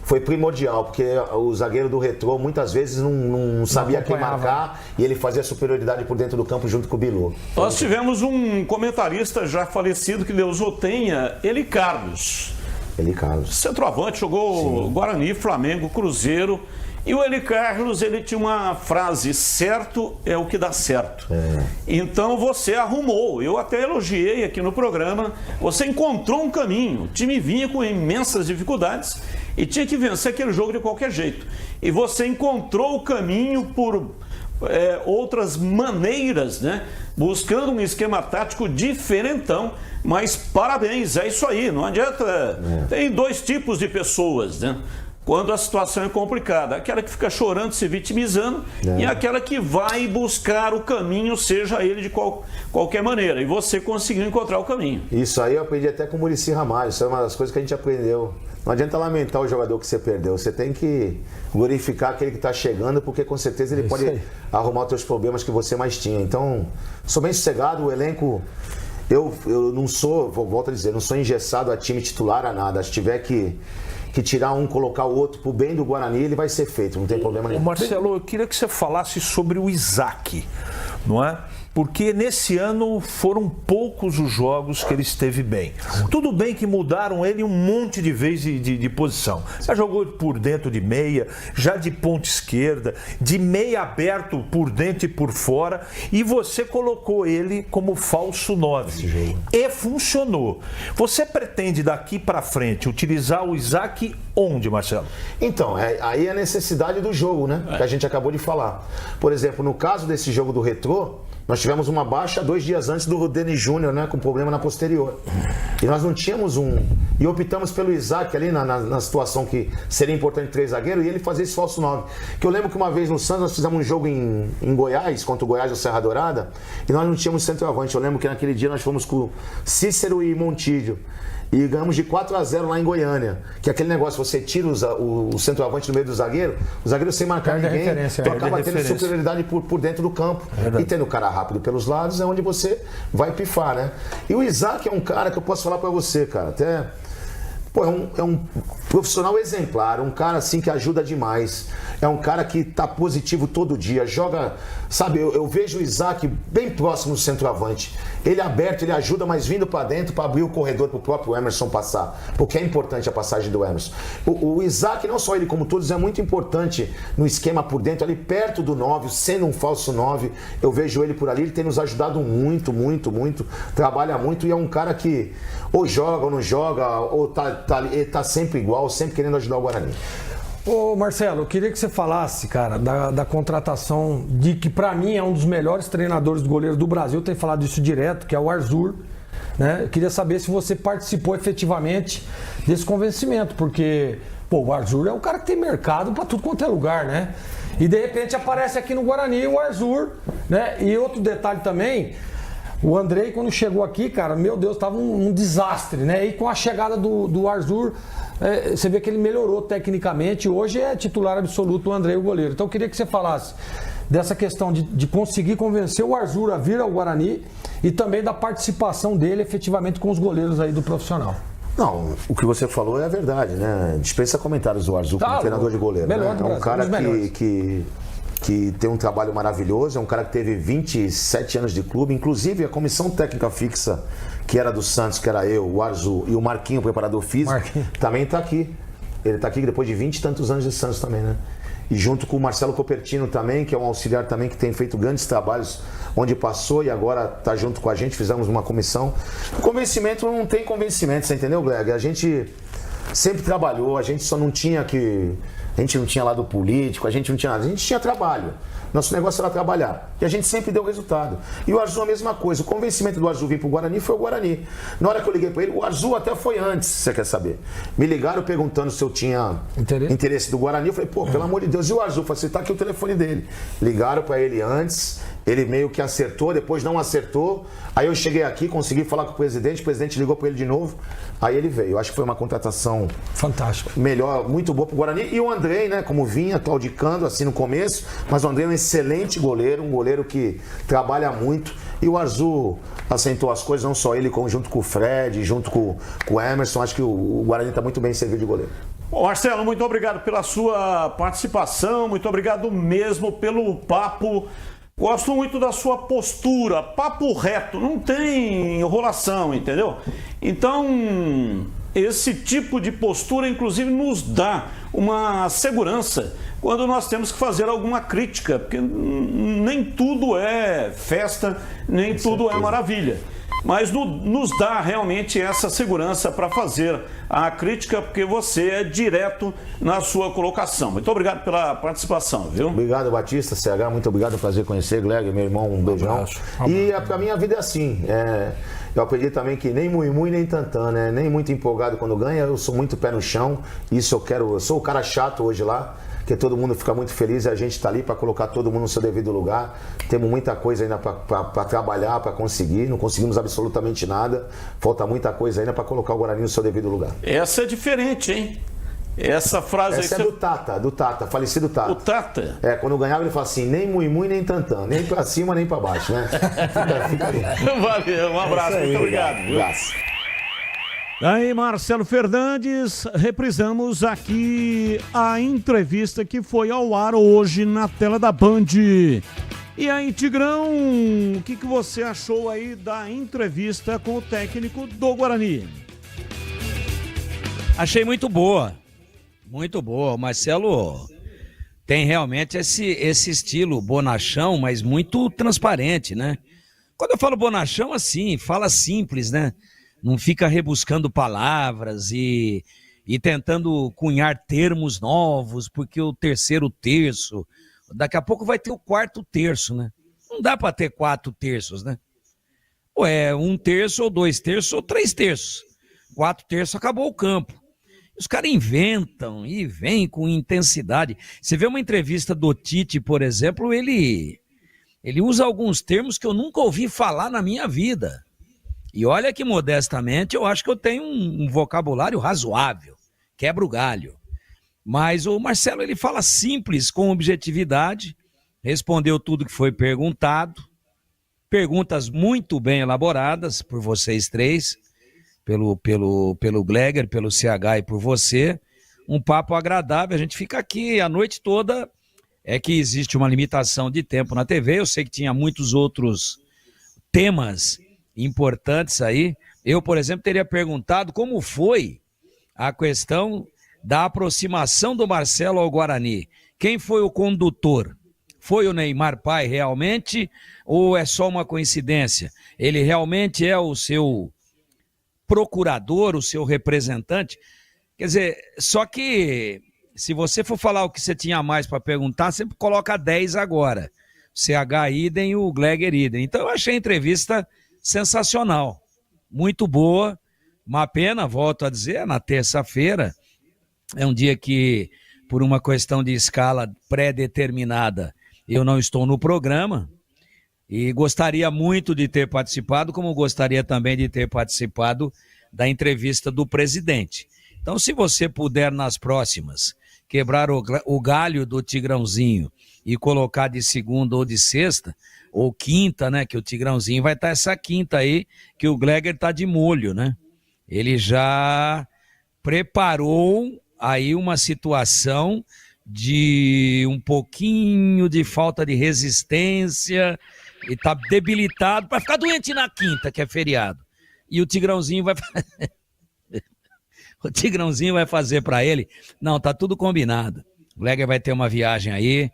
foi primordial, porque o zagueiro do Retrô muitas vezes não sabia quem marcar e ele fazia superioridade por dentro do campo junto com o Bilu. Nós tivemos um comentarista já falecido, que Deus o tenha, Eli Carlos. Eli Carlos. Centroavante, jogou Guarani, Flamengo, Cruzeiro. E o Eli Carlos, ele tinha uma frase: certo é o que dá certo. Então você arrumou, eu até elogiei aqui no programa, você encontrou um caminho. O time vinha com imensas dificuldades e tinha que vencer aquele jogo de qualquer jeito. E você encontrou o caminho por outras maneiras, né? Buscando um esquema tático diferentão. Mas parabéns, é isso aí, não adianta. Tem dois tipos de pessoas, né? Quando a situação é complicada, aquela que fica chorando, se vitimizando, e aquela que vai buscar o caminho, seja ele de qualquer maneira. E você conseguiu encontrar o caminho. Isso aí eu aprendi até com o Muricy Ramalho, isso é uma das coisas que a gente aprendeu. Não adianta lamentar o jogador que você perdeu, você tem que glorificar aquele que está chegando, porque com certeza ele pode arrumar os teus problemas que você mais tinha. Então, sou bem sossegado, o elenco... Eu não sou, volto a dizer, não sou engessado a time titular a nada. Se tiver que tirar um, colocar o outro pro bem do Guarani, ele vai ser feito, não tem problema nenhum. Marcelo, eu queria que você falasse sobre o Isaac, não é? Porque nesse ano foram poucos os jogos que ele esteve bem. Tudo bem que mudaram ele um monte de vezes de posição. Já jogou por dentro de meia, já de ponta esquerda, de meia aberto por dentro e por fora, e você colocou ele como falso 9. E funcionou. Você pretende daqui para frente utilizar o Isaac onde, Marcelo? Então, aí é a necessidade do jogo, né? Que a gente acabou de falar. Por exemplo, no caso desse jogo do Retrô, nós tivemos uma baixa 2 dias antes do Denis Júnior, né, com problema na posterior. E nós não tínhamos e optamos pelo Isaac ali na situação que seria importante 3 zagueiros, e ele fazer esse falso 9. Que eu lembro que uma vez no Santos nós fizemos um jogo em Goiás, contra o Goiás da Serra Dourada, e nós não tínhamos centroavante. Eu lembro que naquele dia nós fomos com Cícero e Montijo. E ganhamos de 4-0 lá em Goiânia. Que é aquele negócio, você tira o centroavante no meio do zagueiro, o zagueiro sem marcar ninguém, tu acaba tendo superioridade por dentro do campo. E tendo o cara rápido pelos lados é onde você vai pifar, né? E o Isaac é um cara que eu posso falar pra você, cara, até... Pô, é um profissional exemplar, um cara assim que ajuda demais. É um cara que tá positivo todo dia, joga, sabe, eu vejo o Isaac bem próximo do centroavante. Ele aberto, ele ajuda, mas vindo para dentro para abrir o corredor pro próprio Emerson passar, porque é importante a passagem do Emerson. O Isaac, não só ele como todos, é muito importante no esquema por dentro, ali perto do 9, sendo um falso 9. Eu vejo ele por ali, ele tem nos ajudado muito, trabalha muito, e é um cara que ou joga ou não joga, ou tá sempre igual, sempre querendo ajudar o Guarani. Ô Marcelo, eu queria que você falasse, cara, da contratação de que pra mim é um dos melhores treinadores de goleiros do Brasil, tem falado isso direto, que é o Arzur, né? Eu queria saber se você participou efetivamente desse convencimento, porque, pô, o Arzur é um cara que tem mercado pra tudo quanto é lugar, né? E de repente aparece aqui no Guarani o Arzur, né? E outro detalhe também, o Andrei, quando chegou aqui, cara, meu Deus, tava um desastre, né? E com a chegada do Arzur, você vê que ele melhorou tecnicamente. Hoje é titular absoluto o Andrei, o goleiro. Então eu queria que você falasse dessa questão de conseguir convencer o Arzur a vir ao Guarani e também da participação dele efetivamente com os goleiros aí do profissional. Não, o que você falou é a verdade, né? Dispensa comentários do Arzur como treinador de goleiro. Né? É um cara que tem um trabalho maravilhoso, é um cara que teve 27 anos de clube, inclusive a comissão técnica fixa, que era do Santos, que era eu, o Arzur e o Marquinho, o preparador físico, também está aqui. Ele está aqui depois de 20 e tantos anos de Santos também, né? E junto com o Marcelo Copertino também, que é um auxiliar também que tem feito grandes trabalhos onde passou e agora está junto com a gente, fizemos uma comissão. O convencimento não tem convencimento, você entendeu, Gleg? A gente sempre trabalhou, a gente só não tinha que... A gente não tinha lado político, a gente não tinha nada, a gente tinha trabalho. Nosso negócio era trabalhar. E a gente sempre deu resultado. E o Arzur a mesma coisa. O convencimento do Arzur vir pro Guarani foi o Guarani. Na hora que eu liguei para ele, o Arzur até foi antes, se você quer saber. Me ligaram perguntando se eu tinha interesse do Guarani. Eu falei, pô, pelo amor de Deus. E o Arzur? Falei, tá aqui o telefone dele. Ligaram para ele antes. Ele meio que acertou, depois não acertou. Aí eu cheguei aqui, consegui falar com o presidente ligou para ele de novo. Aí ele veio. Eu acho que foi uma contratação fantástica. Melhor, muito boa pro Guarani. E o Andrei, né, como vinha, claudicando assim no começo, mas o Andrei é um excelente goleiro, um goleiro que trabalha muito. E o Arzu assentou as coisas, não só ele, como junto com o Fred, junto com o Emerson. Acho que o Guarani está muito bem servido de goleiro. Bom, Marcelo, muito obrigado pela sua participação, muito obrigado mesmo pelo papo. Gosto muito da sua postura, papo reto, não tem enrolação, entendeu? Então, esse tipo de postura, inclusive, nos dá uma segurança quando nós temos que fazer alguma crítica, porque nem tudo é festa, nem tudo é maravilha. Mas nos dá realmente essa segurança para fazer a crítica, porque você é direto na sua colocação. Muito obrigado pela participação, viu? Obrigado, Batista, CH, muito obrigado, prazer conhecer, Gleg, meu irmão, um beijão. E para mim a vida é assim, eu aprendi também que nem muito nem tantã, né? Nem muito empolgado quando ganha, eu sou muito pé no chão, isso eu sou o cara chato hoje lá, que todo mundo fica muito feliz e a gente está ali para colocar todo mundo no seu devido lugar. Temos muita coisa ainda para trabalhar, para conseguir, não conseguimos absolutamente nada, falta muita coisa ainda para colocar o Guarani no seu devido lugar. Essa é diferente, hein? Essa frase Essa aí... é do Tata, falecido Tata. O Tata? Quando ganhava ele fala assim, nem muito nem tantã, nem para cima nem para baixo, né? Fica aí. Valeu, um abraço, muito obrigado. Um abraço. Aí, Marcelo Fernandes, reprisamos aqui a entrevista que foi ao ar hoje na tela da Band. E aí, Tigrão, o que você achou aí da entrevista com o técnico do Guarani? Achei muito boa, muito boa. O Marcelo tem realmente esse estilo bonachão, mas muito transparente, né? Quando eu falo bonachão, assim, fala simples, né? Não fica rebuscando palavras e tentando cunhar termos novos, porque o terceiro terço, daqui a pouco vai ter o quarto terço, né? Não dá para ter 4 terços, né? Ou é 1 terço, ou 2 terços, ou 3 terços. 4 terços, acabou o campo. Os caras inventam e vêm com intensidade. Você vê uma entrevista do Tite, por exemplo, ele usa alguns termos que eu nunca ouvi falar na minha vida. E olha que, modestamente, eu acho que eu tenho um vocabulário razoável, quebra o galho. Mas o Marcelo, ele fala simples, com objetividade, respondeu tudo que foi perguntado, perguntas muito bem elaboradas por vocês três, pelo Gleger, pelo CH e por você. Um papo agradável, a gente fica aqui a noite toda. É que existe uma limitação de tempo na TV, eu sei que tinha muitos outros temas importantes aí. Eu, por exemplo, teria perguntado como foi a questão da aproximação do Marcelo ao Guarani. Quem foi o condutor? Foi o Neymar pai realmente ou é só uma coincidência? Ele realmente é o seu procurador, o seu representante? Quer dizer, só que se você for falar o que você tinha mais para perguntar, sempre coloca 10 agora. CH idem e o Gleger idem. Então eu achei a entrevista sensacional, muito boa. Uma pena, volto a dizer, na terça-feira é um dia que, por uma questão de escala pré-determinada, eu não estou no programa e gostaria muito de ter participado, como gostaria também de ter participado da entrevista do presidente. Então, se você puder nas próximas quebrar o galho do Tigrãozinho e colocar de segunda ou de sexta, ou quinta, né, que o Tigrãozinho vai estar essa quinta aí, que o Gleger tá de molho, né? Ele já preparou aí uma situação de um pouquinho de falta de resistência e tá debilitado para ficar doente na quinta, que é feriado. E o Tigrãozinho vai o Tigrãozinho vai fazer para ele. Não, tá tudo combinado. O Gleger vai ter uma viagem aí.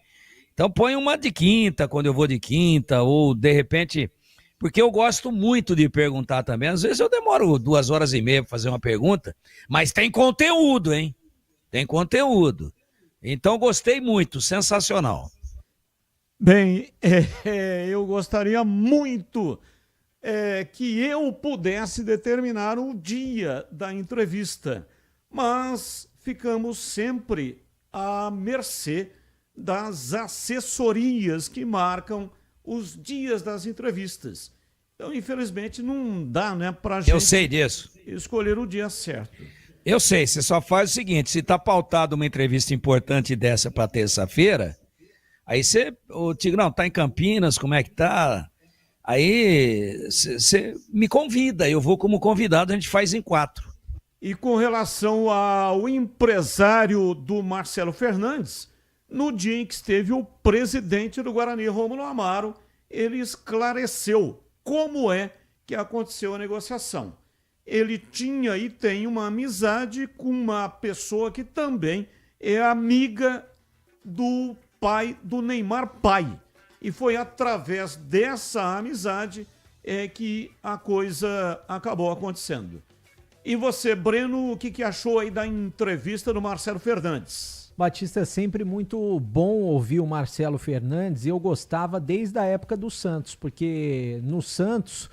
Então põe uma de quinta, quando eu vou de quinta, ou de repente, porque eu gosto muito de perguntar também. Às vezes eu demoro 2 horas e meia para fazer uma pergunta, mas tem conteúdo, hein? Tem conteúdo. Então gostei muito, sensacional. Bem, eu gostaria muito que eu pudesse determinar o dia da entrevista, mas ficamos sempre à mercê das assessorias que marcam os dias das entrevistas. Então, infelizmente, não dá, né, pra gente... Eu sei disso. Escolher o dia certo. Eu sei, você só faz o seguinte, se tá pautado uma entrevista importante dessa para terça-feira, aí o Tigrão tá em Campinas, como é que tá? Aí você me convida, eu vou como convidado, a gente faz em 4. E com relação ao empresário do Marcelo Fernandes, no dia em que esteve o presidente do Guarani, Rômulo Amaro, ele esclareceu como é que aconteceu a negociação. Ele tinha e tem uma amizade com uma pessoa que também é amiga do pai do Neymar pai. E foi através dessa amizade que a coisa acabou acontecendo. E você, Breno, o que achou aí da entrevista do Marcelo Fernandes? Batista, é sempre muito bom ouvir o Marcelo Fernandes, e eu gostava desde a época do Santos, porque no Santos...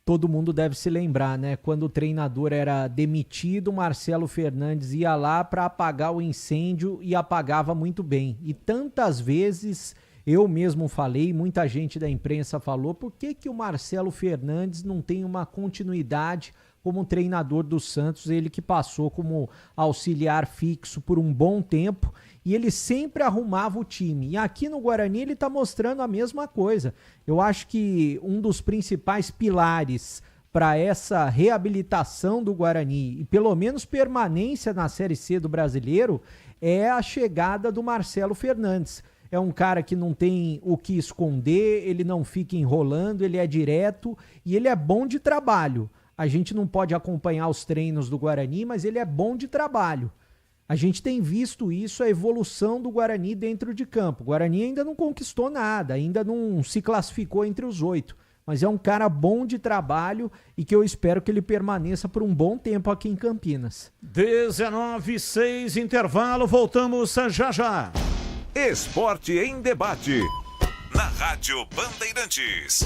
Todo mundo deve se lembrar, né? Quando o treinador era demitido, o Marcelo Fernandes ia lá para apagar o incêndio e apagava muito bem. E tantas vezes eu mesmo falei, muita gente da imprensa falou, por que o Marcelo Fernandes não tem uma continuidade como treinador do Santos, ele que passou como auxiliar fixo por um bom tempo, e ele sempre arrumava o time. E aqui no Guarani ele está mostrando a mesma coisa. Eu acho que um dos principais pilares para essa reabilitação do Guarani, e pelo menos permanência na Série C do Brasileiro, é a chegada do Marcelo Fernandes. É um cara que não tem o que esconder, ele não fica enrolando, ele é direto e ele é bom de trabalho. A gente não pode acompanhar os treinos do Guarani, mas ele é bom de trabalho. A gente tem visto isso, a evolução do Guarani dentro de campo. O Guarani ainda não conquistou nada, ainda não se classificou entre os 8. Mas é um cara bom de trabalho e que eu espero que ele permaneça por um bom tempo aqui em Campinas. 19:06, intervalo, voltamos já já. Esporte em debate. Na Rádio Bandeirantes.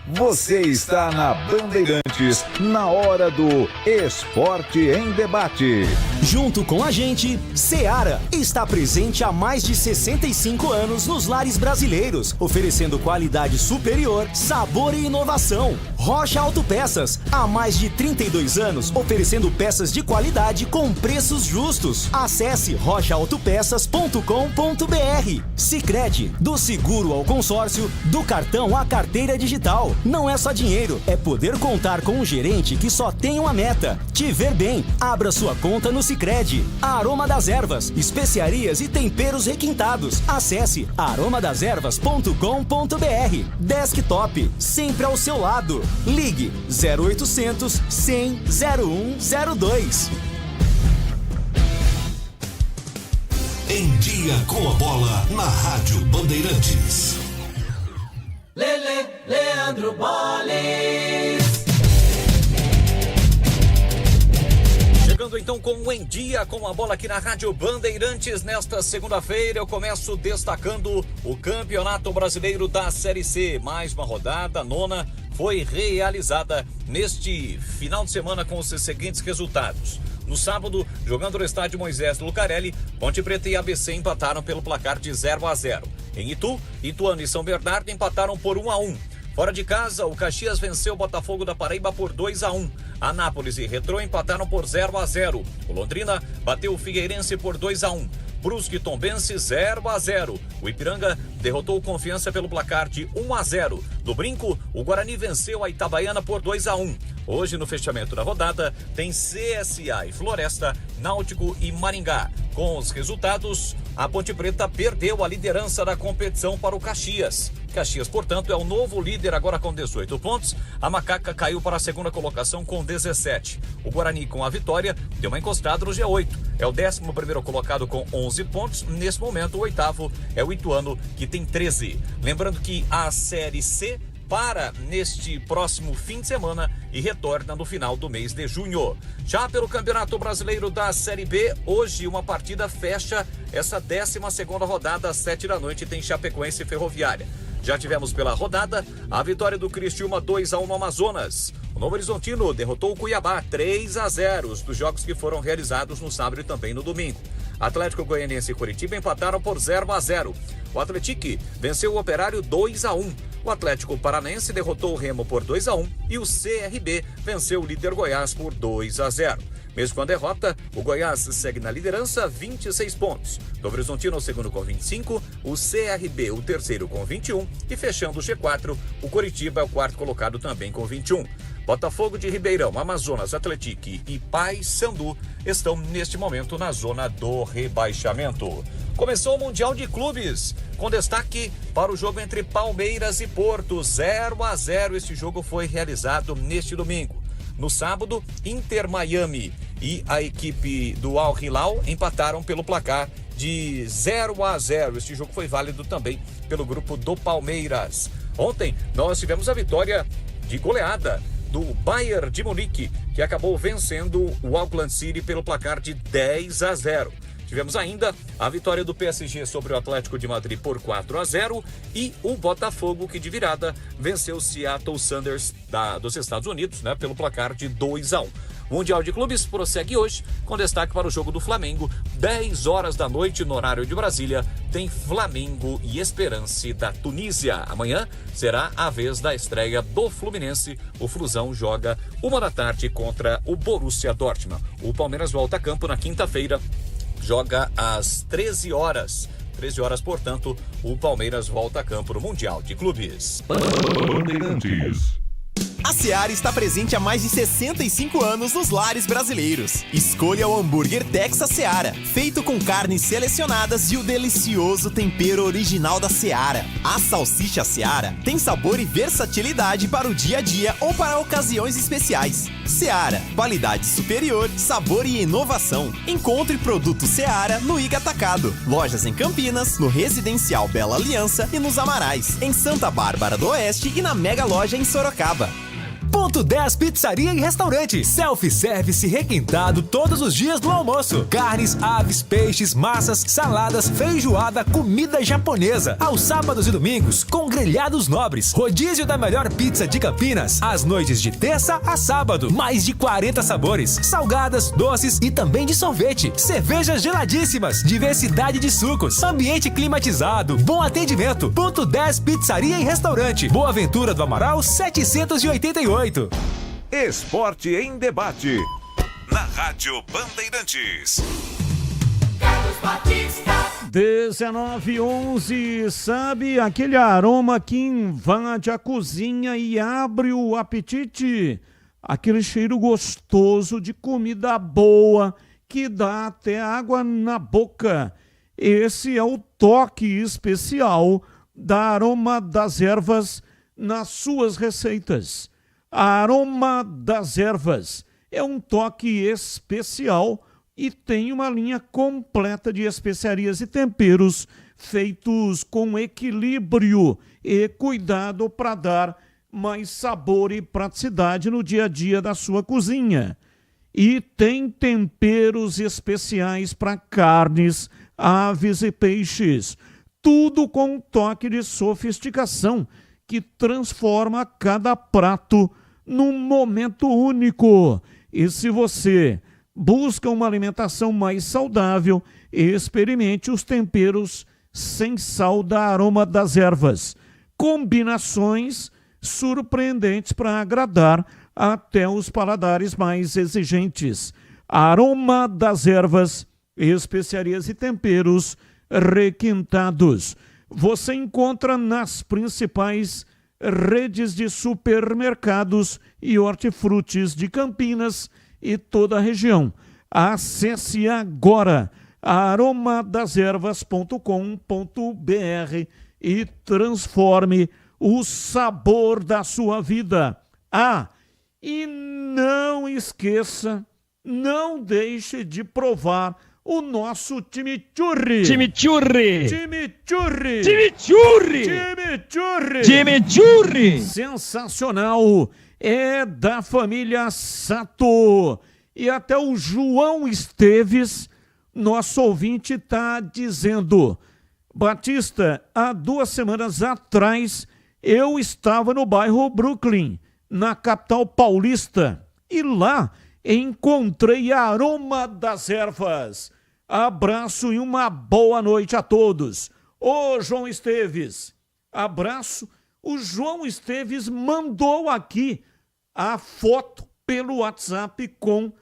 Você está na Bandeirantes, na hora do Esporte em Debate. Junto com a gente, Seara está presente há mais de 65 anos nos lares brasileiros, oferecendo qualidade superior, sabor e inovação. Rocha Autopeças, há mais de 32 anos, oferecendo peças de qualidade com preços justos. Acesse rochaautopeças.com.br. Sicredi, do seguro ao consórcio, do cartão à carteira digital. Não é só dinheiro, é poder contar com um gerente que só tem uma meta: te ver bem. Abra sua conta no Sicredi. Aroma das Ervas, especiarias e temperos requintados. Acesse aromadeservas.com.br. Desktop, sempre ao seu lado. Ligue 0800 100 0102. Em Dia com a Bola, na Rádio Bandeirantes. Leandro Boles. Chegando então com o Em Dia com a Bola aqui na Rádio Bandeirantes. Nesta segunda-feira eu começo destacando o Campeonato Brasileiro da Série C. Mais uma rodada, nona, foi realizada neste final de semana com os seguintes resultados. No sábado, jogando no estádio Moisés Lucarelli, Ponte Preta e ABC empataram pelo placar de 0-0. Em Itu, Ituano e São Bernardo empataram por 1-1. Fora de casa, o Caxias venceu o Botafogo da Paraíba por 2-1. Anápolis e Retrô empataram por 0-0. O Londrina bateu o Figueirense por 2-1. Brusque e Tombense 0-0. O Ipiranga derrotou o Confiança pelo placar de 1-0. No Brinco, o Guarani venceu a Itabaiana por 2-1. Hoje, no fechamento da rodada, tem CSA e Floresta, Náutico e Maringá. Com os resultados, a Ponte Preta perdeu a liderança da competição para o Caxias. Caxias, portanto, é o novo líder agora com 18 pontos. A Macaca caiu para a segunda colocação com 17. O Guarani, com a vitória, deu uma encostada no G8. É o 11º colocado com 11 pontos. Nesse momento, o 8º é o Ituano, que tem 13. Lembrando que a Série C para neste próximo fim de semana e retorna no final do mês de junho. Já pelo Campeonato Brasileiro da Série B, hoje uma partida fecha essa 12ª rodada, às 7 da noite, tem Chapecoense e Ferroviária. Já tivemos pela rodada a vitória do Criciúma 2-1 no Amazonas. O Novo Horizontino derrotou o Cuiabá 3-0, dos jogos que foram realizados no sábado e também no domingo. Atlético Goianiense e Curitiba empataram por 0-0. O Atlético venceu o Operário 2-1. O Atlético Paranaense derrotou o Remo por 2-1 e o CRB venceu o líder Goiás por 2-0. Mesmo com a derrota, o Goiás segue na liderança, 26 pontos. Novo Horizontino, o segundo com 25, o CRB, o terceiro com 21 e fechando o G4, o Coritiba é o quarto colocado também com 21. Botafogo de Ribeirão, Amazonas, Atlético e Paysandu estão neste momento na zona do rebaixamento. Começou o Mundial de Clubes, com destaque para o jogo entre Palmeiras e Porto, 0-0. Este jogo foi realizado neste domingo. No sábado, Inter Miami e a equipe do Al Hilal empataram pelo placar de 0-0. Este jogo foi válido também pelo grupo do Palmeiras. Ontem, nós tivemos a vitória de goleada do Bayern de Munique, que acabou vencendo o Auckland City pelo placar de 10-0. Tivemos ainda a vitória do PSG sobre o Atlético de Madrid por 4-0 e o Botafogo, que de virada venceu o Seattle Sounders dos Estados Unidos, pelo placar de 2-1. O Mundial de Clubes prossegue hoje, com destaque para o jogo do Flamengo, 10 horas da noite no horário de Brasília, tem Flamengo e Esperance da Tunísia. Amanhã será a vez da estreia do Fluminense. O Flusão joga 1 da tarde contra o Borussia Dortmund. O Palmeiras volta a campo na quinta-feira, joga às 13 horas. 13 horas, portanto, o Palmeiras volta a campo no Mundial de Clubes. A Seara está presente há mais de 65 anos nos lares brasileiros. Escolha o hambúrguer Texas Seara, feito com carnes selecionadas e o delicioso tempero original da Seara. A salsicha Seara tem sabor e versatilidade para o dia a dia ou para ocasiões especiais. Seara, qualidade superior, sabor e inovação. Encontre produto Seara no Iga Atacado. Lojas em Campinas, no Residencial Bela Aliança e nos Amarais, em Santa Bárbara do Oeste e na Mega Loja em Sorocaba. Ponto 10 Pizzaria e Restaurante. Self-service requintado todos os dias do almoço. Carnes, aves, peixes, massas, saladas, feijoada, comida japonesa. Aos sábados e domingos, com grelhados nobres. Rodízio da melhor pizza de Campinas. Às noites de terça a sábado. Mais de 40 sabores. Salgadas, doces e também de sorvete. Cervejas geladíssimas. Diversidade de sucos. Ambiente climatizado. Bom atendimento. Ponto 10 Pizzaria e Restaurante. Boa Ventura do Amaral, 788. Esporte em debate. Na Rádio Bandeirantes. 19:11, sabe aquele aroma que invade a cozinha e abre o apetite? Aquele cheiro gostoso de comida boa que dá até água na boca. Esse é o toque especial da Aroma das Ervas nas suas receitas. A Aroma das Ervas é um toque especial e tem uma linha completa de especiarias e temperos feitos com equilíbrio e cuidado para dar mais sabor e praticidade no dia a dia da sua cozinha. E tem temperos especiais para carnes, aves e peixes. Tudo com um toque de sofisticação que transforma cada prato num momento único. E se você busca uma alimentação mais saudável, experimente os temperos sem sal da Aroma das Ervas. Combinações surpreendentes para agradar até os paladares mais exigentes. Aroma das Ervas, especiarias e temperos requintados. Você encontra nas principais redes de supermercados e hortifrutis de Campinas e toda a região. Acesse agora aromadeservas.com.br e transforme o sabor da sua vida. Ah, e não esqueça, não deixe de provar o nosso chimichurri. Chimichurri. Chimichurri. Chimichurri. Chimichurri. Chimichurri. Sensacional. É da família Sato. E até o João Esteves, nosso ouvinte, está dizendo: Batista, há 2 semanas atrás eu estava no bairro Brooklyn, na capital paulista, e lá encontrei a Aroma das Ervas. Abraço e uma boa noite a todos. Ô João Esteves, abraço. O João Esteves mandou aqui a foto pelo WhatsApp com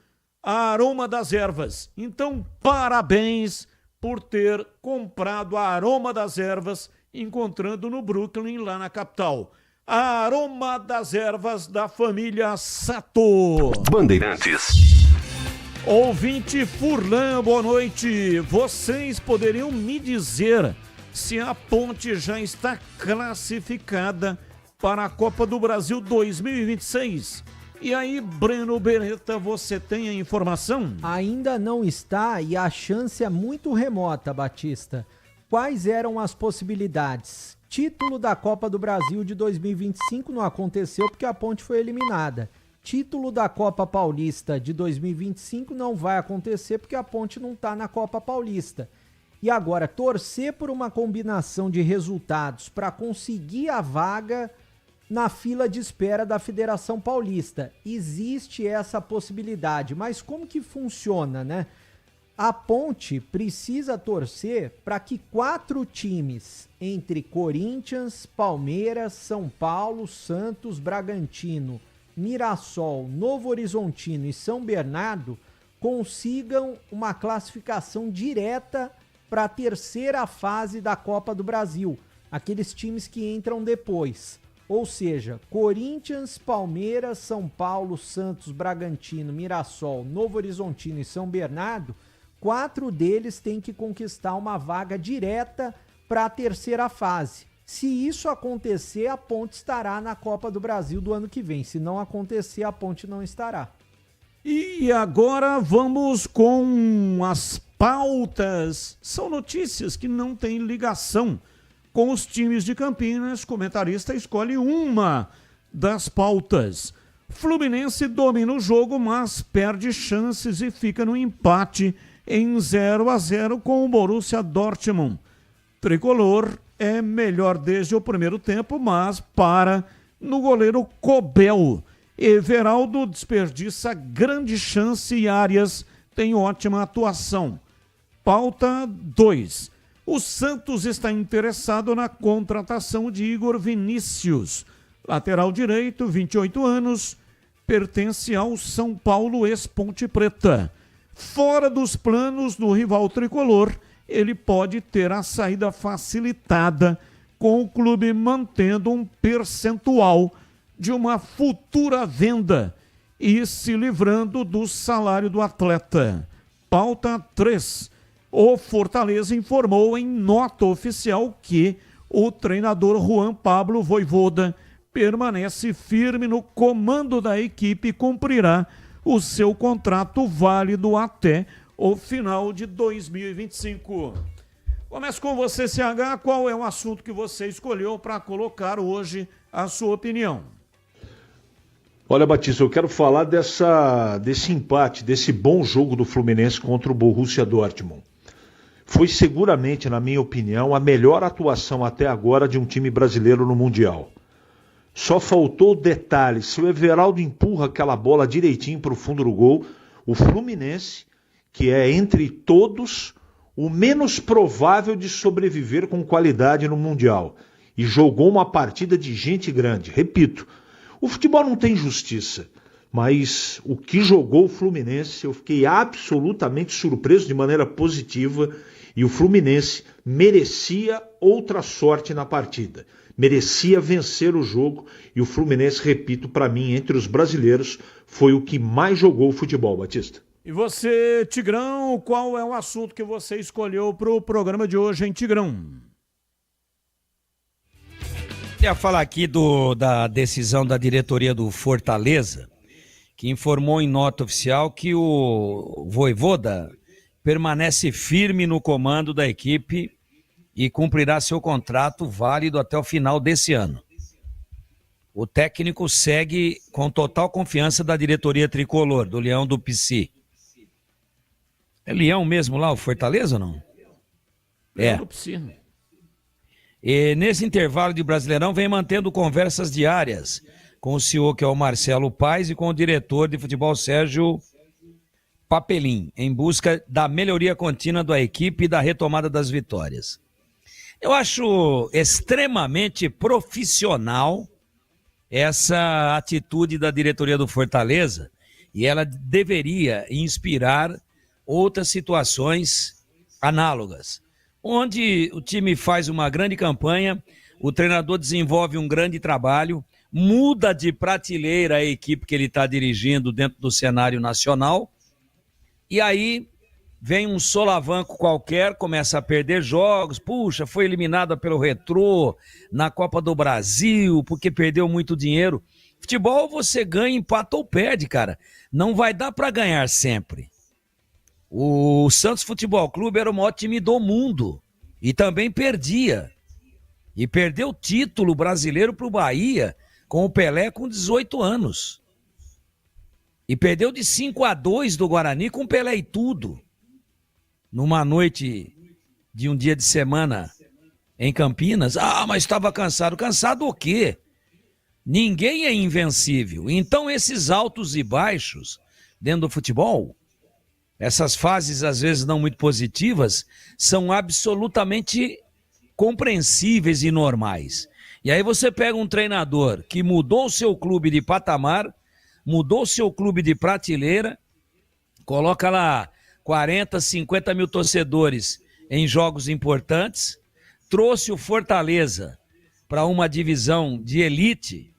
a Aroma das Ervas. Então, parabéns por ter comprado a Aroma das Ervas, encontrando no Brooklyn, lá na capital. A Aroma das Ervas da família Sato. Bandeirantes. Ouvinte Furlan, boa noite. Vocês poderiam me dizer se a Ponte já está classificada para a Copa do Brasil 2026? E aí, Breno Beretta, você tem a informação? Ainda não está e a chance é muito remota, Batista. Quais eram as possibilidades? Título da Copa do Brasil de 2025 não aconteceu porque a Ponte foi eliminada. Título da Copa Paulista de 2025 não vai acontecer porque a Ponte não está na Copa Paulista. E agora, torcer por uma combinação de resultados para conseguir a vaga na fila de espera da Federação Paulista. Existe essa possibilidade, mas como que funciona, né? A Ponte precisa torcer para que 4 times, entre Corinthians, Palmeiras, São Paulo, Santos, Bragantino, Mirassol, Novo Horizontino e São Bernardo, consigam uma classificação direta para a terceira fase da Copa do Brasil. Aqueles times que entram depois. Ou seja, Corinthians, Palmeiras, São Paulo, Santos, Bragantino, Mirassol, Novo Horizontino e São Bernardo, 4 deles têm que conquistar uma vaga direta para a terceira fase. Se isso acontecer, a Ponte estará na Copa do Brasil do ano que vem. Se não acontecer, a Ponte não estará. E agora vamos com as pautas. São notícias que não têm ligação com os times de Campinas. O comentarista escolhe uma das pautas. Fluminense domina o jogo, mas perde chances e fica no empate em 0-0 com o Borussia Dortmund. Tricolor é melhor desde o primeiro tempo, mas para no goleiro Cobel. Everaldo desperdiça grande chance e Arias tem ótima atuação. Pauta 2. O Santos está interessado na contratação de Igor Vinícius. Lateral direito, 28 anos, pertence ao São Paulo ex-Ponte Preta. Fora dos planos do rival tricolor, ele pode ter a saída facilitada, com o clube mantendo um percentual de uma futura venda e se livrando do salário do atleta. Pauta 3. O Fortaleza informou em nota oficial que o treinador Juan Pablo Vojvoda permanece firme no comando da equipe e cumprirá o seu contrato válido até o final de 2025. Começo com você, CH. Qual é o assunto que você escolheu para colocar hoje a sua opinião? Olha, Batista, eu quero falar desse empate, desse bom jogo do Fluminense contra o Borussia Dortmund. Foi seguramente, na minha opinião, a melhor atuação até agora de um time brasileiro no Mundial. Só faltou o detalhe, se o Everaldo empurra aquela bola direitinho para o fundo do gol, o Fluminense, que é entre todos o menos provável de sobreviver com qualidade no Mundial, e jogou uma partida de gente grande. Repito, o futebol não tem justiça, mas o que jogou o Fluminense, eu fiquei absolutamente surpreso de maneira positiva, e o Fluminense merecia outra sorte na partida. Merecia vencer o jogo, e o Fluminense, repito, para mim, entre os brasileiros, foi o que mais jogou o futebol, Batista. E você, Tigrão, qual é o assunto que você escolheu para o programa de hoje, hein, Tigrão? Queria falar aqui da decisão da diretoria do Fortaleza, que informou em nota oficial que o Vojvoda permanece firme no comando da equipe e cumprirá seu contrato válido até o final desse ano. O técnico segue com total confiança da diretoria tricolor, do Leão do Pici. É Leão mesmo lá, o Fortaleza ou não? Leão do Pici. E nesse intervalo de Brasileirão vem mantendo conversas diárias com o CEO, que é o Marcelo Paes, e com o diretor de futebol, Sérgio Papelim, em busca da melhoria contínua da equipe e da retomada das vitórias. Eu acho extremamente profissional essa atitude da diretoria do Fortaleza e ela deveria inspirar outras situações análogas, onde o time faz uma grande campanha, o treinador desenvolve um grande trabalho, muda de prateleira a equipe que ele está dirigindo dentro do cenário nacional, e aí vem um solavanco qualquer, começa a perder jogos, puxa, foi eliminada pelo Retrô na Copa do Brasil, porque perdeu muito dinheiro. Futebol você ganha, empata ou perde, cara. Não vai dar para ganhar sempre. O Santos Futebol Clube era o maior time do mundo e também perdia. E perdeu o título brasileiro para o Bahia com o Pelé com 18 anos. E perdeu de 5-2 do Guarani com o Pelé e tudo. Numa noite de um dia de semana em Campinas. Ah, mas estava cansado. Cansado o quê? Ninguém é invencível. Então esses altos e baixos dentro do futebol, essas fases às vezes não muito positivas, são absolutamente compreensíveis e normais. E aí você pega um treinador que mudou o seu clube de patamar, mudou o seu clube de prateleira, coloca lá 40, 50 mil torcedores em jogos importantes, trouxe o Fortaleza para uma divisão de elite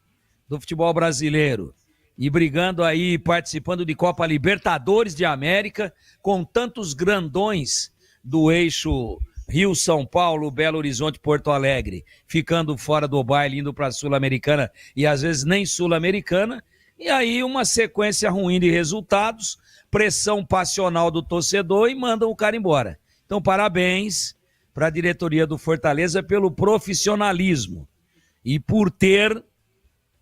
do futebol brasileiro e brigando aí, participando de Copa Libertadores de América, com tantos grandões do eixo Rio-São Paulo, Belo Horizonte, Porto Alegre, ficando fora do baile, indo para a Sul-Americana e às vezes nem Sul-Americana, e aí uma sequência ruim de resultados, pressão passional do torcedor e mandam o cara embora. Então, parabéns para a diretoria do Fortaleza pelo profissionalismo e por ter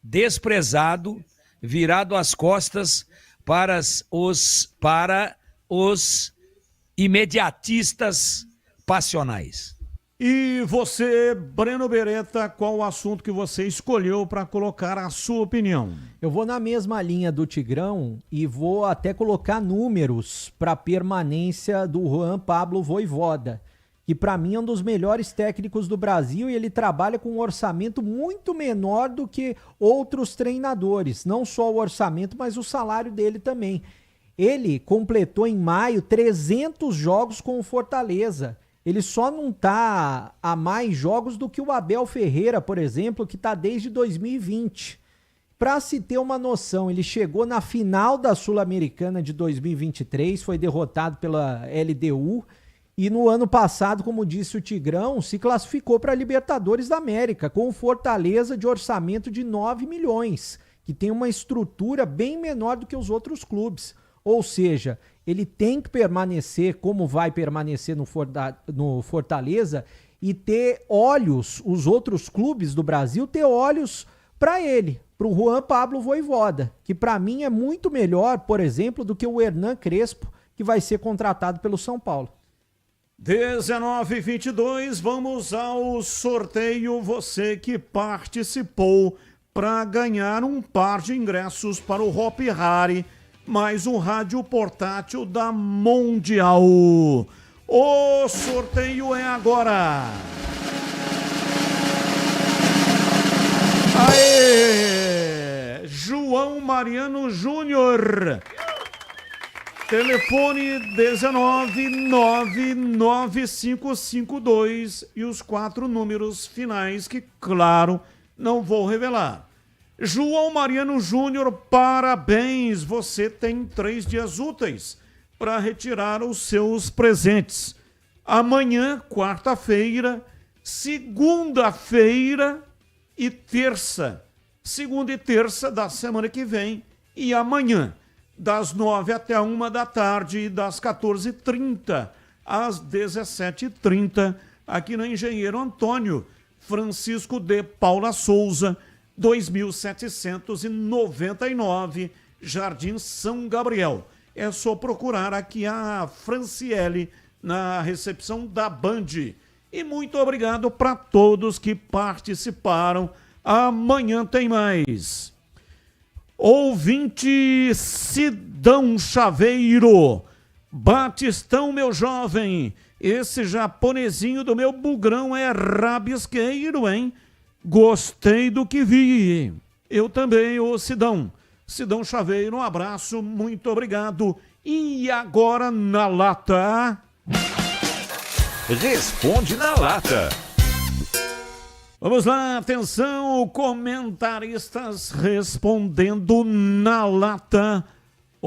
desprezado, virado as costas para os imediatistas passionais. E você, Breno Beretta, qual o assunto que você escolheu para colocar a sua opinião? Eu vou na mesma linha do Tigrão e vou até colocar números para a permanência do Juan Pablo Vojvoda, que para mim é um dos melhores técnicos do Brasil e ele trabalha com um orçamento muito menor do que outros treinadores. Não só o orçamento, mas o salário dele também. Ele completou em maio 300 jogos com o Fortaleza. Ele só não tá a mais jogos do que o Abel Ferreira, por exemplo, que tá desde 2020. Para se ter uma noção, ele chegou na final da Sul-Americana de 2023, foi derrotado pela LDU e no ano passado, como disse o Tigrão, se classificou para a Libertadores da América, com o Fortaleza de orçamento de 9 milhões, que tem uma estrutura bem menor do que os outros clubes. Ou seja, ele tem que permanecer como vai permanecer no Fortaleza e ter olhos, os outros clubes do Brasil, ter olhos para ele, para o Juan Pablo Vojvoda, que para mim é muito melhor, por exemplo, do que o Hernan Crespo, que vai ser contratado pelo São Paulo. 19h22, vamos ao sorteio. Você que participou para ganhar um par de ingressos para o Hopi Hari, mais um rádio portátil da Mundial. O sorteio é agora. Aê! João Mariano Júnior. Telefone 1999552 e os 4 números finais que, claro, não vou revelar. João Mariano Júnior, parabéns! Você tem 3 dias úteis para retirar os seus presentes. Amanhã, quarta-feira, segunda-feira e terça. Segunda e terça da semana que vem e amanhã, das 9 até 1 da tarde e das 14h30 às 17h30, aqui na Engenheiro Antônio Francisco de Paula Souza, 2799, Jardim São Gabriel. É só procurar aqui a Franciele na recepção da Band. E muito obrigado para todos que participaram. Amanhã tem mais. Ouvinte Cidade Sidão Chaveiro. Batistão, meu jovem, esse japonesinho do meu bugrão é rabisqueiro, hein? Gostei do que vi. Eu também, ô Sidão. Sidão Chaveiro, um abraço, muito obrigado. E agora na lata... Responde na lata. Vamos lá, atenção, comentaristas respondendo na lata.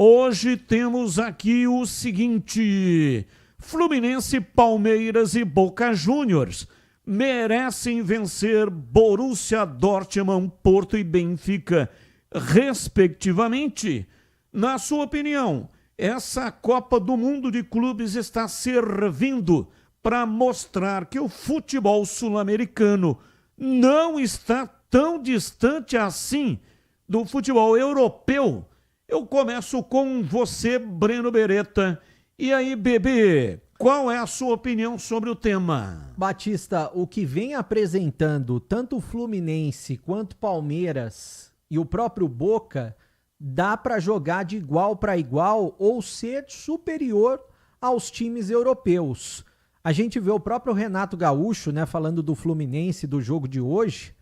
Hoje temos aqui o seguinte: Fluminense, Palmeiras e Boca Juniors merecem vencer Borussia Dortmund, Porto e Benfica, respectivamente. Na sua opinião, essa Copa do Mundo de Clubes está servindo para mostrar que o futebol sul-americano não está tão distante assim do futebol europeu? Eu começo com você, Breno Beretta. E aí, bebê, qual é a sua opinião sobre o tema? Batista, o que vem apresentando tanto o Fluminense quanto o Palmeiras e o próprio Boca, dá para jogar de igual para igual ou ser superior aos times europeus. A gente vê o próprio Renato Gaúcho, né, falando do Fluminense, do jogo de hoje.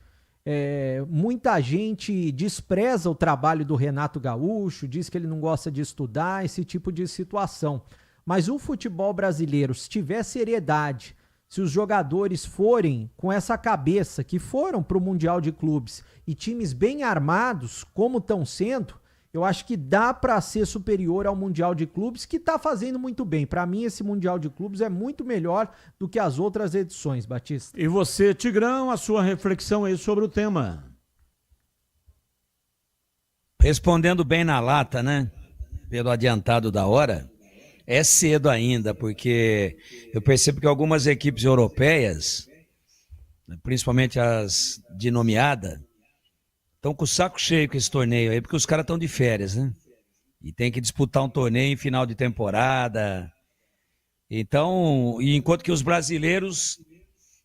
Muita gente despreza o trabalho do Renato Gaúcho, diz que ele não gosta de estudar, esse tipo de situação. Mas o futebol brasileiro, se tiver seriedade, se os jogadores forem com essa cabeça que foram para o Mundial de Clubes e times bem armados, como estão sendo, eu acho que dá para ser superior ao Mundial de Clubes, que está fazendo muito bem. Para mim, esse Mundial de Clubes é muito melhor do que as outras edições, Batista. E você, Tigrão, a sua reflexão aí sobre o tema? Respondendo bem na lata, né? Pelo adiantado da hora, é cedo ainda, porque eu percebo que algumas equipes europeias, principalmente as de nomeada, estão com o saco cheio com esse torneio aí, porque os caras estão de férias, né? E tem que disputar um torneio em final de temporada. Então, enquanto que os brasileiros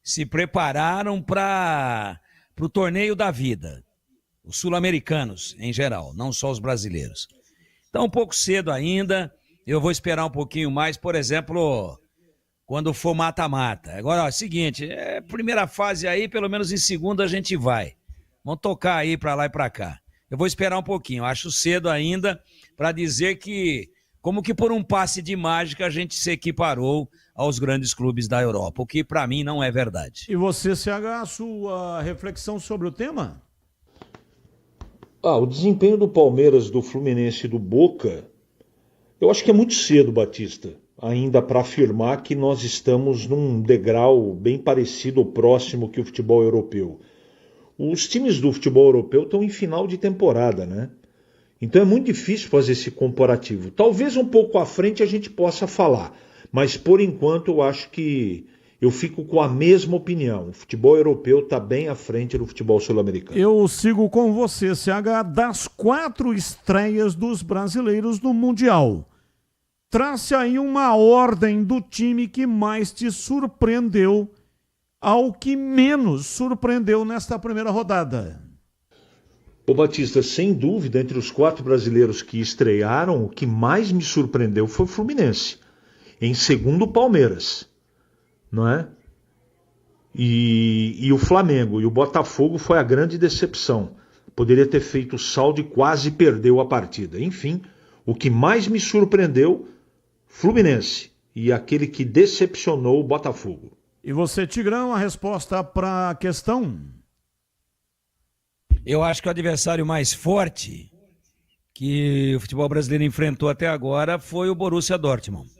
se prepararam para o torneio da vida. Os sul-americanos, em geral, não só os brasileiros. Então, um pouco cedo ainda, eu vou esperar um pouquinho mais, por exemplo, quando for mata-mata. Agora, ó, é o seguinte, primeira fase aí, pelo menos em segunda a gente vai. Vamos tocar aí para lá e para cá. Eu vou esperar um pouquinho, acho cedo ainda para dizer que, como que por um passe de mágica, a gente se equiparou aos grandes clubes da Europa, o que para mim não é verdade. E você, CH, a sua reflexão sobre o tema? O desempenho do Palmeiras, do Fluminense e do Boca, eu acho que é muito cedo, Batista, ainda para afirmar que nós estamos num degrau bem parecido ou próximo que o futebol europeu. Os times do futebol europeu estão em final de temporada, né? Então é muito difícil fazer esse comparativo. Talvez um pouco à frente a gente possa falar, mas por enquanto eu acho que eu fico com a mesma opinião. O futebol europeu está bem à frente do futebol sul-americano. Eu sigo com você, CH, das 4 estreias dos brasileiros no Mundial. Trace aí uma ordem do time que mais te surpreendeu ao que menos surpreendeu nesta primeira rodada. Ô Batista, sem dúvida, entre os 4 brasileiros que estrearam, o que mais me surpreendeu foi o Fluminense. Em segundo, o Palmeiras, não é? E o Flamengo. E o Botafogo foi a grande decepção. Poderia ter feito saldo e quase perdeu a partida. Enfim, o que mais me surpreendeu, Fluminense. E aquele que decepcionou, o Botafogo. E você, Tigrão, a resposta para a questão? Eu acho que o adversário mais forte que o futebol brasileiro enfrentou até agora foi o Borussia Dortmund.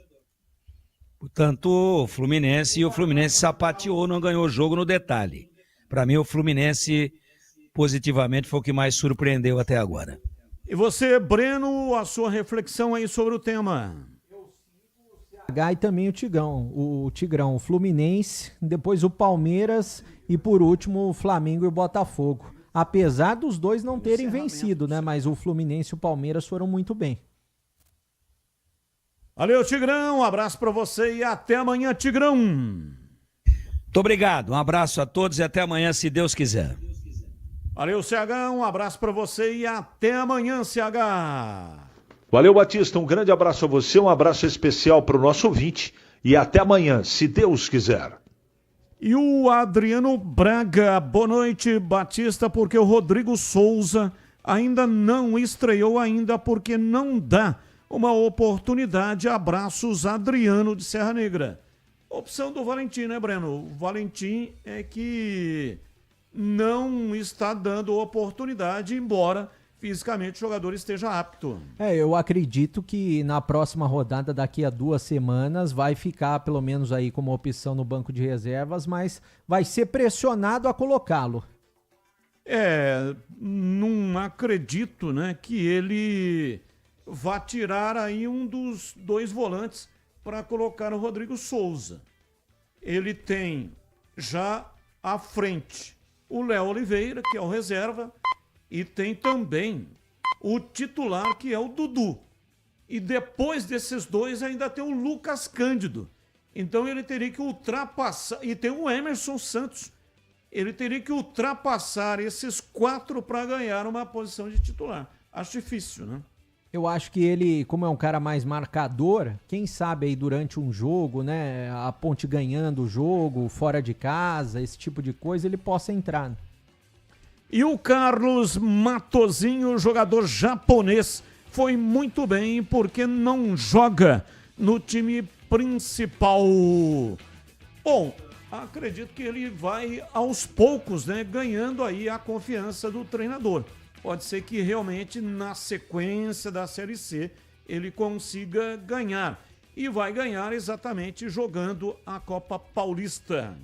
Portanto, o Fluminense sapateou, não ganhou o jogo no detalhe. Para mim, o Fluminense positivamente foi o que mais surpreendeu até agora. E você, Breno, a sua reflexão aí sobre o tema? E também o Tigrão, o Fluminense, depois o Palmeiras e por último o Flamengo e o Botafogo. Apesar dos dois não terem vencido, né? Mas o Fluminense e o Palmeiras foram muito bem. Valeu, Tigrão, um abraço para você e até amanhã, Tigrão. Muito obrigado, um abraço a todos e até amanhã, se Deus quiser. Valeu, CH, um abraço para você e até amanhã, CH. Valeu, Batista. Um grande abraço a você, um abraço especial para o nosso ouvinte. E até amanhã, se Deus quiser. E o Adriano Braga, boa noite, Batista, porque o Rodrigo Souza ainda não estreou ainda, porque não dá uma oportunidade. Abraços, Adriano de Serra Negra. Opção do Valentim, né, Breno? O Valentim é que não está dando oportunidade, embora fisicamente o jogador esteja apto. Eu acredito que na próxima rodada, daqui a 2 semanas, vai ficar pelo menos aí como opção no banco de reservas, mas vai ser pressionado a colocá-lo. Não acredito, né, que ele vá tirar aí um dos 2 volantes para colocar o Rodrigo Souza. Ele tem já à frente o Léo Oliveira, que é o reserva, e tem também o titular, que é o Dudu. E depois desses 2 ainda tem o Lucas Cândido. Então ele teria que ultrapassar, e tem o Emerson Santos. Ele teria que ultrapassar esses 4 para ganhar uma posição de titular. Acho difícil, né? Eu acho que ele, como é um cara mais marcador, quem sabe aí durante um jogo, né, a Ponte ganhando o jogo, fora de casa, esse tipo de coisa, ele possa entrar. Né? E o Carlos Matozinho, jogador japonês, foi muito bem porque não joga no time principal. Bom, acredito que ele vai aos poucos, né, ganhando aí a confiança do treinador. Pode ser que realmente na sequência da Série C ele consiga ganhar. E vai ganhar exatamente jogando a Copa Paulista.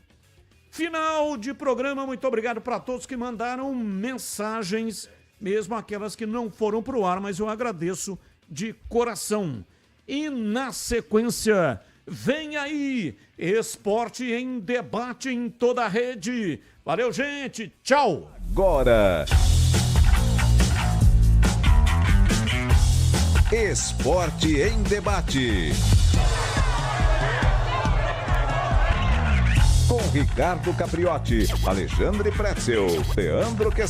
Final de programa, muito obrigado para todos que mandaram mensagens, mesmo aquelas que não foram para o ar, mas eu agradeço de coração. E na sequência, vem aí, Esporte em Debate em toda a rede. Valeu, gente, tchau! Agora, Esporte em Debate. Com Ricardo Capriotti, Alexandre Pretzel, Leandro Quesada.